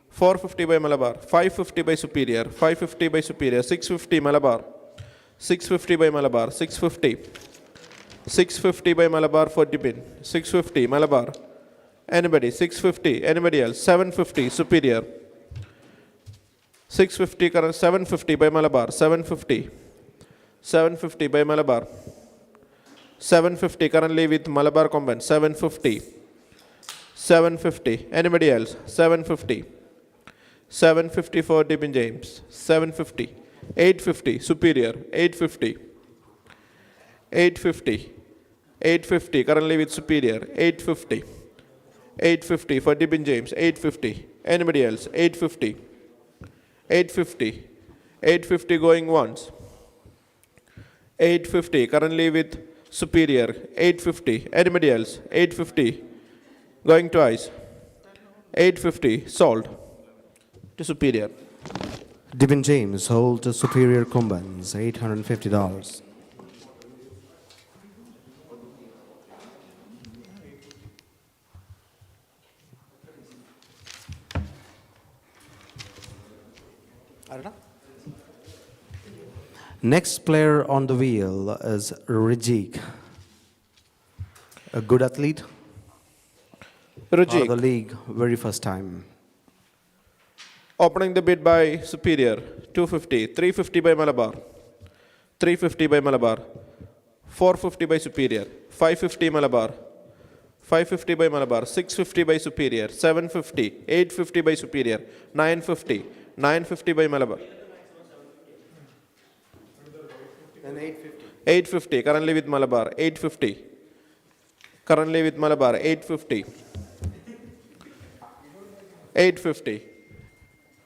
450 by Malabar. 550 by Superior. 550 by Superior. 650 Malabar. 650 by Malabar. 650. 650 by Malabar for Dibin. 650 Malabar. Anybody? 650. Anybody else? 750 Superior. 650 current. 750 by Malabar. 750. 750 by Malabar. 750 currently with Malabar Combine. 750. 750. Anybody else? 750. 750 for Dibin James. 750. 850 Superior. 850. 850. 850 currently with Superior. 850. 850 for Dibin James. 850. Anybody else? 850. 850. 850 going once. 850 currently with Superior. 850. Anybody else? 850 going twice. 850 sold to Superior. Dibin James sold to Superior Combines, $850. Next player on the wheel is Rijik, a good athlete. Out of the Rujik league, very first time. opening the bid by Superior. 250. 350 by Malabar. 350 by Malabar. 450 by Superior. 550 Malabar. 550 by Malabar. 650 by Superior. 750. 850 by Superior. 950. 950 by Malabar. 850 currently with Malabar. 850 currently with Malabar. 850. 850.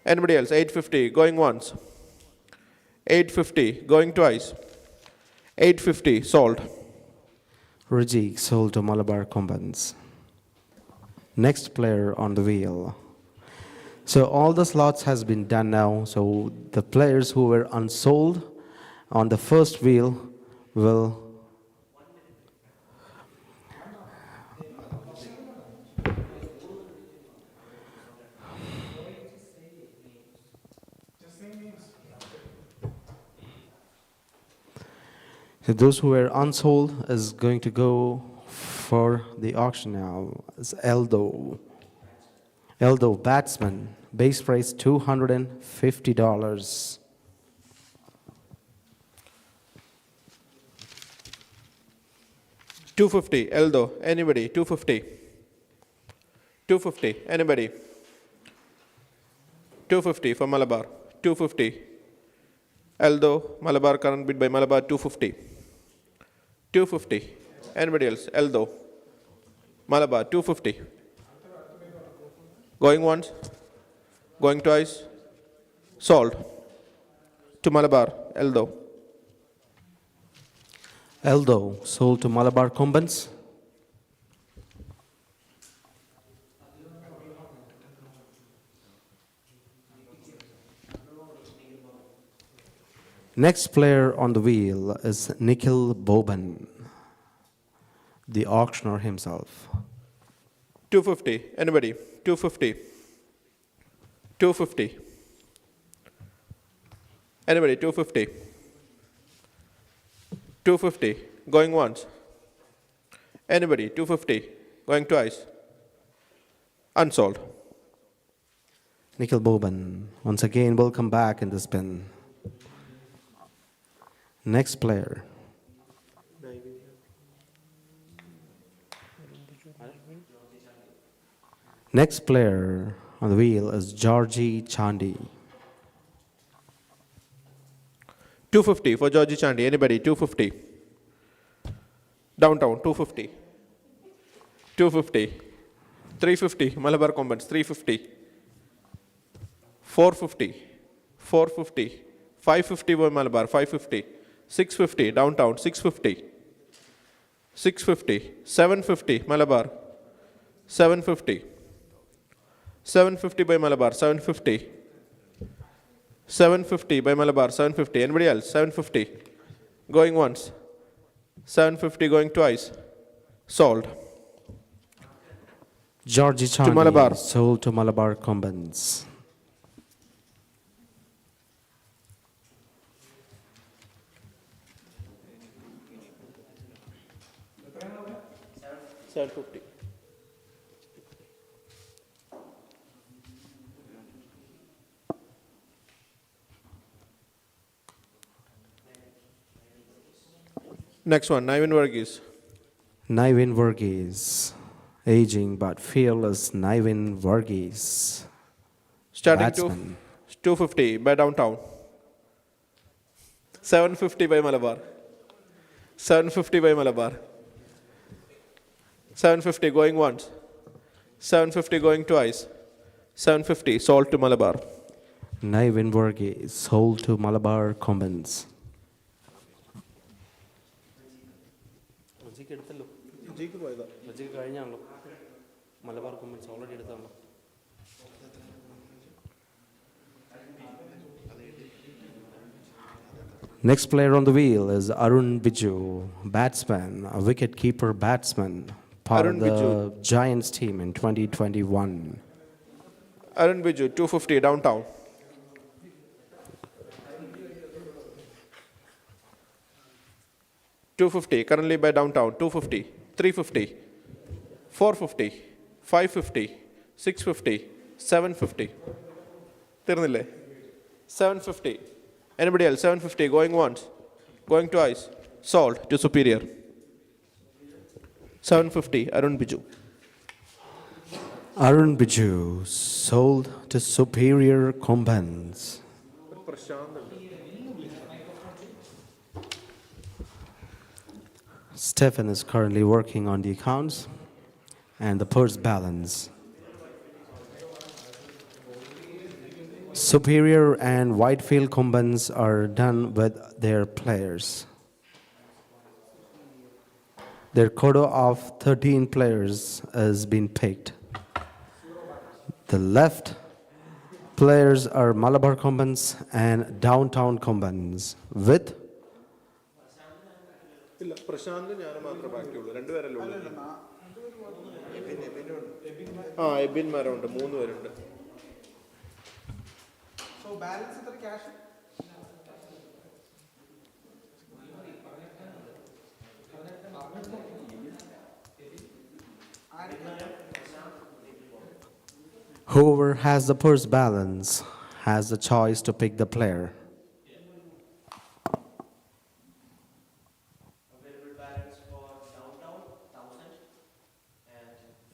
Anybody else? 850 going once. 850 going twice. 850 sold. Rijik sold to Malabar Combines. Next player on the wheel. So all the slots has been done now. So the players who were unsold on the first wheel will so those who were unsold is going to go for the auction now. It's Eldo. Eldo Batsman, base price $250. $250 Eldo. Anybody? 250. 250. Anybody? 250 for Malabar. 250. Eldo, Malabar current bid by Malabar 250. 250. Anybody else? Eldo. Malabar 250. Going once. Going twice. Sold to Malabar. Eldo. Eldo sold to Malabar Combines. Next player on the wheel is Nikhil Boban, the auctioneer himself. 250. Anybody? 250. 250. Anybody? 250. 250. Going once. Anybody? 250. Going twice. Unsold. Nikhil Boban once again will come back in the spin. Next player. Next player on the wheel is Georgie Chandi. 250 for Georgie Chandy. Anybody? 250. Downtown, 250. 250. 350. Malabar Combats, 350. 450. 450. 550 for Malabar, 550. 650. Downtown, 650. 650. 750. Malabar. 750. 750 by Malabar, 750. 750 by Malabar, 750. Anybody else? 750. Going once. 750 going twice. Sold. Georgie Chandy Malabar. sold to Malabar Combats. $750. Next one, Navin Varghese. Navin Varghese, aging but fearless Navin Varghese. Starting Batsman. 250 by Downtown. 750 by Malabar. 750 by Malabar. 750 going once. 750 going twice. 750 sold to Malabar. Navin Varghese sold to Malabar Combats. Next player on the wheel is Arun Biju, batsman, a wicket-keeper batsman, part Arun of the Biju. Giants team in 2021. Arun Biju, 250 Downtown. $250 currently by Downtown. 250, 350, 450, 550, 650, 750. Tirnille. 750. Anybody else? 750 going once, going twice. Sold to Superior. 750 Arun Biju. Arun Biju sold to Superior Combats. Stephen is currently working on the accounts and the purse balance. Superior and Whitefield Combats are done with their players. Their quota of 13 players has been picked. The left players are Malabar Combats and Downtown Combats with എബിന്മാരുണ്ട് 3 പേരുണ്ട്. whoever has the purse balance has the choice to pick the player. Available balance for Downtown, 1,000 and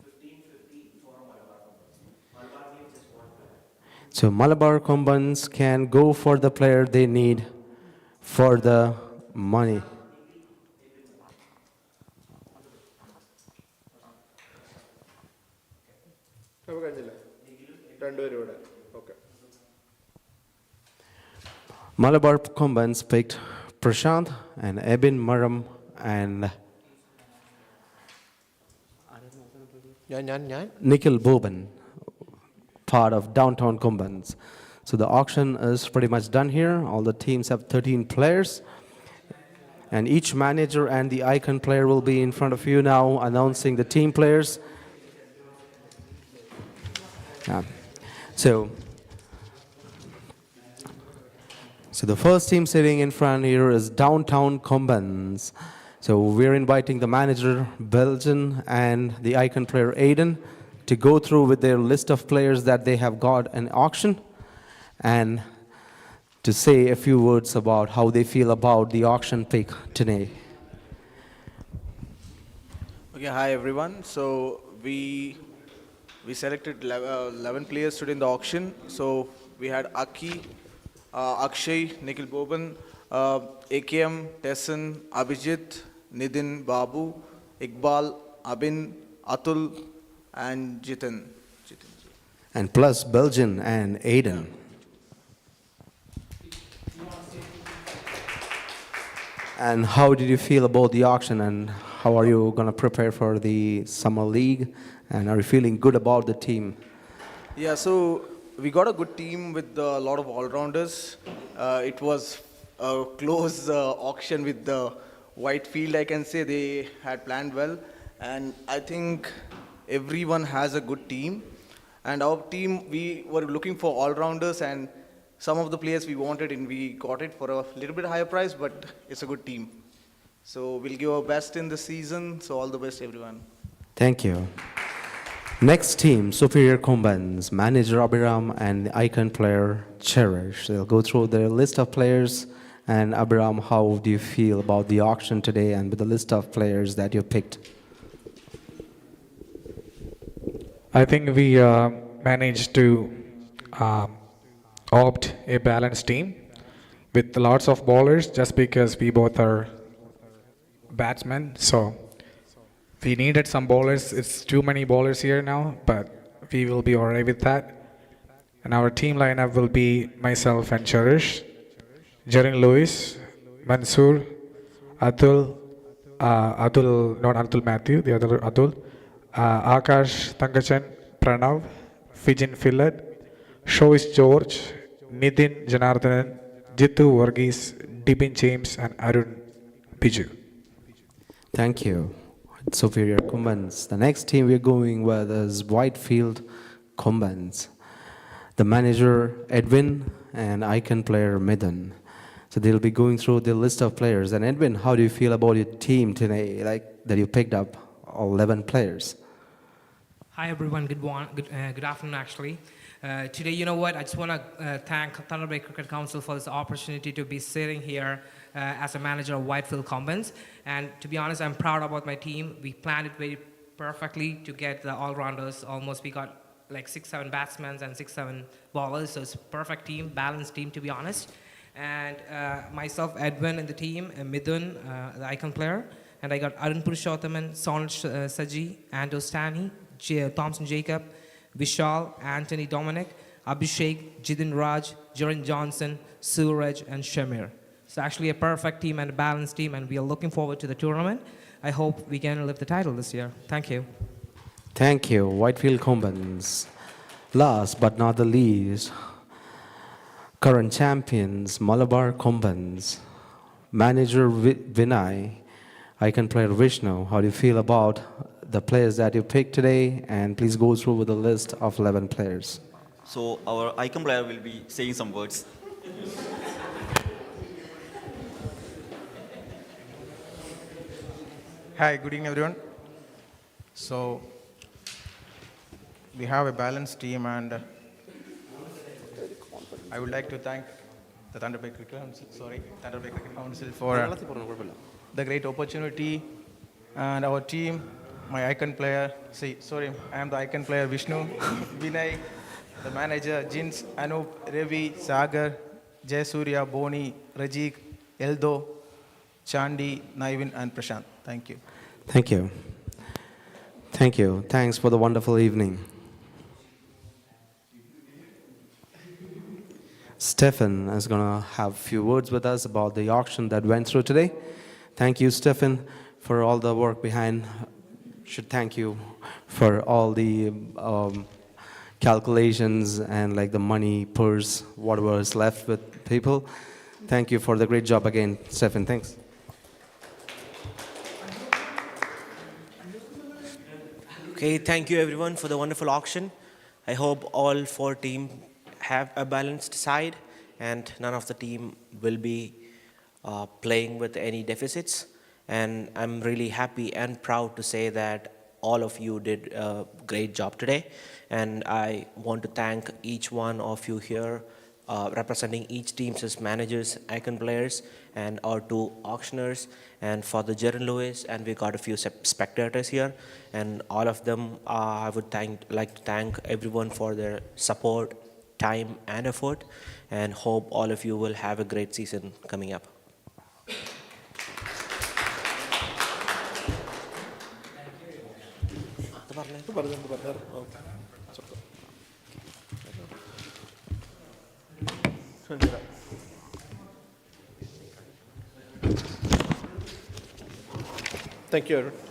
1,550 for Malabar Combats. Malabar needs just one player. So Malabar Combats can go for the player they need for the money. അപ്പോൾ കഴിഞ്ഞില്ലേ? രണ്ടുപേരും ഇവിടെ. Okay. Malabar Combats picked Prashant and Ebin Maram and ഞാൻ Nikhil Boban, part of Downtown Combats. So the auction is pretty much done here. All the teams have 13 players. And each manager and the icon player will be in front of you now announcing the team players. Yeah. So the first team sitting in front here is Downtown Combats. So we're inviting the manager, Belgian, and the icon player, Aiden, to go through with their list of players that they have got in auction and to say a few words about how they feel about the auction pick today. Okay, hi everyone. So we selected 11 players today in the auction. So we had Aki, Akshay, Nikhil Boban, AKM, Tesson, Abhijit, Nidin, Babu, Iqbal, Abin, Atul, and Jitin. And plus Belgian and Aiden. And how did you feel about the auction, and how are you going to prepare for the summer league, and are you feeling good about the team? Yeah, so we got a good team with a lot of all-rounders. It was a close auction with the Whitefield, I can say. They had planned well. And I think everyone has a good team. And our team, we were looking for all-rounders, and some of the players we wanted, and we got it for a little bit higher price, but it's a good team. So we'll give our best in the season. So all the best, everyone. Thank you. Next team, Superior Combines, manager Abhiram and icon player Cherish. They'll go through their list of players. And Abhiram, how do you feel about the auction today and with the list of players that you picked? I think we managed to opt a balanced team with lots of bowlers just because we both are batsmen. So we needed some bowlers. It's too many bowlers here now, but we will be alright with that. And our team lineup will be myself and Cherish, Jarin Lewis, Mansoor, Atul, not Atul Matthew, the other Atul, Akash Tangachan, Pranav, Fijin Fillet, Shois George, Nitin Janardhanan, Jitu Varghese, Dibin James, and Arun Biju. Thank you. Superior Combines. The next team we're going with is Whitefield Combines. The manager Edwin and icon player Midhan. So they'll be going through the list of players. And Edwin, how do you feel about your team today? Like that you picked up 11 players. Hi everyone, good afternoon actually. Today, you know what, I just want to thank Thunder Bay Cricket Council for this opportunity to be sitting here as a manager of Whitefield Combines. And to be honest, I'm proud about my team. We planned it very perfectly to get the all-rounders. Almost we got like 6-7 batsmen and 6-7 bowlers, so it's a perfect team, balanced team to be honest. And myself, Edwin in the team, Midun, the icon player, and I got Arun Purushothaman, Sonj Saji, Ando Stani, Thompson Jacob, Vishal, Anthony Dominic, Abhishek, Jidin Raj, Jarin Johnson, Suraj, and Shamir. It's actually a perfect team and a balanced team, and we are looking forward to the tournament. I hope we can lift the title this year. Thank you. Thank you, Whitefield Combines. Last but not the least, current champions, Malabar Combines. Manager Vinay, icon player Vishnu. How do you feel about the players that you picked today? And please go through with the list of 11 players. So our icon player will be saying some words. Hi, good evening everyone. So we have a balanced team, and I would like to thank the Thunder Bay Cricket Council for the great opportunity, and our team, my icon player, I am the icon player Vishnu, Vinay, the manager Jins, Anup, Ravi, Sagar, Jayasuriya, Boni, Rajik, Eldo, Chandi, Naivin, and Prashant. Thank you. Thank you. Thank you. Thanks for the wonderful evening. Stefan is going to have a few words with us about the auction that went through today. Thank you, Stefan, for all the work behind. Should thank you for all the calculations and like the money, purse, whatever is left with people. Thank you for the great job again, Stefan. Thanks. Okay, thank you everyone for the wonderful auction. I hope all 4 teams have a balanced side and none of the team will be playing with any deficits. And I'm really happy and proud to say that all of you did a great job today. And I want to thank each one of you here representing each team's as managers, icon players, and our 2 auctioneers, and for the Jarin Lewis, and we got a few spectators here, and all of them I would like to thank everyone for their support, time, and effort, and hope all of you will have a great season coming up. Thank you, everyone.